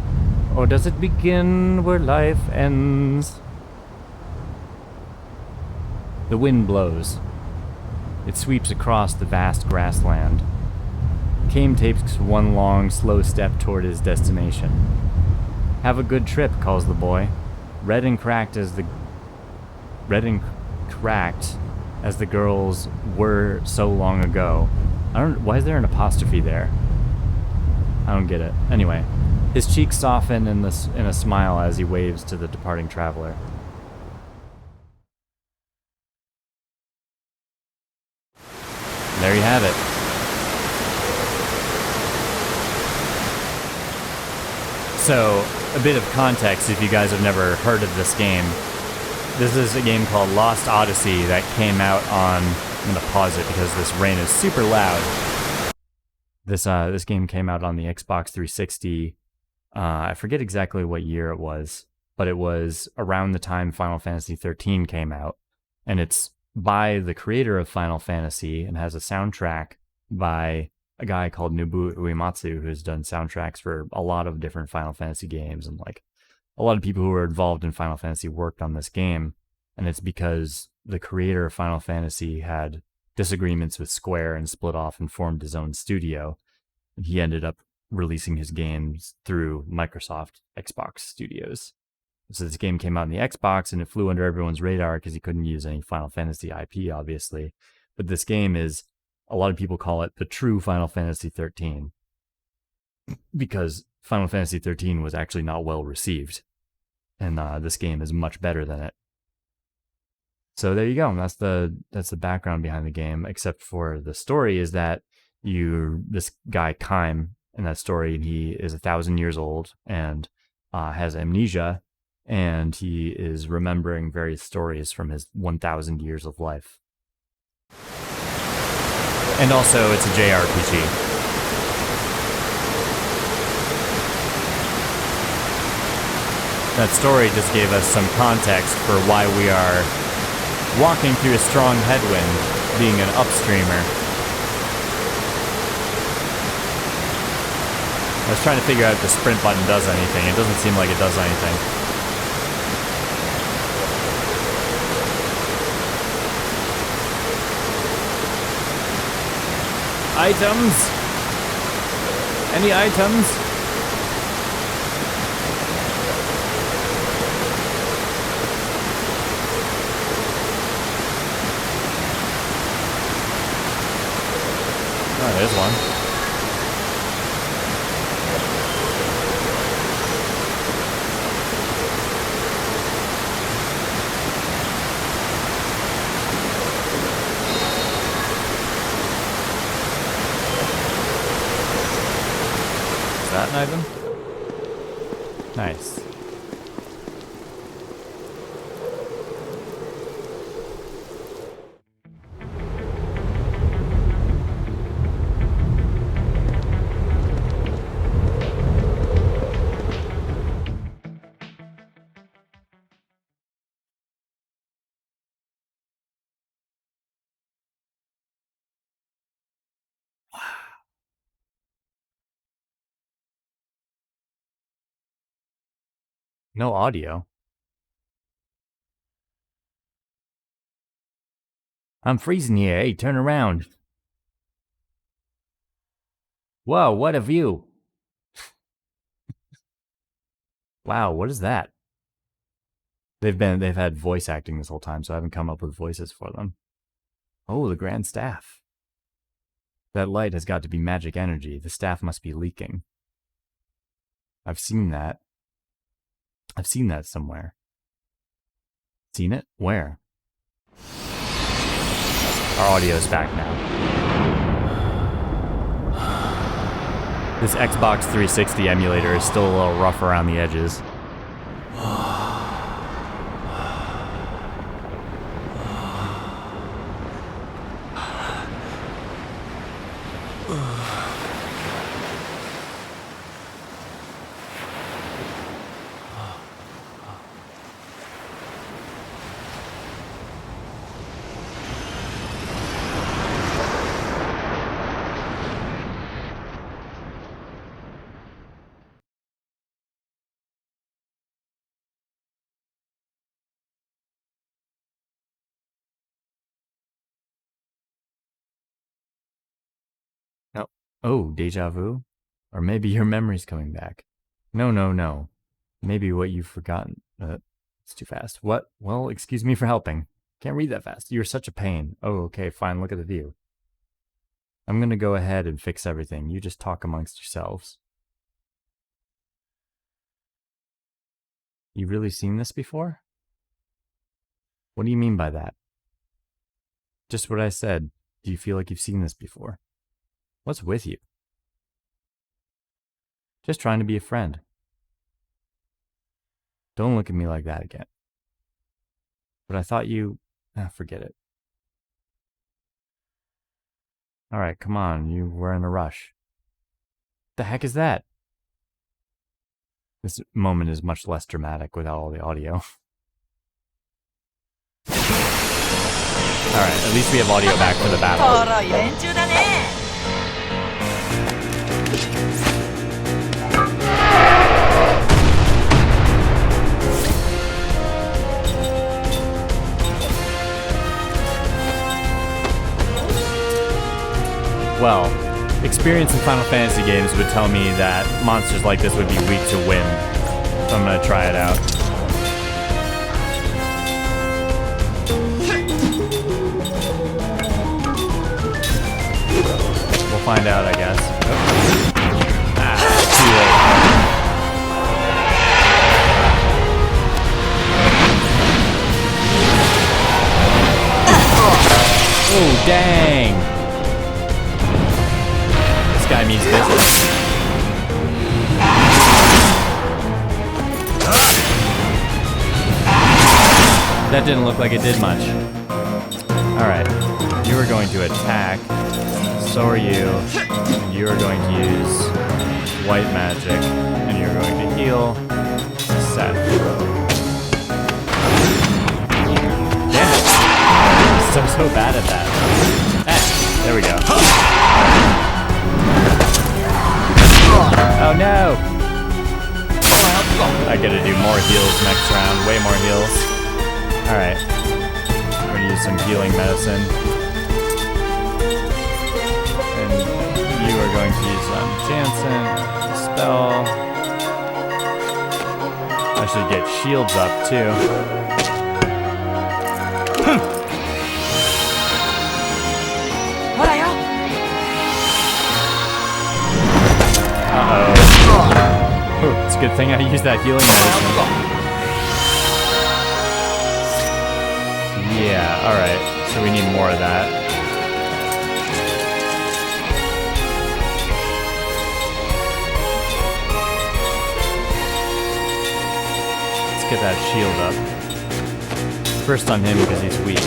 Or does it begin where life ends? The wind blows. It sweeps across the vast grassland. Kame takes one long, slow step toward his destination. "Have a good trip," calls the boy. Red and cracked as the girls were so long ago. Why is there an apostrophe there? I don't get it. Anyway, his cheeks soften in a smile as he waves to the departing traveler. There you have it. So, a bit of context if you guys have never heard of this game. This is a game called Lost Odyssey that came out on... I'm going to pause it because this rain is super loud. This game came out on the Xbox 360. I forget exactly what year it was, but it was around the time Final Fantasy 13 came out. And it's by the creator of Final Fantasy and has a soundtrack by a guy called Nobuo Uematsu, who's done soundtracks for a lot of different Final Fantasy games, and like a lot of people who were involved in Final Fantasy worked on this game. And it's because the creator of Final Fantasy had disagreements with Square and split off and formed his own studio. And he ended up releasing his games through Microsoft Xbox Studios. So this game came out on the Xbox, and it flew under everyone's radar because you couldn't use any Final Fantasy IP, obviously. But this game is, a lot of people call it the true Final Fantasy 13, because Final Fantasy 13 was actually not well received, and this game is much better than it. So there you go. That's the background behind the game. Except for the story is that this guy Kaim in that story, he is 1,000 years old and has amnesia, and he is remembering various stories from his 1,000 years of life. And also, it's a JRPG. That story just gave us some context for why we are walking through a strong headwind, being an upstreamer. I was trying to figure out if the sprint button does anything. It doesn't seem like it does anything. Items? Any items? Oh, there's one. Is that an item? Nice. No audio. I'm freezing here. Hey, turn around. Whoa, what a view. Wow, what is that? They've had voice acting this whole time, so I haven't come up with voices for them. Oh, the Grand Staff. That light has got to be magic energy. The staff must be leaking. I've seen that. I've seen that somewhere. Seen it? Where? Our audio's back now. This Xbox 360 emulator is still a little rough around the edges. Oh, deja vu? Or maybe your memory's coming back. No. Maybe what you've forgotten. It's too fast. What? Well, excuse me for helping. Can't read that fast. You're such a pain. Oh, okay, fine. Look at the view. I'm gonna go ahead and fix everything. You just talk amongst yourselves. You've really seen this before? What do you mean by that? Just what I said. Do you feel like you've seen this before? What's with you? Just trying to be a friend. Don't look at me like that again. But I thought you... forget it. Alright, come on. You were in a rush. The heck is that? This moment is much less dramatic without all the audio. Alright, at least we have audio back for the battle. Well, experience in Final Fantasy games would tell me that monsters like this would be weak to wind. So I'm gonna try it out. find out, I guess. Oh. Ah, too late. Oh, dang! This guy means business. That didn't look like it did much. Alright, you are going to attack. So are you. And you are going to use white magic. And you're going to heal Seth. Damn it. So bad at that. Eh, there we go. Oh no! I gotta do more heals next round. Way more heals. Alright. I'm gonna use some healing medicine. And you are going to use Jansen, spell. I should get shields up too. Uh-oh. It's a good thing I used that healing medicine. Yeah, alright. So we need more of that. Let's get that shield up. First on him because he's weak.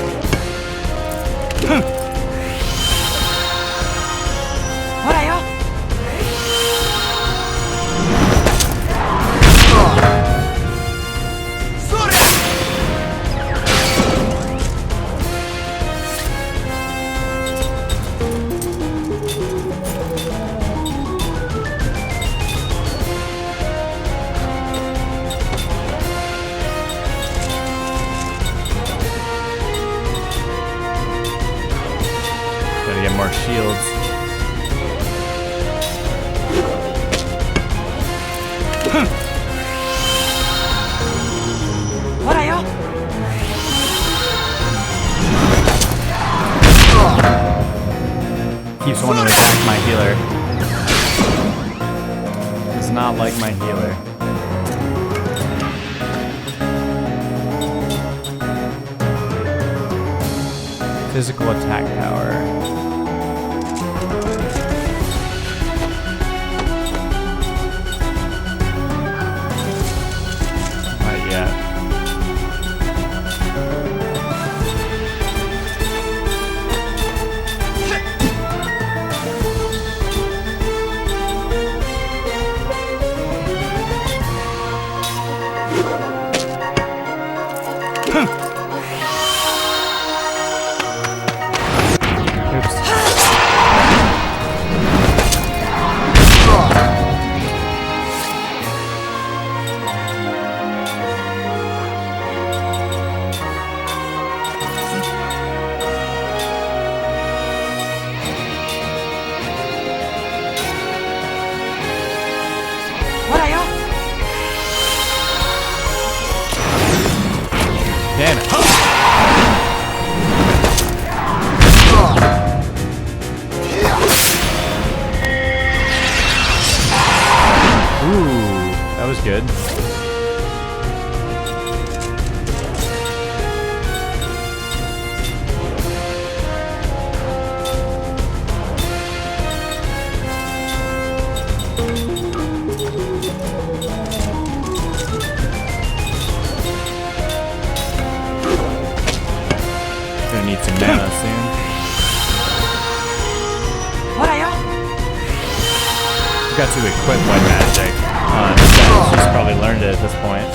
Gotta get more shields. Keeps wanting to attack my healer. Does not like my healer. Physical attack power. Not yet. Damn it. Ooh, that was good. Gonna need some mana soon. Forgot to equip white magic on Seth. She's probably learned it at this point.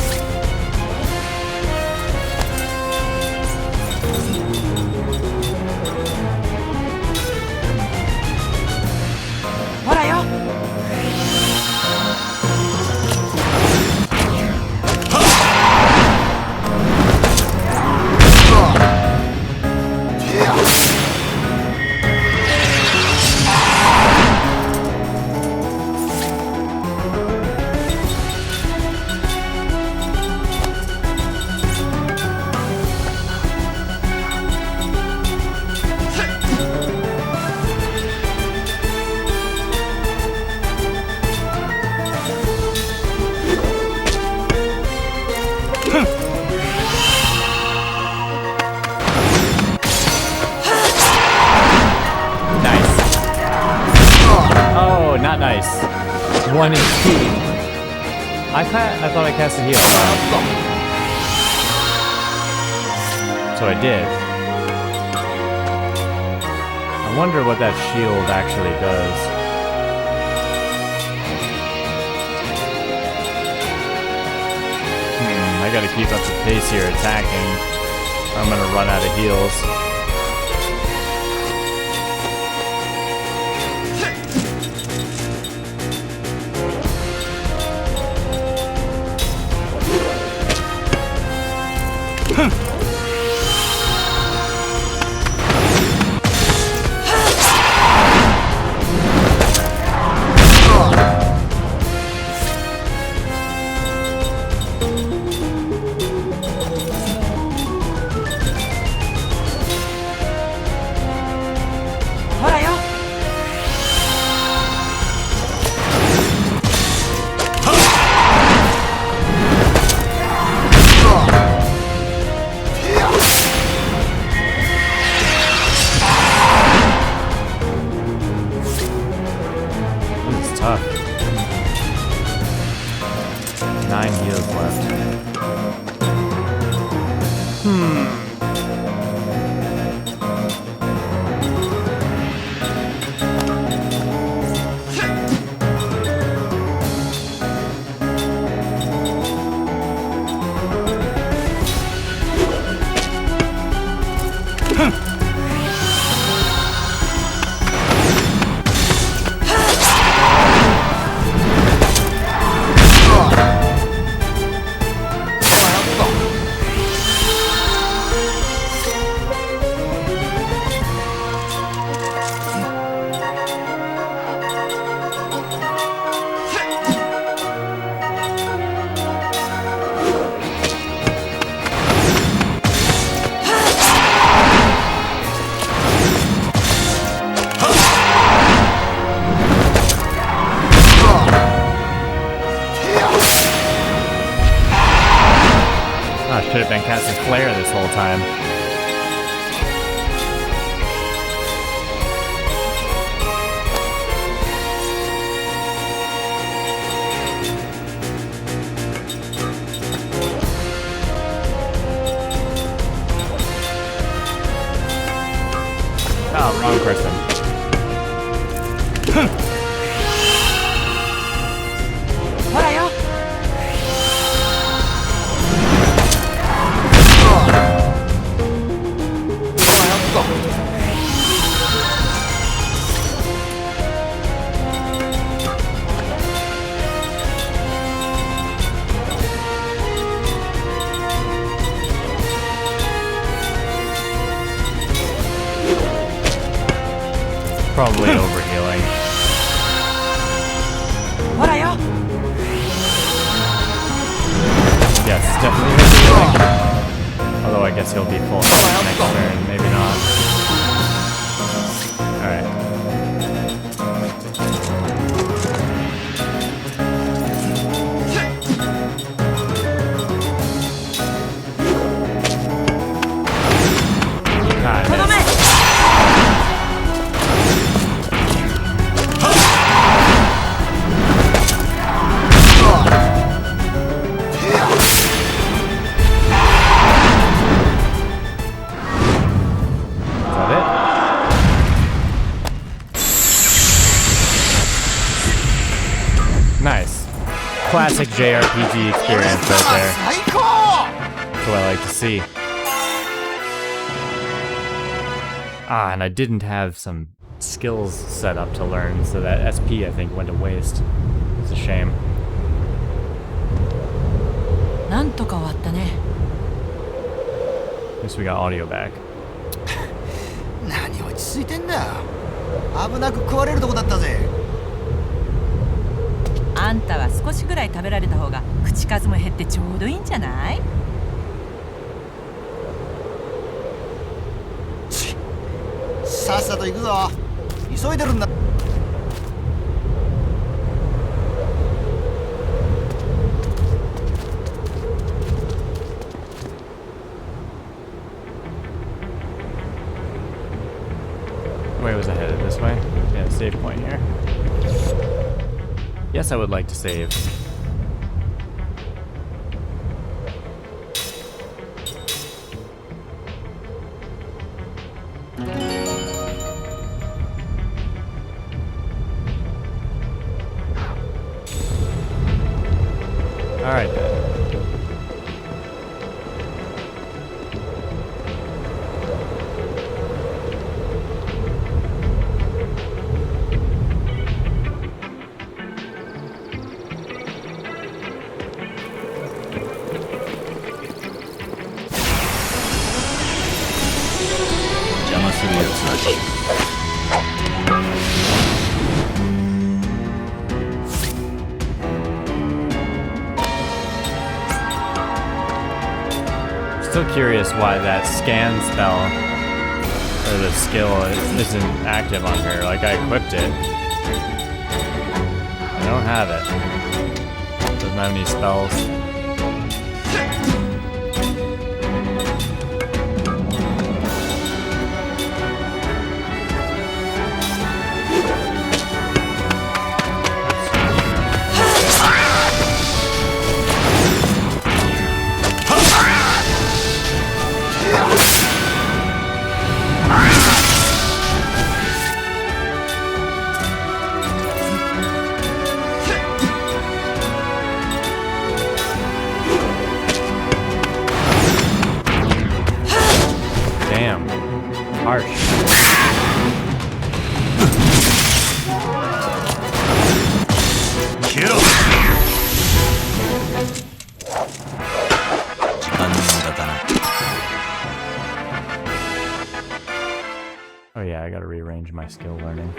1 HP. I thought I cast a heal. So I did. I wonder what that shield actually does. I gotta keep up the pace here attacking. I'm gonna run out of heals. Tough. 9 heals left. I should have been casting Flare this whole time. Oh, wrong person. Probably overhealing. Yes, definitely overhealing. Although I guess he'll be full next turn, maybe not. Alright. Nice. Classic JRPG experience right there. That's what I like to see. Ah, and I didn't have some skills set up to learn, so that SP I think went to waste. It's a shame. なんとか終わったね。 At least we got audio back. 何落ち着いてんだよ。危なく食われるとこだったぜ。あんたは少しぐらい食べられた方が口数も減ってちょうどいいんじゃない？さっさと行くぞ。急いでるんだ。Wait, was I headed this way? Yeah, save point here. Yes, I would like to save. Alright then. Still curious why that scan spell or the skill isn't active on her. Like, I equipped it. I don't have it. Doesn't have any spells. Damn. Harsh. Oh yeah, I gotta rearrange my skill learning.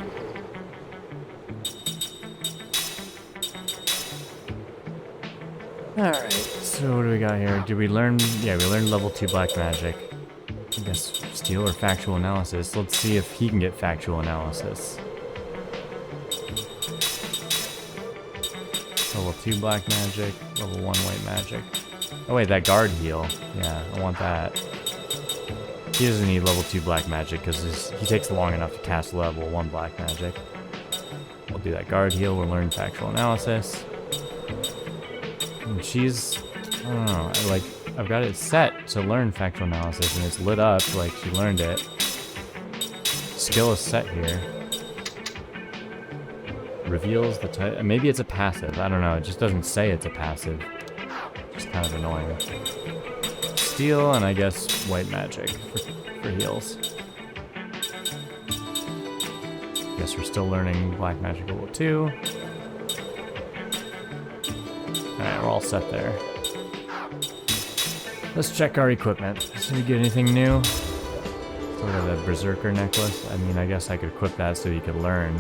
Alright, so what do we got here? Did we learn? Yeah, we learned level 2 black magic. I guess steel or factual analysis. Let's see if he can get factual analysis. Level 2 black magic, level 1 white magic. Oh wait, that guard heal. Yeah, I want that. He doesn't need level 2 black magic because he takes long enough to cast level 1 black magic. We'll do that guard heal, we'll learn factual analysis. And she's, I don't know, I've got it set to learn factual analysis and it's lit up like she learned it. Skill is set here. Reveals the type, maybe it's a passive, I don't know, it just doesn't say it's a passive. Just kind of annoying. Steel and I guess white magic for heals. Guess we're still learning black magic level 2. Alright, we're all set there. Let's check our equipment. Did we get anything new? Sort of a berserker necklace. I mean, I guess I could equip that so you could learn.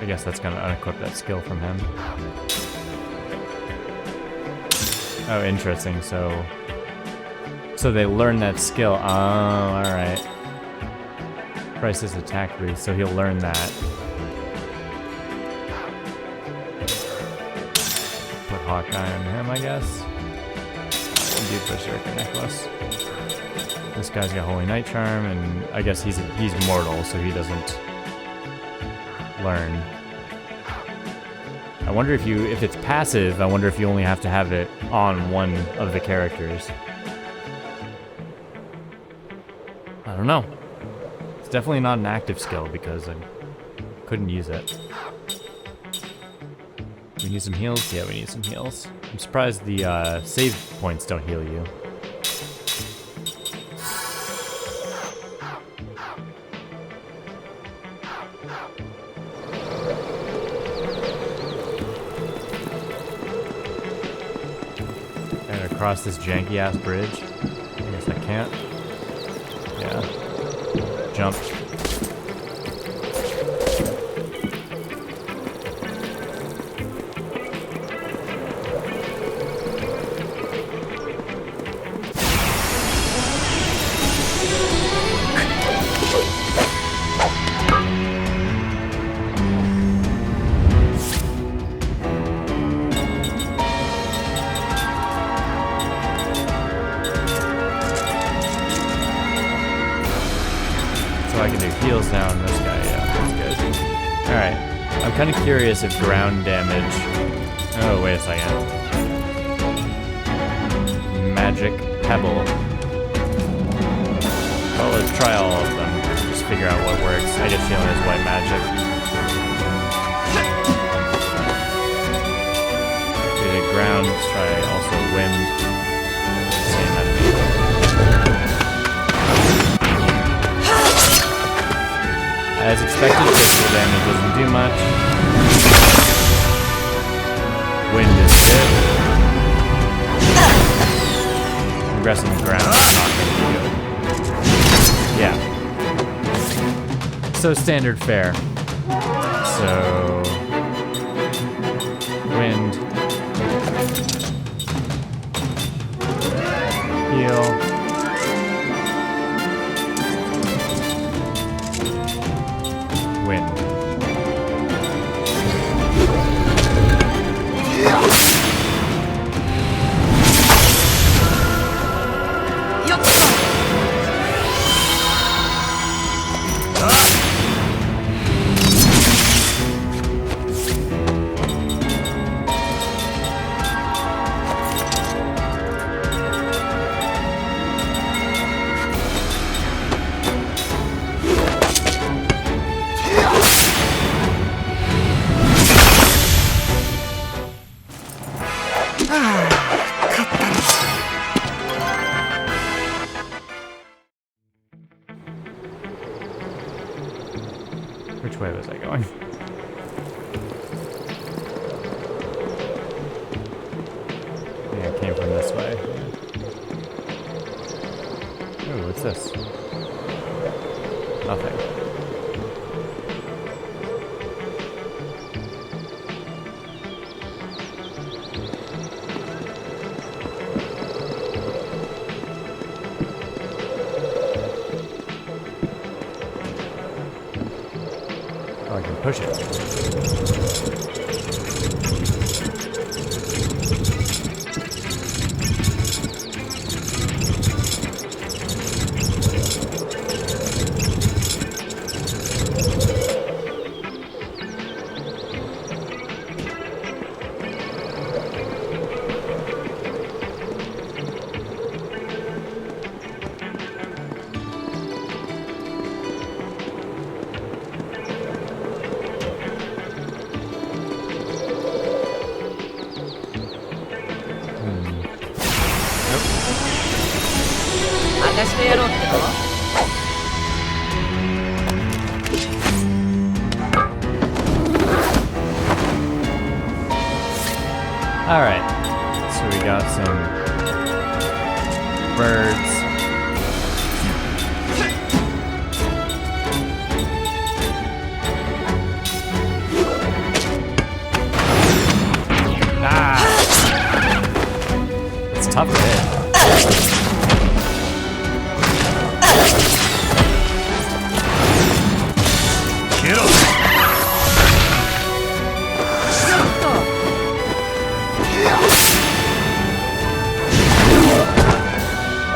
I guess that's gonna unequip that skill from him. Oh, interesting. So they learn that skill. Oh, alright. Price's attack boost, so he'll learn that. Put Hawkeye on him, I guess. We'll do Berserker Necklace. This guy's got Holy Knight Charm, and I guess he's mortal, so he doesn't learn. I wonder if it's passive, I wonder if you only have to have it on one of the characters. I don't know. It's definitely not an active skill because I couldn't use it. We need some heals? Yeah, we need some heals. I'm surprised the save points don't heal you. Gotta cross this janky ass bridge. I guess I can't. Yeah. Jump. kind of curious if ground damage... Oh, wait a second. Magic Pebble. Well, let's try all of them. Just figure out what works. I get feeling it's white magic. Okay, ground. Let's try also wind. Same enemy. As expected, physical damage doesn't do much. Wind is good. I'm guessing the ground is not going to be good. Yeah. So standard fare. So wind. Heal. Wind. Which way was I going? Yeah, I came from this way. Ooh, what's this? Nothing. Oh, I can push it. Alright, so we got some birds. Ah! It's tough to hit.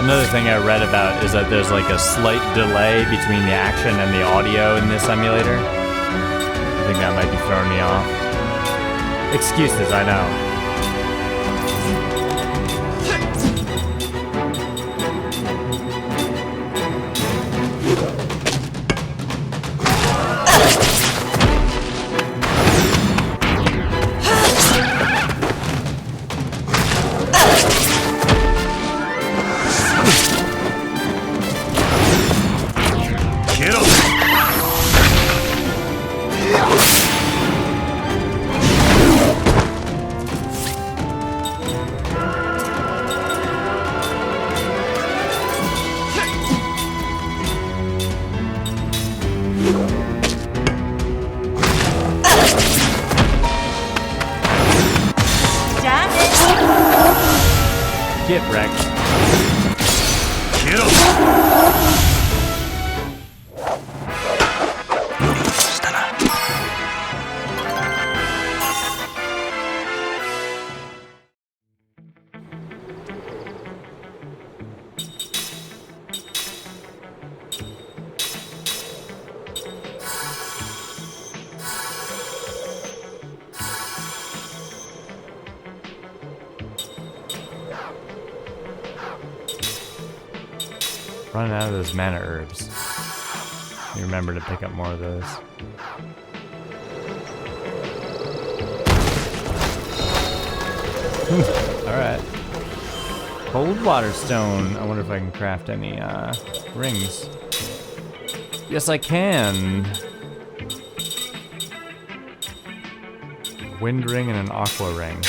Another thing I read about is that there's like a slight delay between the action and the audio in this emulator. I think that might be throwing me off. Excuses, I know. Get wrecked. Get him! Running out of those mana herbs. You remember to pick up more of those. Alright. Cold water stone. I wonder if I can craft any rings. Yes, I can. Wind ring and an aqua ring.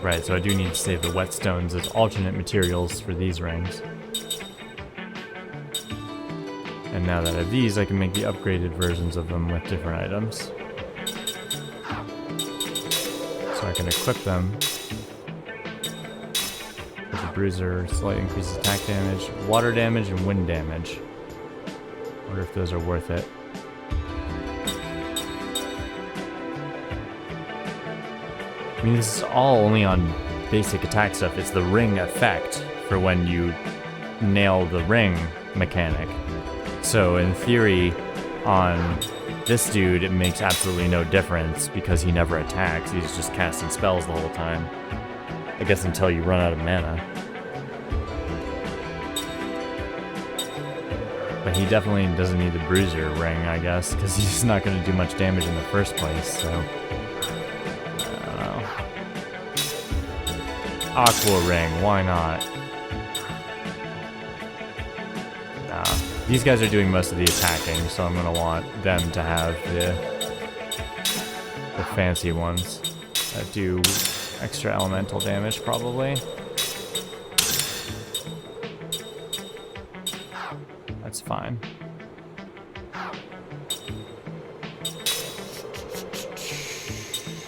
Right, so I do need to save the whetstones as alternate materials for these rings. And now that I have these, I can make the upgraded versions of them with different items. So I can equip them. With a bruiser, slight increases attack damage, water damage, and wind damage. Wonder if those are worth it. I mean, this is all only on basic attack stuff. It's the ring effect for when you nail the ring mechanic. So in theory, on this dude, it makes absolutely no difference because he never attacks. He's just casting spells the whole time. I guess until you run out of mana. But he definitely doesn't need the bruiser ring, I guess, because he's not going to do much damage in the first place, so... Aqua ring, why not? Nah. These guys are doing most of the attacking, so I'm gonna want them to have the fancy ones that do extra elemental damage, probably. That's fine.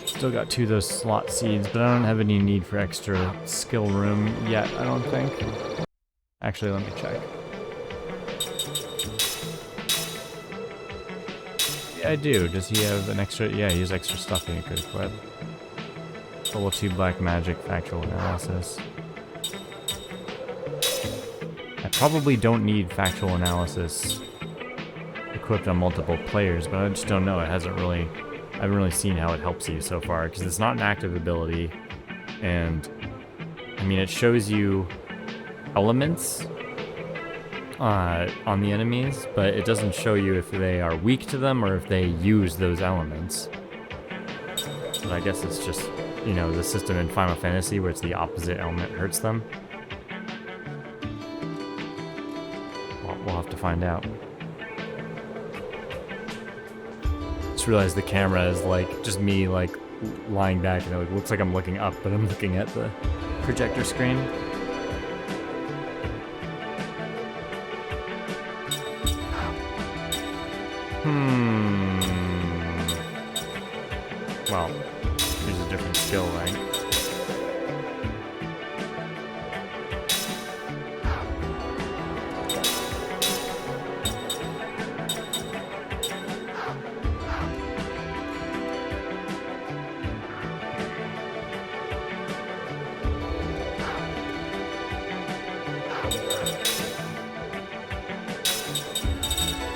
Still got 2 of those slot seeds, but I don't have any need for extra skill room yet, I don't think. Actually, let me check. Yeah, I do. Does he have an extra? Yeah, he has extra stuff he could equip. Level 2 black magic, factual analysis. I probably don't need factual analysis equipped on multiple players, but I just don't know. It hasn't really... I haven't really seen how it helps you so far, because it's not an active ability, and I mean, it shows you elements on the enemies, but it doesn't show you if they are weak to them or if they use those elements. But I guess it's just, you know, the system in Final Fantasy where it's the opposite element hurts them. Well, we'll have to find out. Realize the camera is like just me like lying back and it looks like I'm looking up, but I'm looking at the projector screen. Well, here's a different skill rank.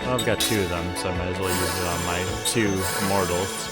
I've got 2 of them, so I might as well use it on my 2 immortals.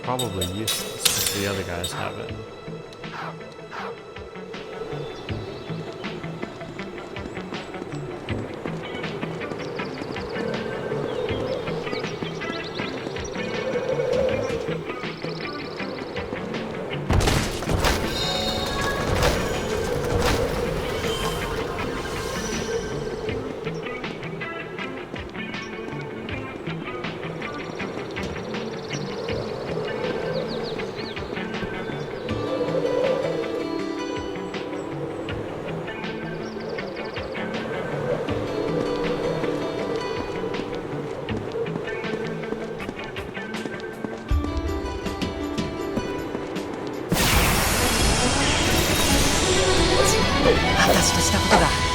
Probably useless because the other guys have it. 私としたことが。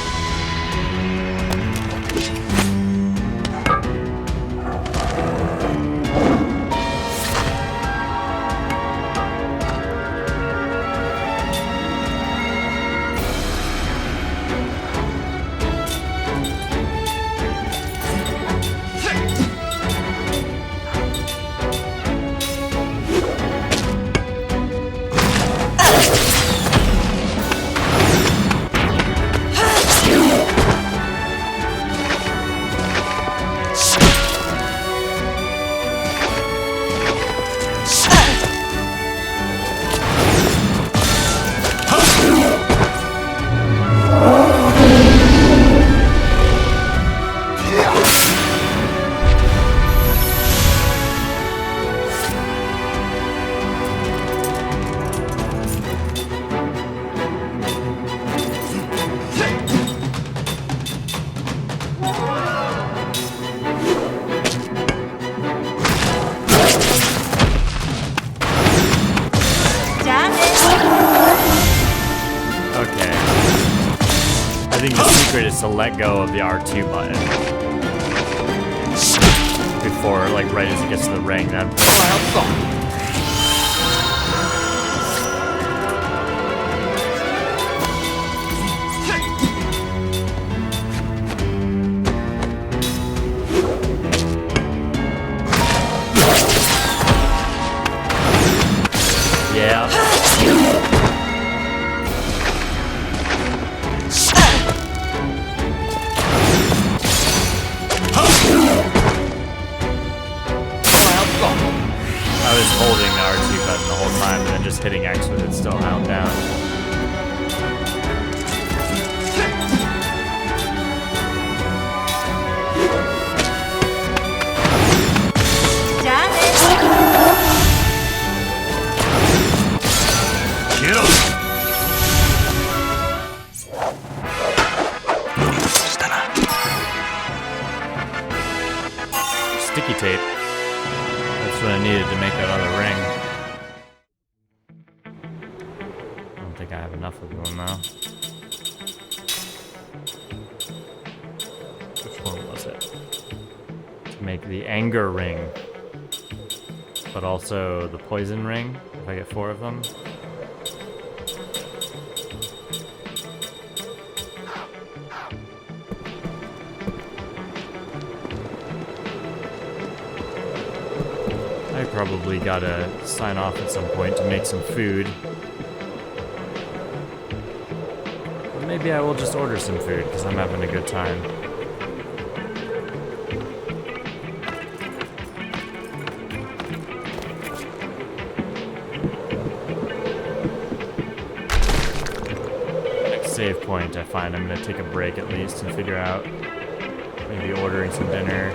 I think the secret is to let go of the R2 button before, like, right as it gets to the ring, then pull out. Holding the R2 button the whole time and then just hitting X with it still held down. Sticky tape. That's what I needed to make that other ring. I don't think I have enough of them though. Which one was it? To make the anger ring, but also the poison ring, if I get 4 of them. I probably gotta sign off at some point to make some food. Or maybe I will just order some food because I'm having a good time. Next save point I find I'm gonna take a break at least and figure out maybe ordering some dinner.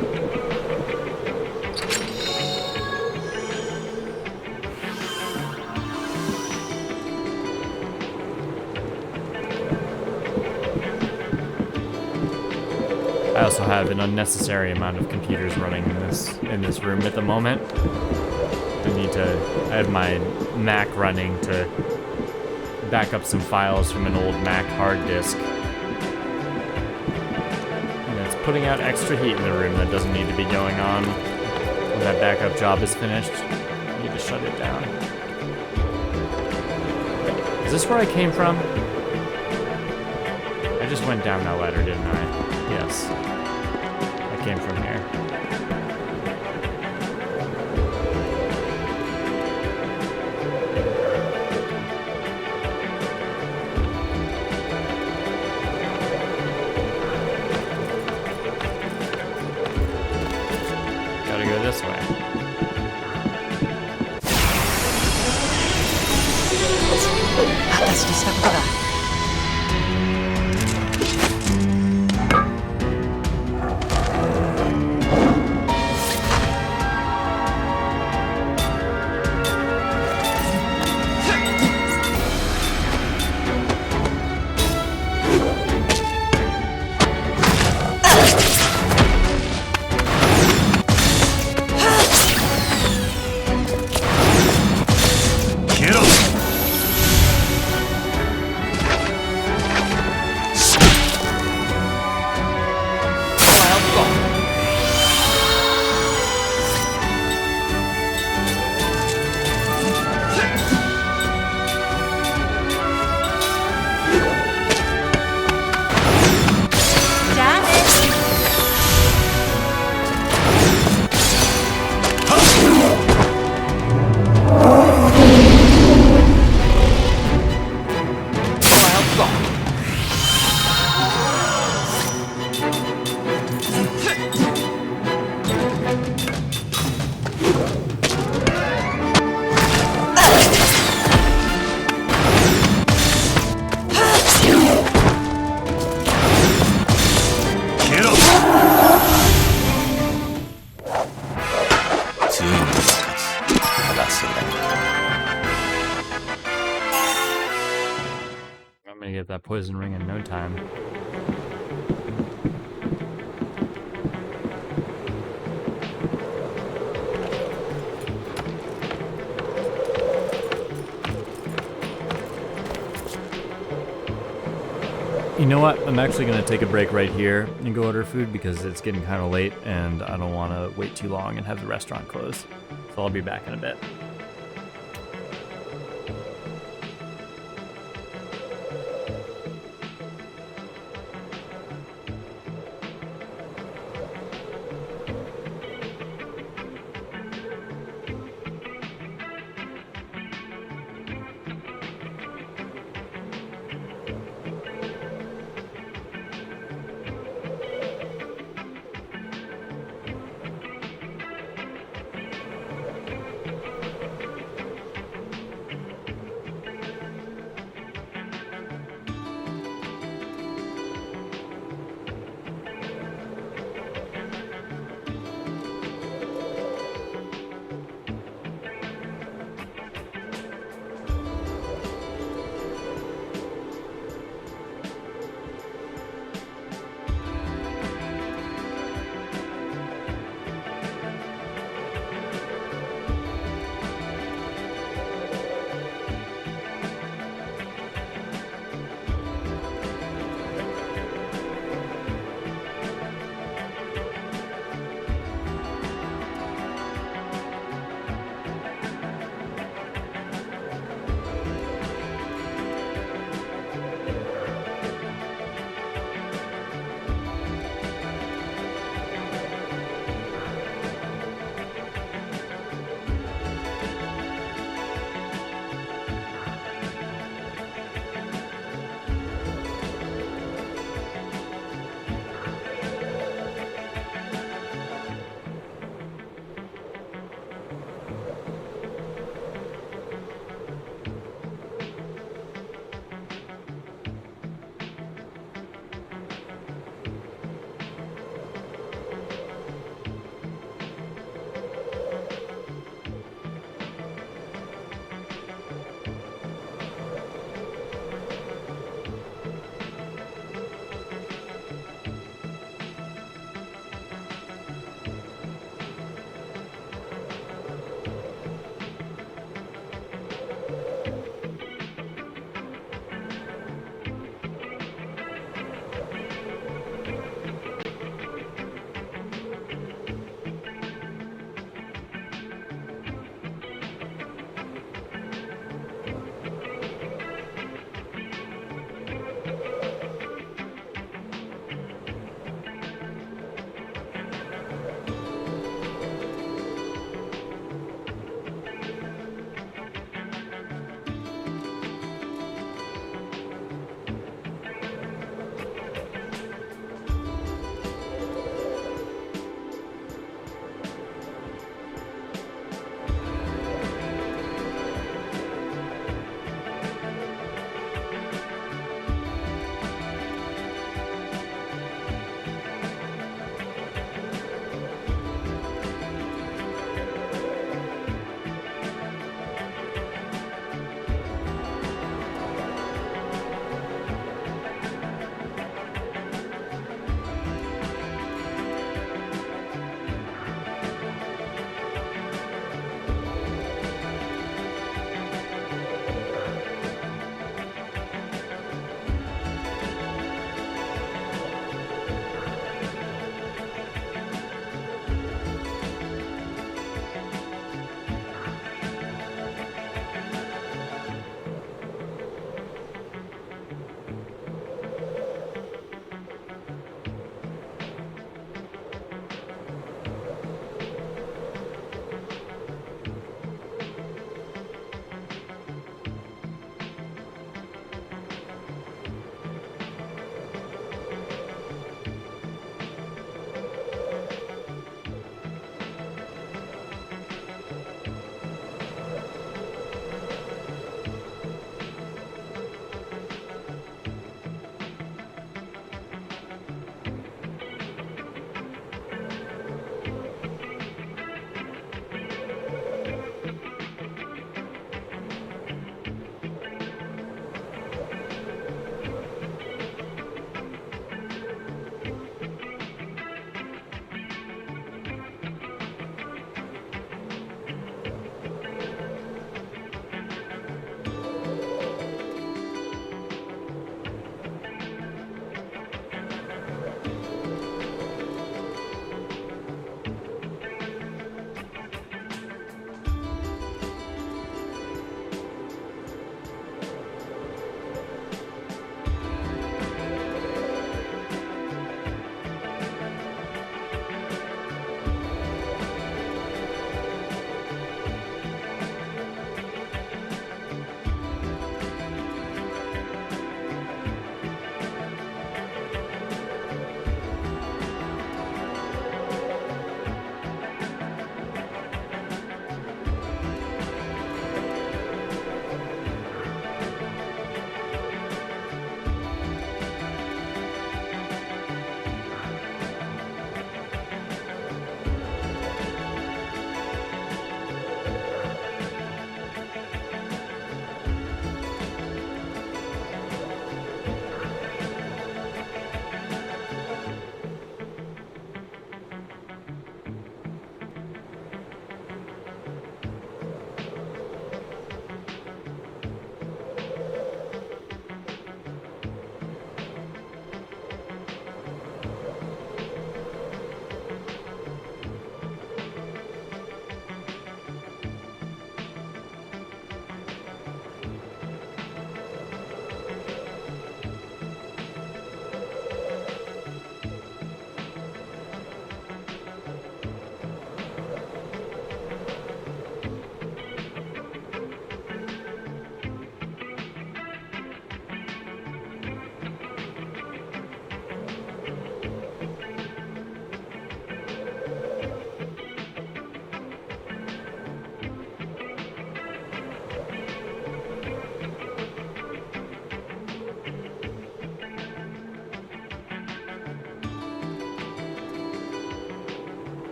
I also have an unnecessary amount of computers running in this room at the moment. I have my Mac running to back up some files from an old Mac hard disk. And it's putting out extra heat in the room that doesn't need to be going on. When that backup job is finished, I need to shut it down. Is this where I came from? I just went down that ladder, didn't I? Yes. I came from here. Gotta go this way. それだけだ。 I'm gonna get that poison ring in no time. You know what? I'm actually going to take a break right here and go order food because it's getting kind of late and I don't want to wait too long and have the restaurant close. So I'll be back in a bit.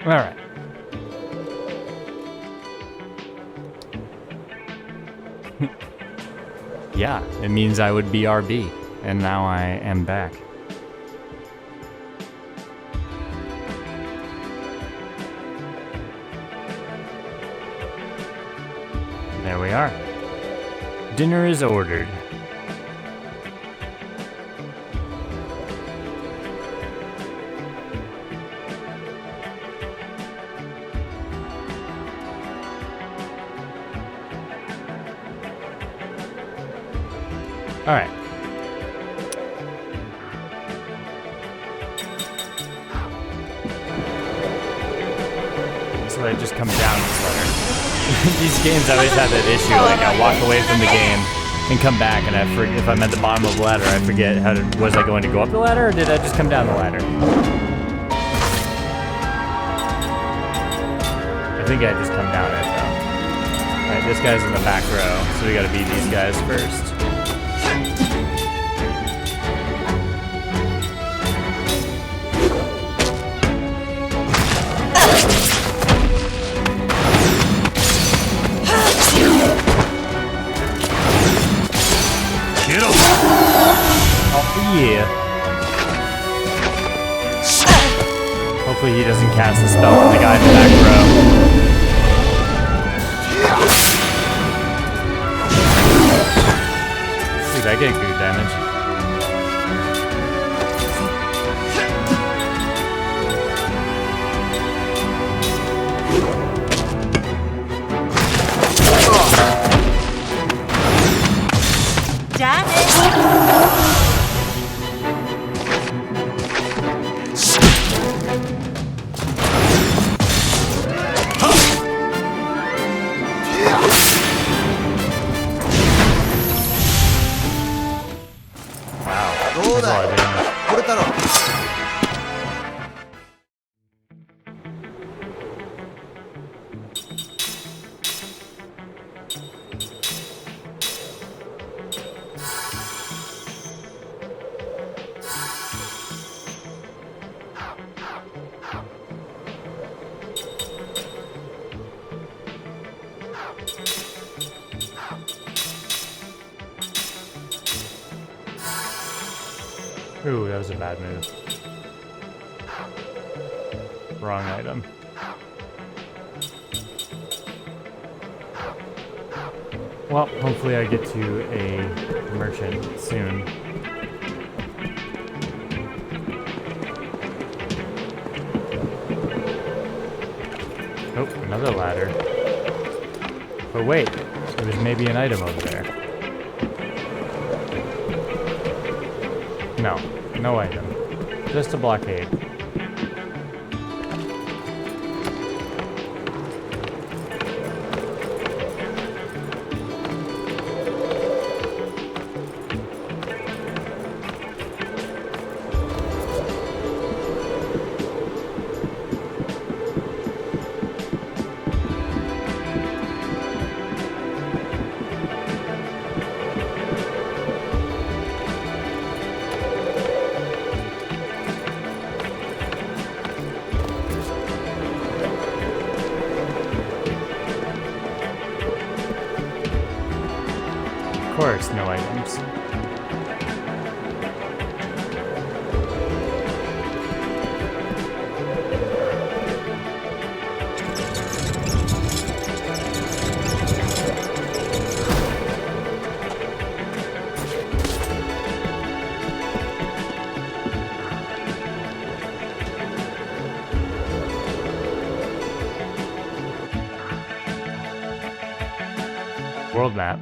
All right. Yeah, it means I would be RB, and now I am back. There we are. Dinner is ordered. All right. So I just come down this ladder. These games always have that issue. Like I walk away from the game and come back, and I forget if I'm at the bottom of the ladder. I forget was I going to go up the ladder or did I just come down the ladder? I think I just come down it though. All right, this guy's in the back row, so we got to beat these guys first. Yeah. Hopefully he doesn't cast the spell on the guy in the back row. Dude, I get good damage. Ooh, that was a bad move. Wrong item. Well, hopefully I get to a merchant soon. Oh, another ladder. But wait, there's maybe an item over there. No, no item. Just a blockade. Of course, no items. World map.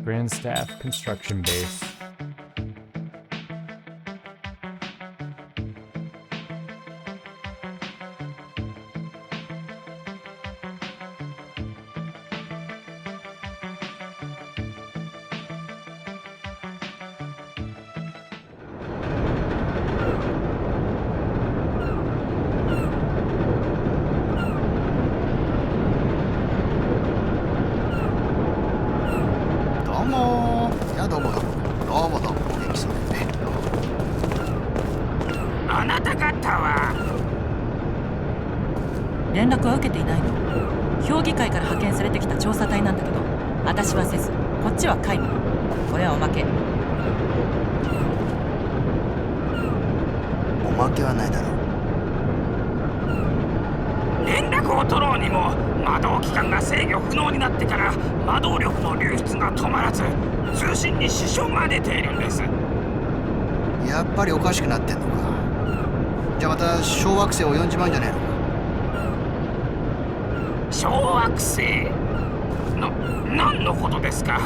Grand Staff Construction Base. 方々は。連絡は受けていないの。評議会から派遣されてきた調査隊なんだけど、私はせず、こっちは皆無。これはおまけ。おまけはないだろう。連絡を取ろうにも魔導機関が制御不能になってから魔導力の流出が止まらず、通信に支障が出ているんです。やっぱりおかしくなってんのか。じゃあまた小惑星を呼んじまうんじゃねえのか。小惑星何のことですか。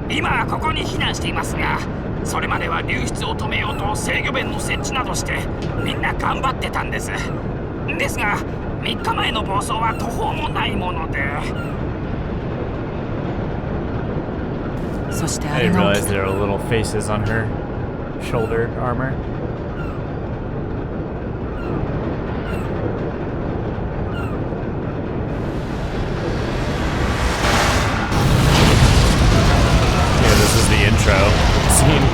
今はここに避難していますが、それまでは流出を止めようと制御弁の設置などしてみんな頑張ってたんです。ですが3日前の暴走は途方もないもので。そしてあ I れ didn't が起 realize きた。 there are little faces on her shoulder armor. Yeah, this is the intro scene.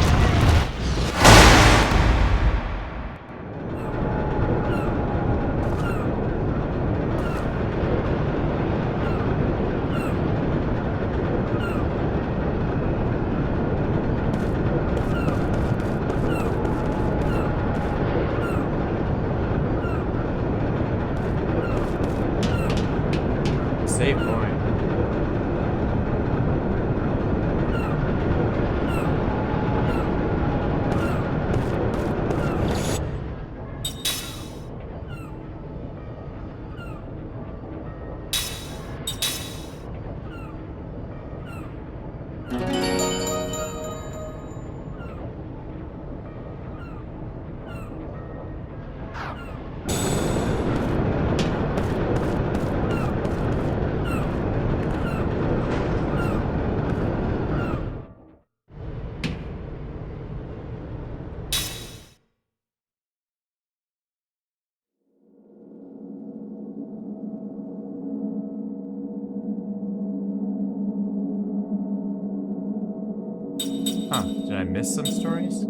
Save point. Huh, did I miss some stories?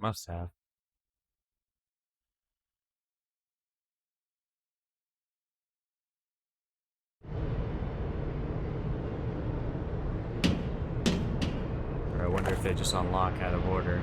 Must have. Or I wonder if they just unlock out of order.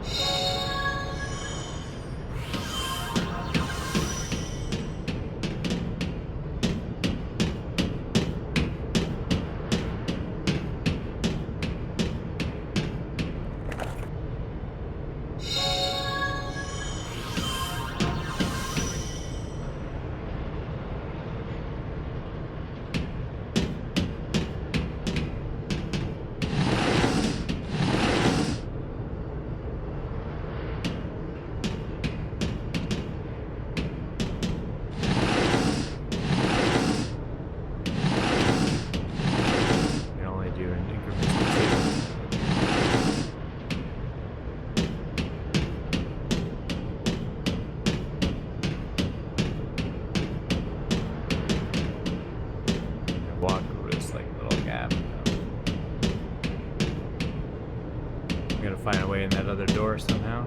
They only do in increments of 2. Walk over this like little gap. I'm gonna find a way in that other door somehow.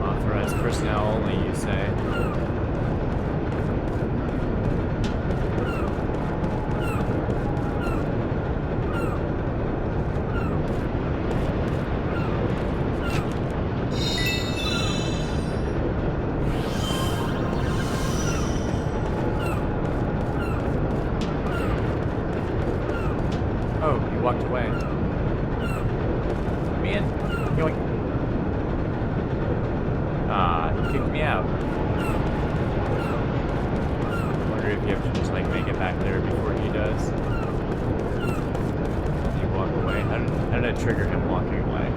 Authorized personnel only, you say? Oh, you walked away. Let me in. Yoink. Ah, he kicked me out. Wonder if you have to just like make it back there before he does. You walk away. How did I trigger him walking away?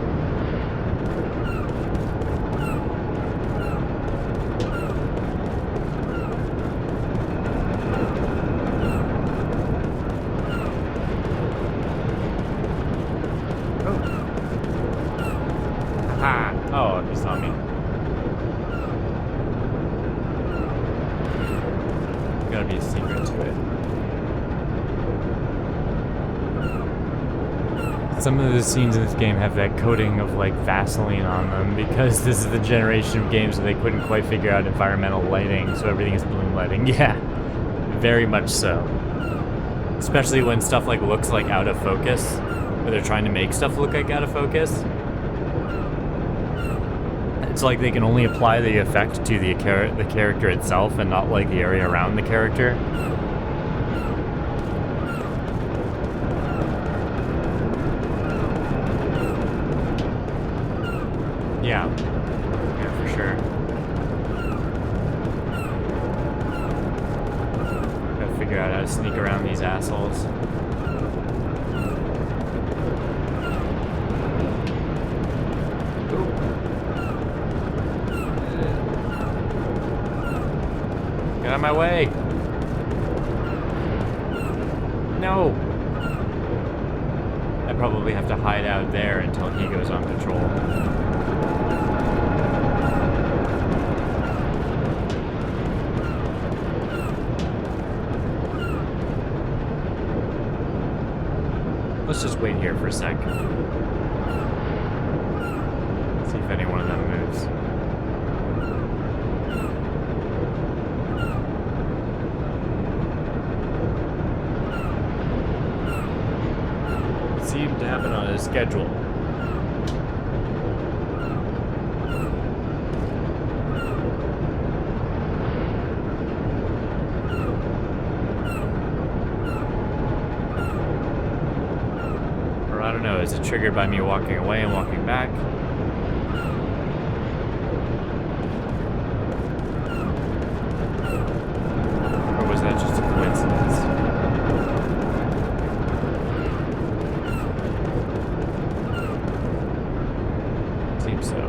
Some of the scenes in this game have that coating of like Vaseline on them because this is the generation of games where they couldn't quite figure out environmental lighting, so everything is bloom lighting. Yeah, very much so. Especially when stuff like looks like out of focus, where they're trying to make stuff look like out of focus. It's like they can only apply the effect to the character itself and not like the area around the character. Yeah. Yeah, for sure. Gotta figure out how to sneak around these assholes. Get out of my way! No! I probably have to hide out there until he goes on patrol. Let's just wait here for a sec. See if any one of them moves. It seemed to happen on his schedule. I don't know, is it triggered by me walking away and walking back? Or was that just a coincidence? Seems so.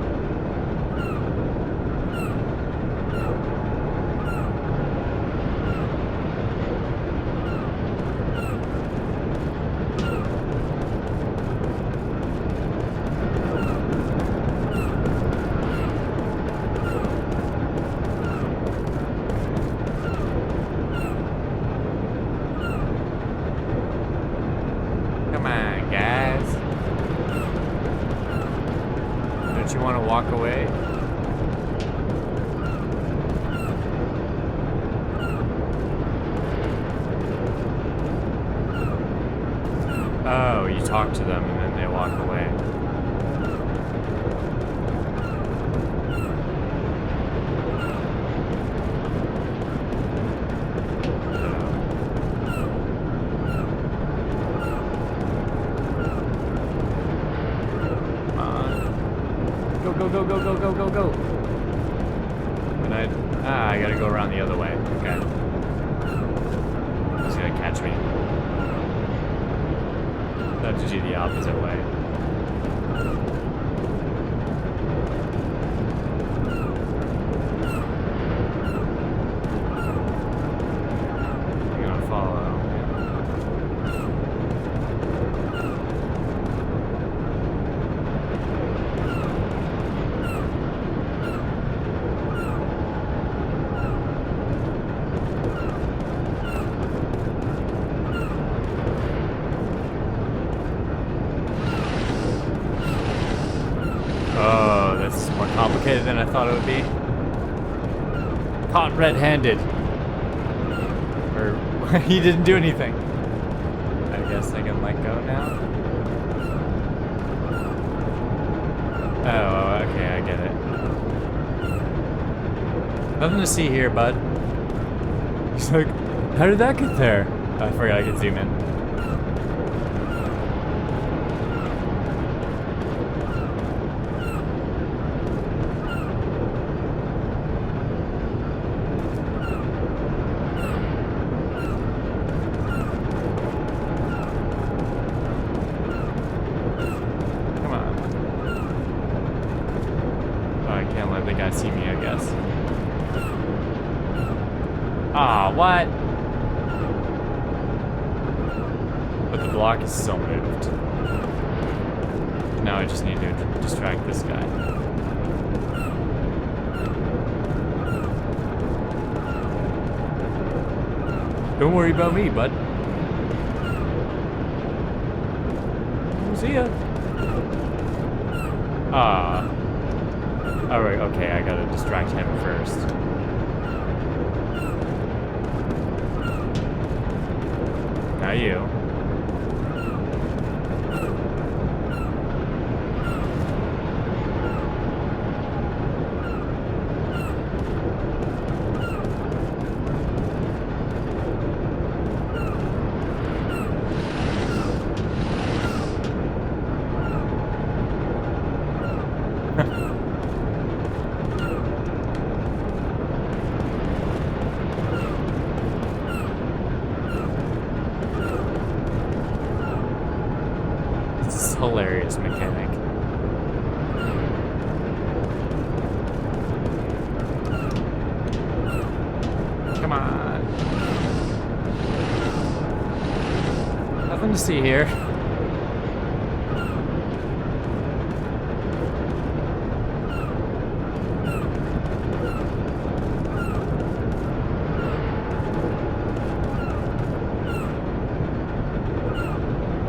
Come on, guys. Don't you want to walk away? Oh, you talk to them and then they walk away. Go, go, go, go, go, go. And I gotta go around the other way. Okay. He's gonna catch me. I have to do the opposite way. I'm gonna follow. Oh, that's more complicated than I thought it would be. Caught red-handed. Or, he didn't do anything. I guess I can let go now. Oh, okay, I get it. Nothing to see here, bud. He's like, how did that get there? Oh, I forgot I could zoom in. The guy see me, I guess. Ah, what? But the block is still moved. Now I just need to distract this guy. Don't worry about me, bud. See ya. Ah. Alright, okay, I gotta distract him first. Now you. Hilarious mechanic. Come on. Nothing to see here.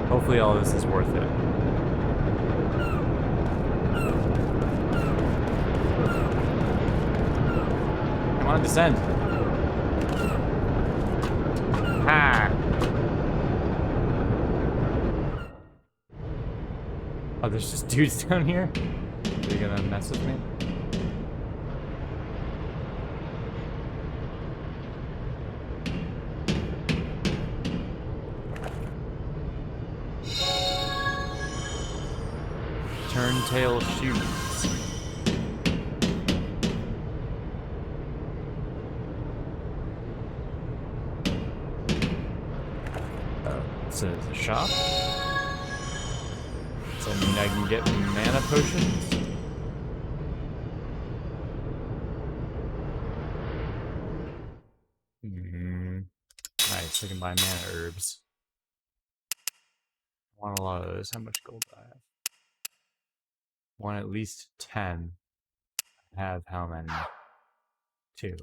Hopefully all this is worth it. Come on, descend. Ha! Oh, there's just dudes down here? Are you gonna mess with me? Turntail shoes. It's a shop. Does that mean I can get mana potions? Nice, I can buy mana herbs. I want a lot of those. How much gold do I have? Want at least 10. I have how many? 2.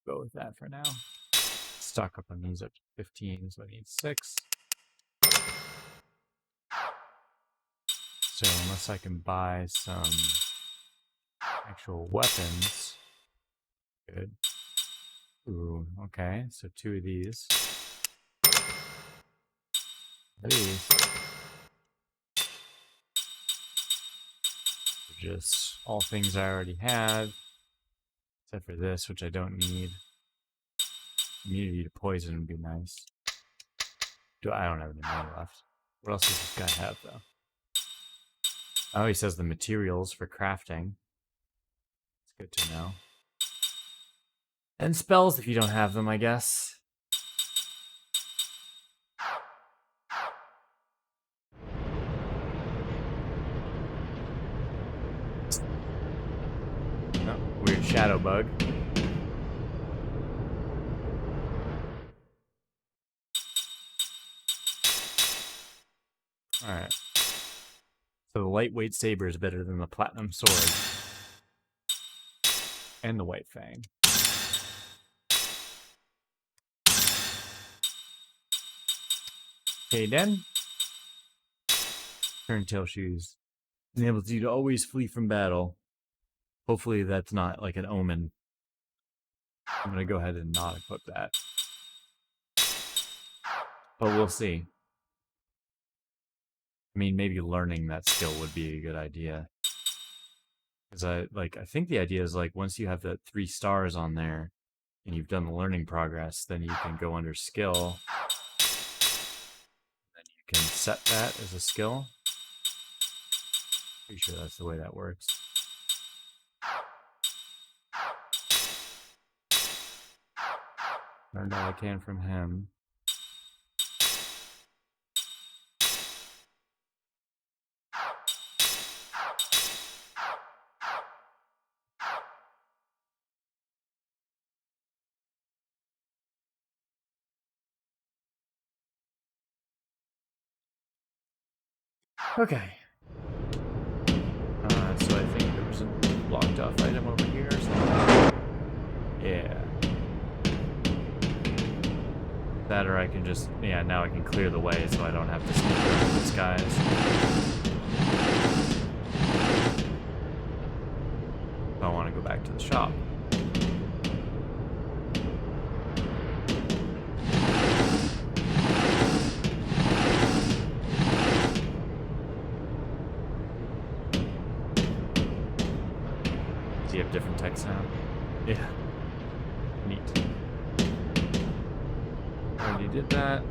Go with that for now. Stock up on these up to 15, so I need 6. So unless I can buy some actual weapons. Good. Ooh, okay, so 2 of these. These. Just all things I already had. Except for this, which I don't need. Immunity to poison would be nice. I don't have any money left. What else does this guy have, though? Oh, he says the materials for crafting. It's good to know. And spells if you don't have them, I guess. Oh, weird shadow bug. Alright. So the lightweight saber is better than the platinum sword. And the white fang. Okay, then. Turntail shoes. Enables you to always flee from battle. Hopefully that's not like an omen. I'm gonna go ahead and not equip that. But we'll see. I mean, maybe learning that skill would be a good idea. Because I think the idea is like once you have the 3 stars on there and you've done the learning progress, then you can go under skill. Then you can set that as a skill. Pretty sure that's the way that works. Learned all I can from him. Okay. So I think there was a blocked off item over here or something. Yeah. That or I can just, yeah, now I can clear the way so I don't have to sneak around these guys. I want to go back to the shop. Do you have different text now? Yeah. Neat. Already did that.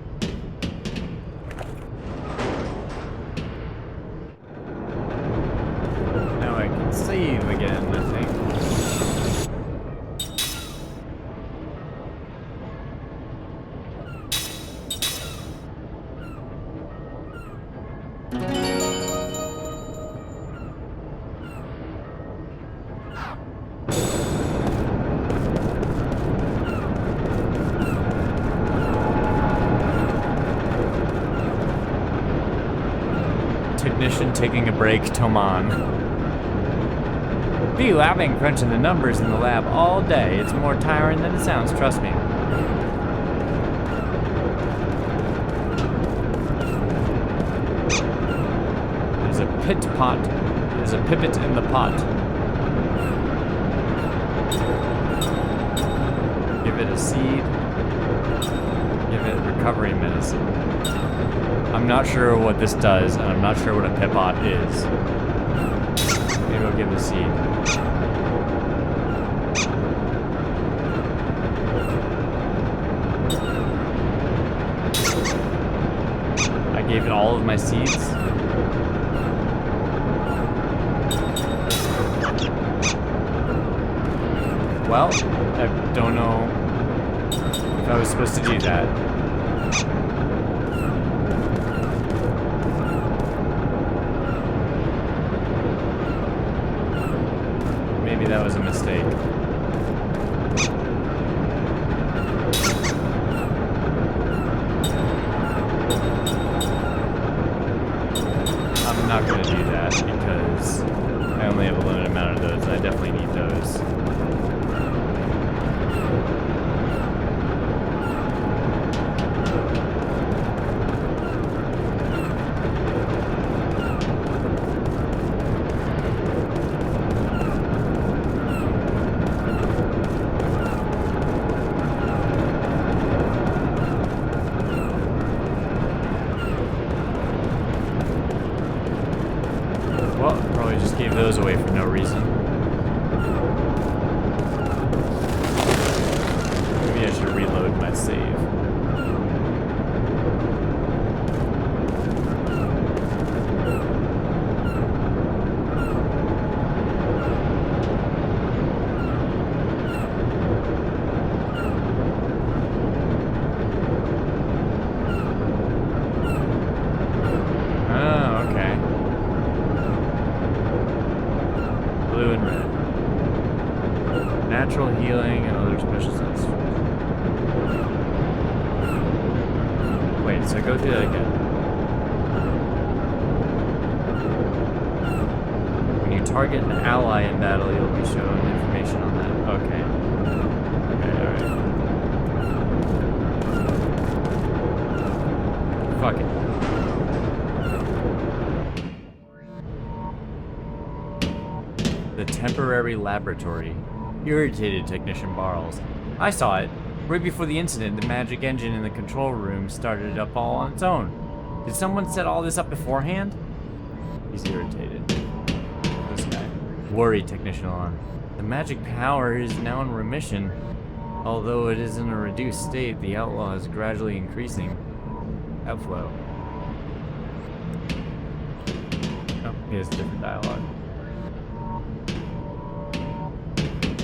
Now I can save again, I think. Technician taking a break, Toman. Phew, I've been crunching the numbers in the lab all day. It's more tiring than it sounds, trust me. There's a pit pot. There's a pipit in the pot. Give it a seed. Give it recovery medicine. I'm not sure what this does, and I'm not sure what a pipot is. Maybe I'll give it a seed. I gave it all of my seeds. Well, I don't know if I was supposed to do that. Maybe that was a mistake. I'm not going to do that because I only have a limited amount of those and I definitely need those. Well, probably just gave those away for no reason. Maybe I should reload my save. Oh, okay. Blue and red. Natural healing and other special sets. Wait, so go through that again. When you target an ally in battle, you'll be shown information on that. Okay. Okay, alright. Fuck it. The temporary laboratory. Irritated Technician Barles. I saw it. Right before the incident, the magic engine in the control room started it up all on its own. Did someone set all this up beforehand? He's irritated. This guy. Worried Technician on. The magic power is now in remission. Although it is in a reduced state, the outlaw is gradually increasing. Outflow. Oh, he has a different dialogue.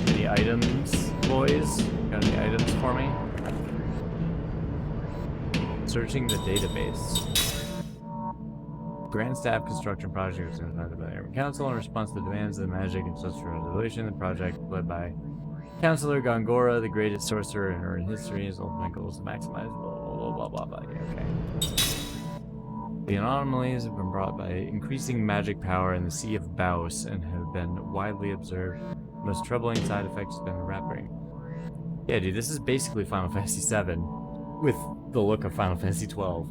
Any items, boys? Got any items for me? Searching the database. Grand Staff Construction Project was implemented by the Army Council in response to the demands of the magic and social resolution. The project, led by Councilor Gongora, the greatest sorcerer in her history, his ultimate goal is to maximize blah blah blah blah blah. Yeah, okay. The anomalies have been brought by increasing magic power in the Sea of Baus and have been widely observed. The most troubling side effect has been the wrapping. Yeah, dude, this is basically Final Fantasy VII. with the look of Final Fantasy 12.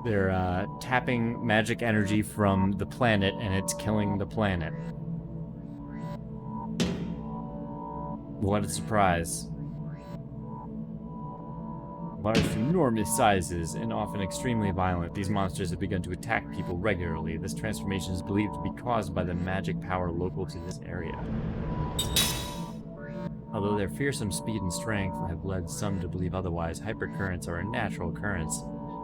They're tapping magic energy from the planet, and it's killing the planet. What a surprise. Large, enormous sizes, and often extremely violent, these monsters have begun to attack people regularly. This transformation is believed to be caused by the magic power local to this area. Although their fearsome speed and strength have led some to believe otherwise, hypercurrents are a natural occurrence,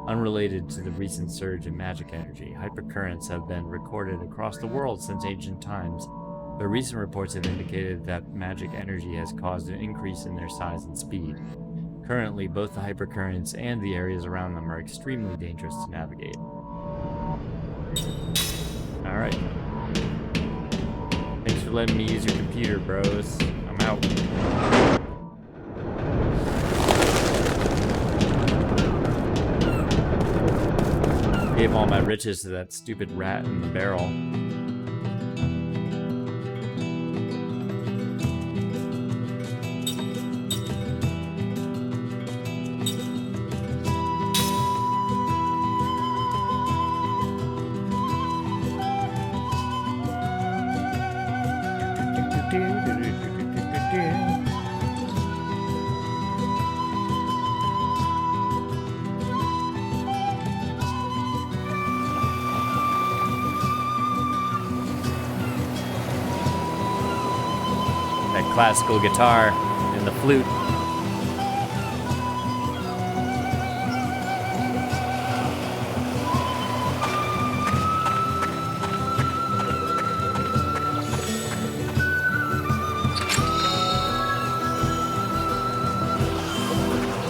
unrelated to the recent surge in magic energy. Hypercurrents have been recorded across the world since ancient times, but recent reports have indicated that magic energy has caused an increase in their size and speed. Currently, both the hypercurrents and the areas around them are extremely dangerous to navigate. Alright. Thanks for letting me use your computer, bros. I'm out. Gave all my riches to that stupid rat in the barrel. That classical guitar and the flute.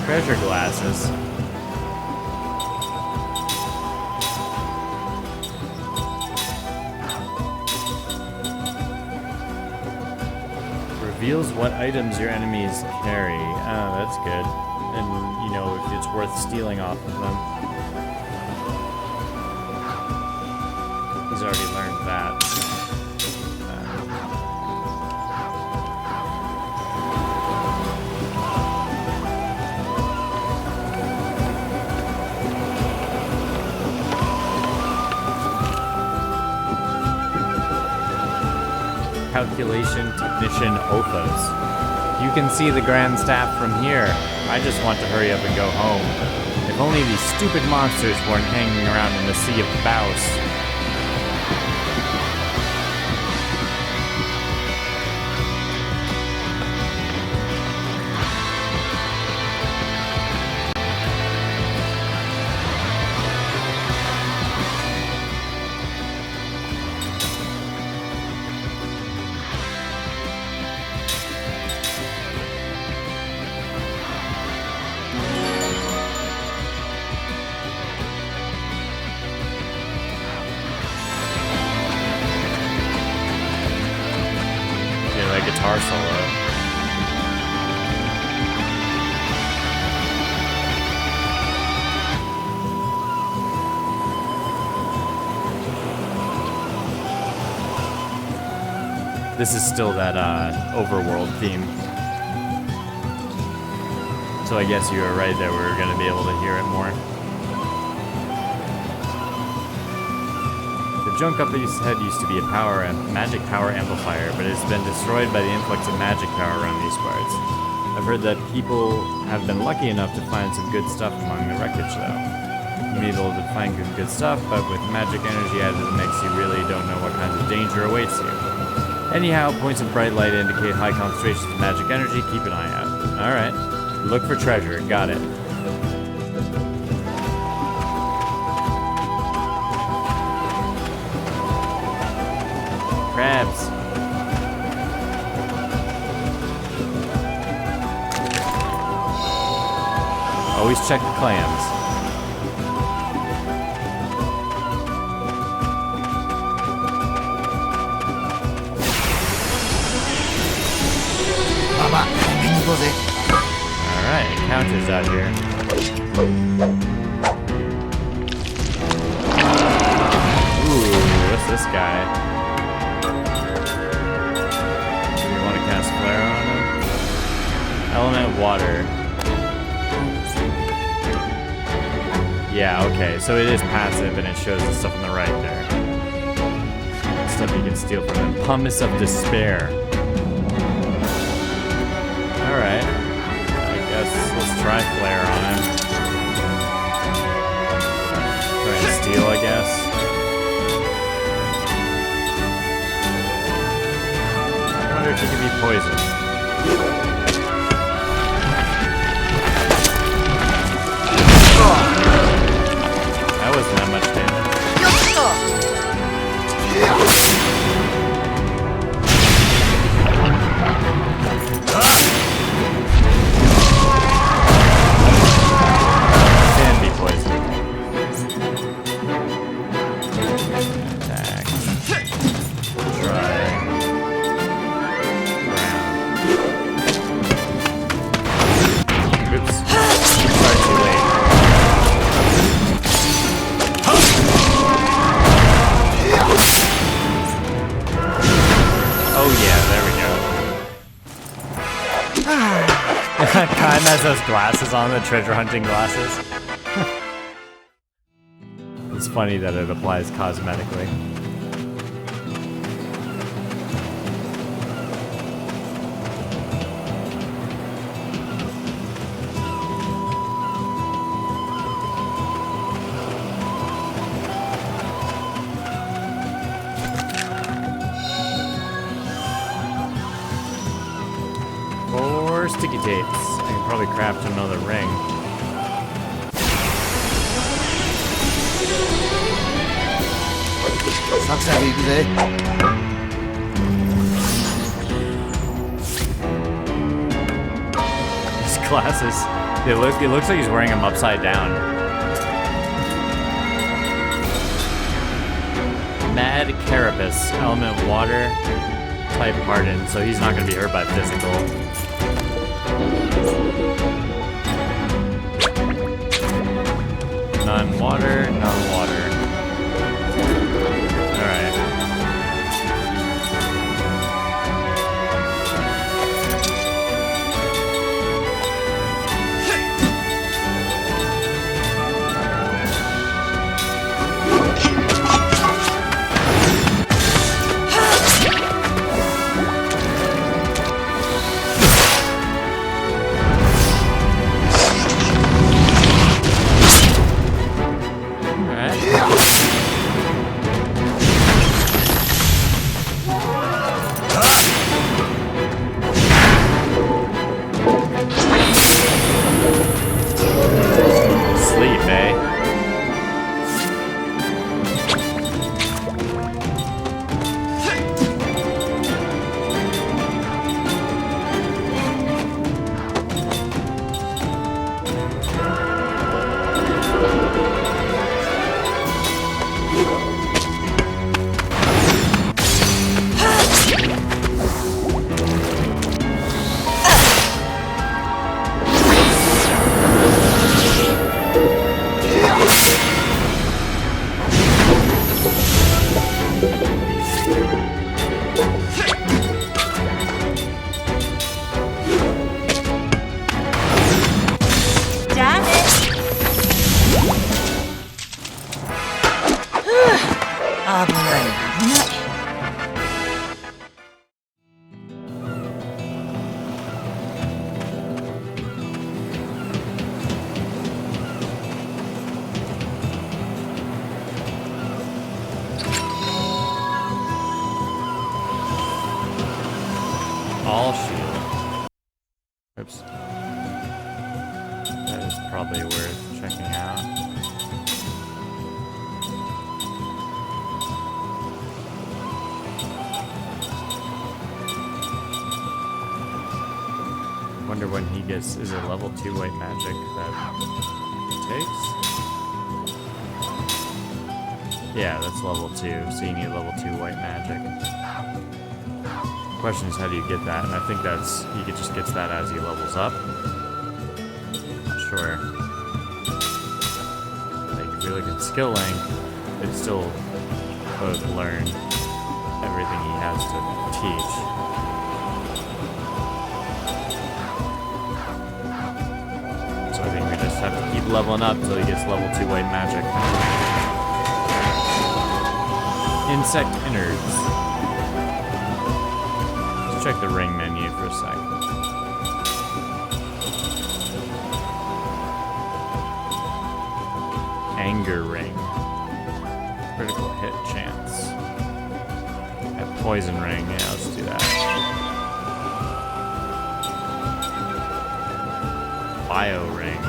Treasure glasses. Reveals what items your enemies carry. Oh, that's good. And, you know, if it's worth stealing off of them. He's already learned that. Calculation Technician Othos. You can see the Grand Staff from here. I just want to hurry up and go home. If only these stupid monsters weren't hanging around in the Sea of Baus. Guitar solo. This is still that overworld theme. So I guess you were right that we're going to be able to hear it more. The junk up ahead used to be a magic power amplifier, but it's been destroyed by the influx of magic power around these parts. I've heard that people have been lucky enough to find some good stuff among the wreckage, though. You may be able to find good stuff, but with magic energy added to the mix, you really don't know what kinds of danger awaits you. Anyhow, points of bright light indicate high concentrations of magic energy. Keep an eye out. Alright. Look for treasure. Got it. Crabs. Always check the clams. Alright, encounters out here. Ooh, what's this guy? Cast flare on him. Element water. Yeah, okay, so it is passive and it shows the stuff on the right there. Stuff you can steal from him. Pumice of Despair. Alright. I guess let's try Flare on him. Try and steal, I guess. I wonder if he can be poisoned. That wasn't that much damage. Can be poisoned. Attack. Try. Round. Oops. Sorry, too late. Oh yeah, there we go. Kind has those glasses on, the treasure hunting glasses. It's funny that it applies cosmetically. Sticky tapes. I can probably craft another ring. His glasses. It looks like he's wearing them upside down. Mad Carapace, element water, type hardened, so he's not going to be hurt by physical. None water, none water. Alright. All shield. Oops. That is probably worth checking out. Wonder when he gets, is it level 2 white magic that he takes? Yeah, that's level 2, so you need level 2 white magic. Question is, how do you get that? And I think that's, he just gets that as he levels up. Not sure. Like, if we look at skill length, it's still both learn everything he has to teach. So I think we just have to keep leveling up till he gets level 2 white magic. Insect innards. Let's check the ring menu for a sec. Anger ring. Critical hit chance. That poison ring, yeah, let's do that. Bio ring.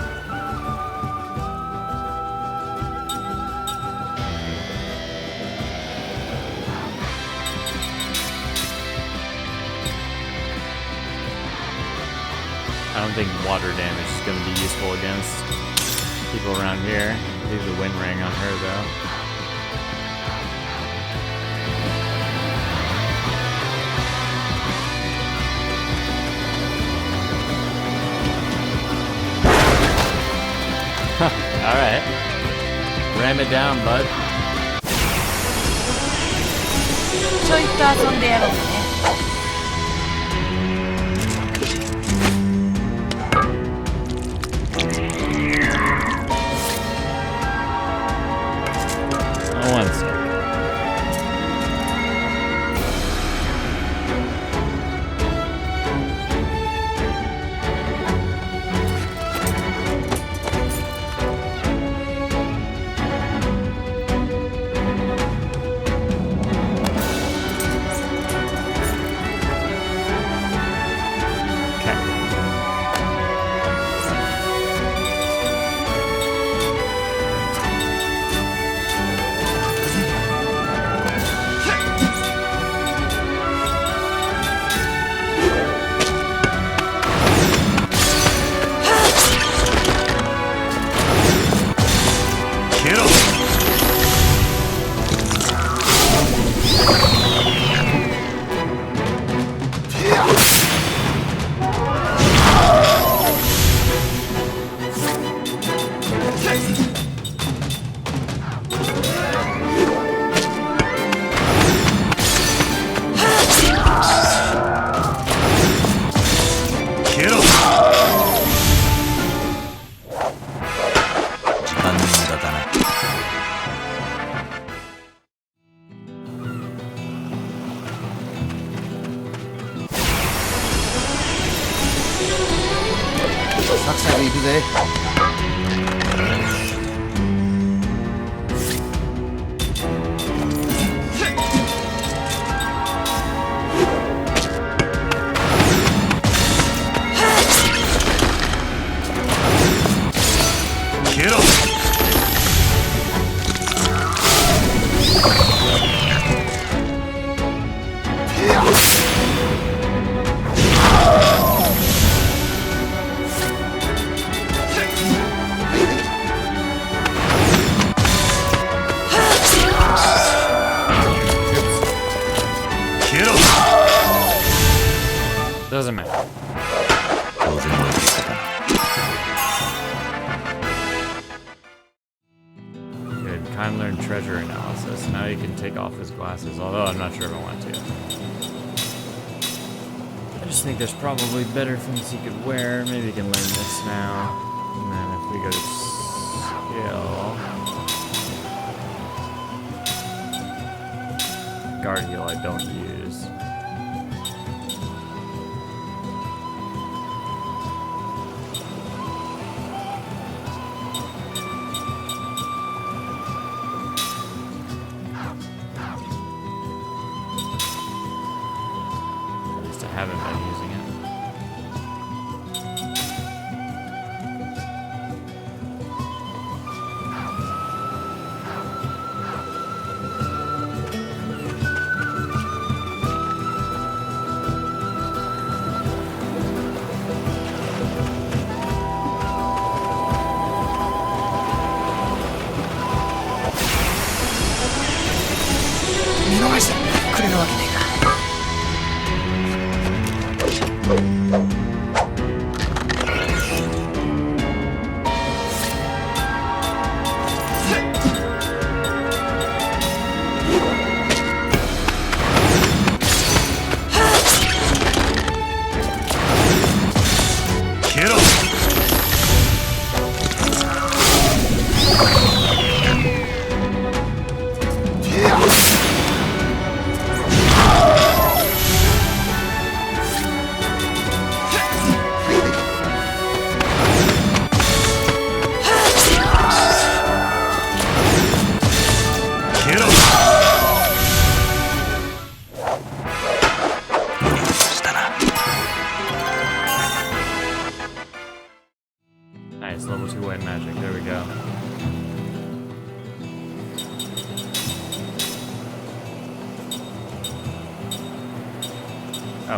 I don't think water damage is going to be useful against people around here. Leave the wind ring on her though. Alright. Ram it down, bud. ちょいと遊んでやろうかね。One sec. Doesn't matter. Good. Kind learn treasure analysis. Now you can take off his glasses, although I'm not sure if I want to. I just think there's probably better things he could wear. Maybe he can learn this now. And then if we go to skill... Guard heal I don't use. Haven't been using it.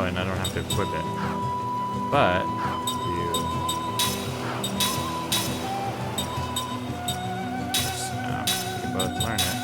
Oh, and I don't have to equip it. But you can both learn it.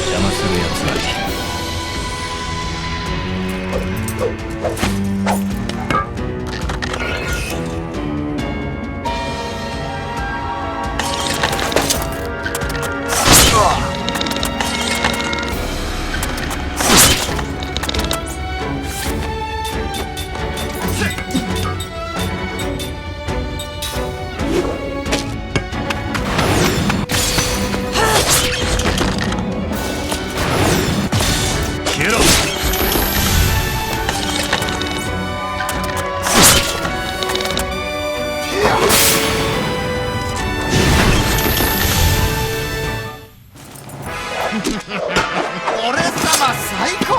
邪魔するやつは俺様最高。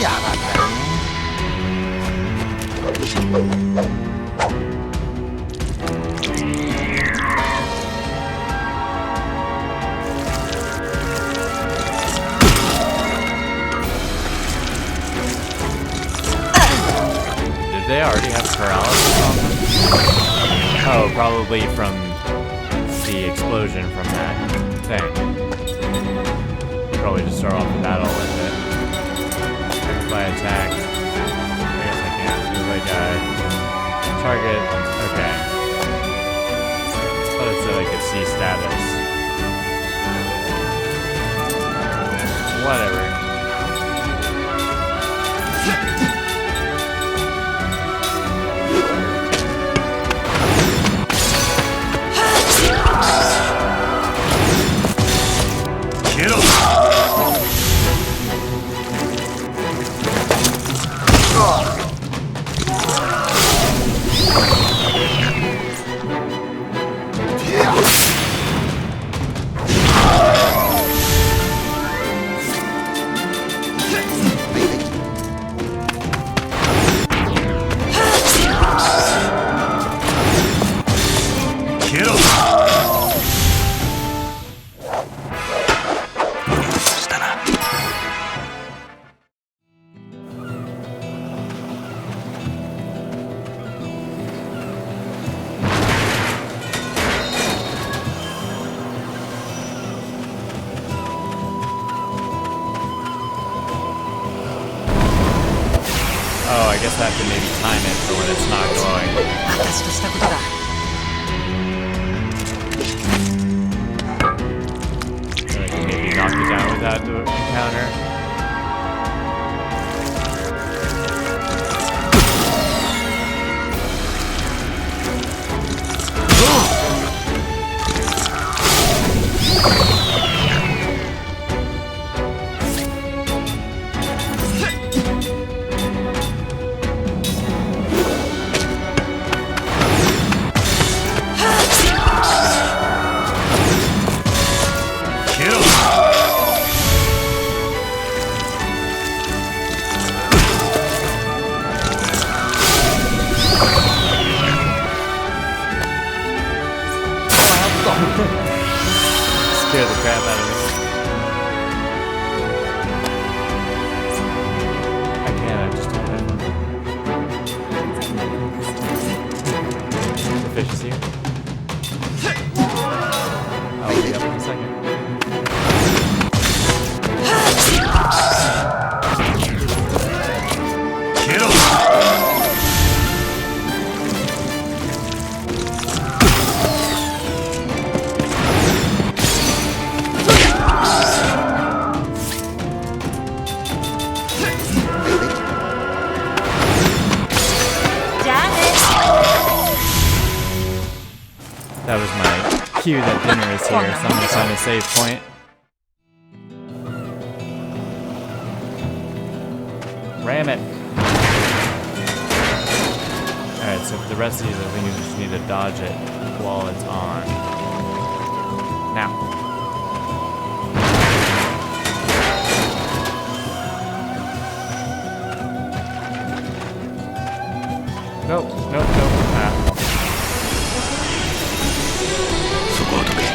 やだDid they already have paralysis on them? Oh, probably from the explosion from that thing. Probably just start off the battle with it. If I attack, I guess I can't. If I die, target. Okay. Oh, it said I could see status. Whatever. Oh, I guess I have to maybe time it for when it's not going. 私としたことだ。So I can maybe knock it down without the encounter. Scare the crap out of me. I can't, I just don't have the fish is here. I'll be up in a second. That was my cue that dinner is here, so I'm gonna find a save point. Ram it. So for the rest of these, I think you just need to dodge it while it's on. Now. Nope, nope, nope. Ah. そこはどけ。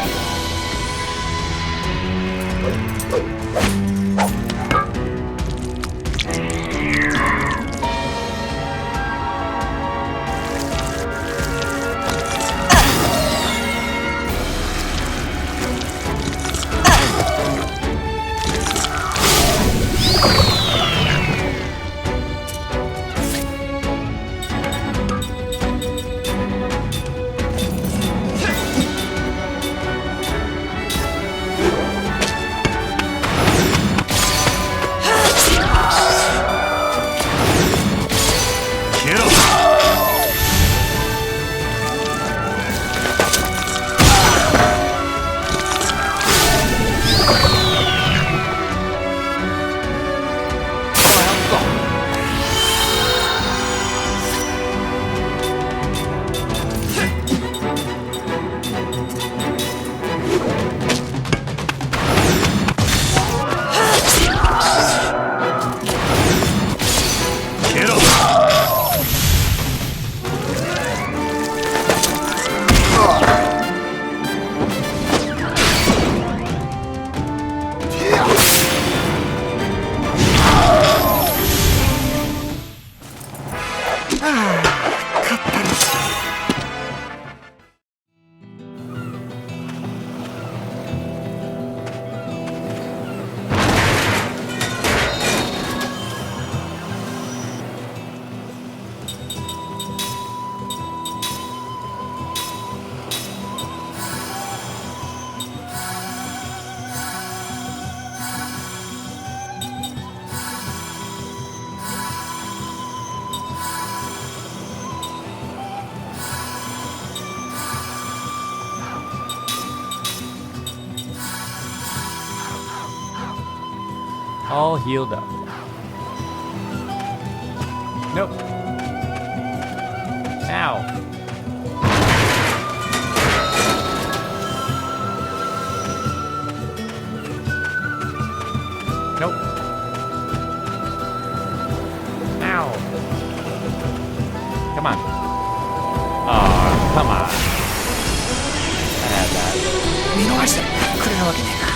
All healed up. Nope. Ow. Nope. Ow. Come on. Oh, come on. I had that. 見逃してくれるわけねえか。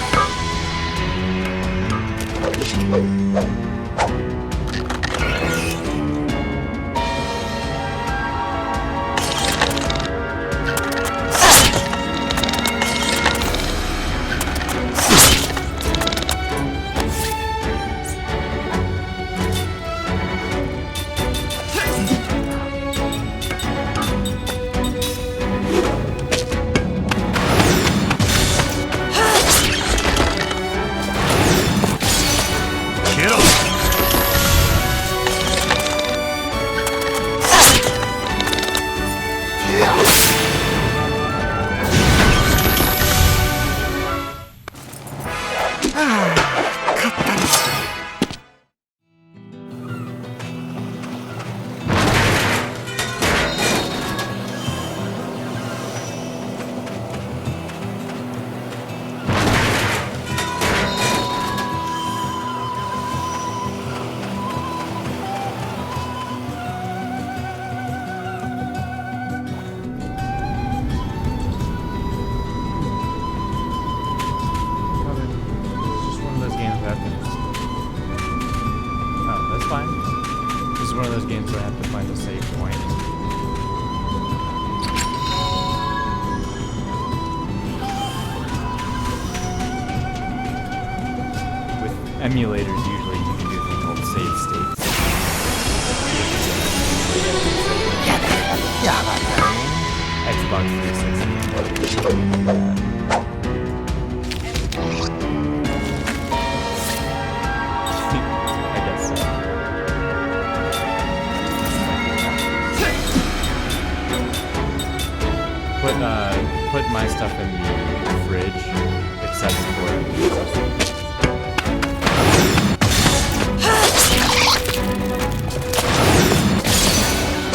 One of those games where I have to find a save point. With emulators, usually you can do a thing called save states. Xbox 360. Put my stuff in the fridge, except for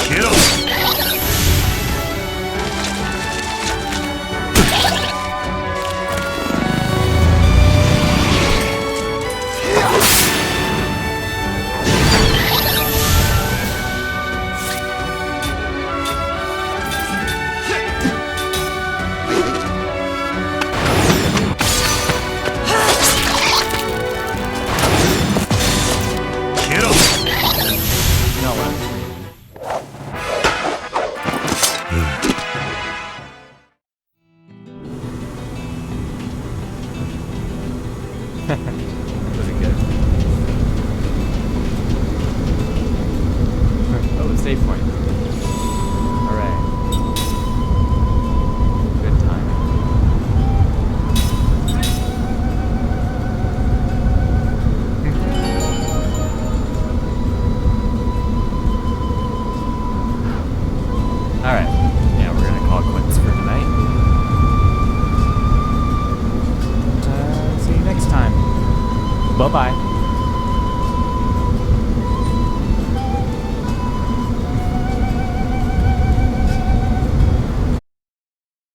Kill! not one. Wasn't good. Oh, save point. Alright. Good time. Alright. Yeah, we're gonna call it quits for tonight. See you next time. Bye-bye.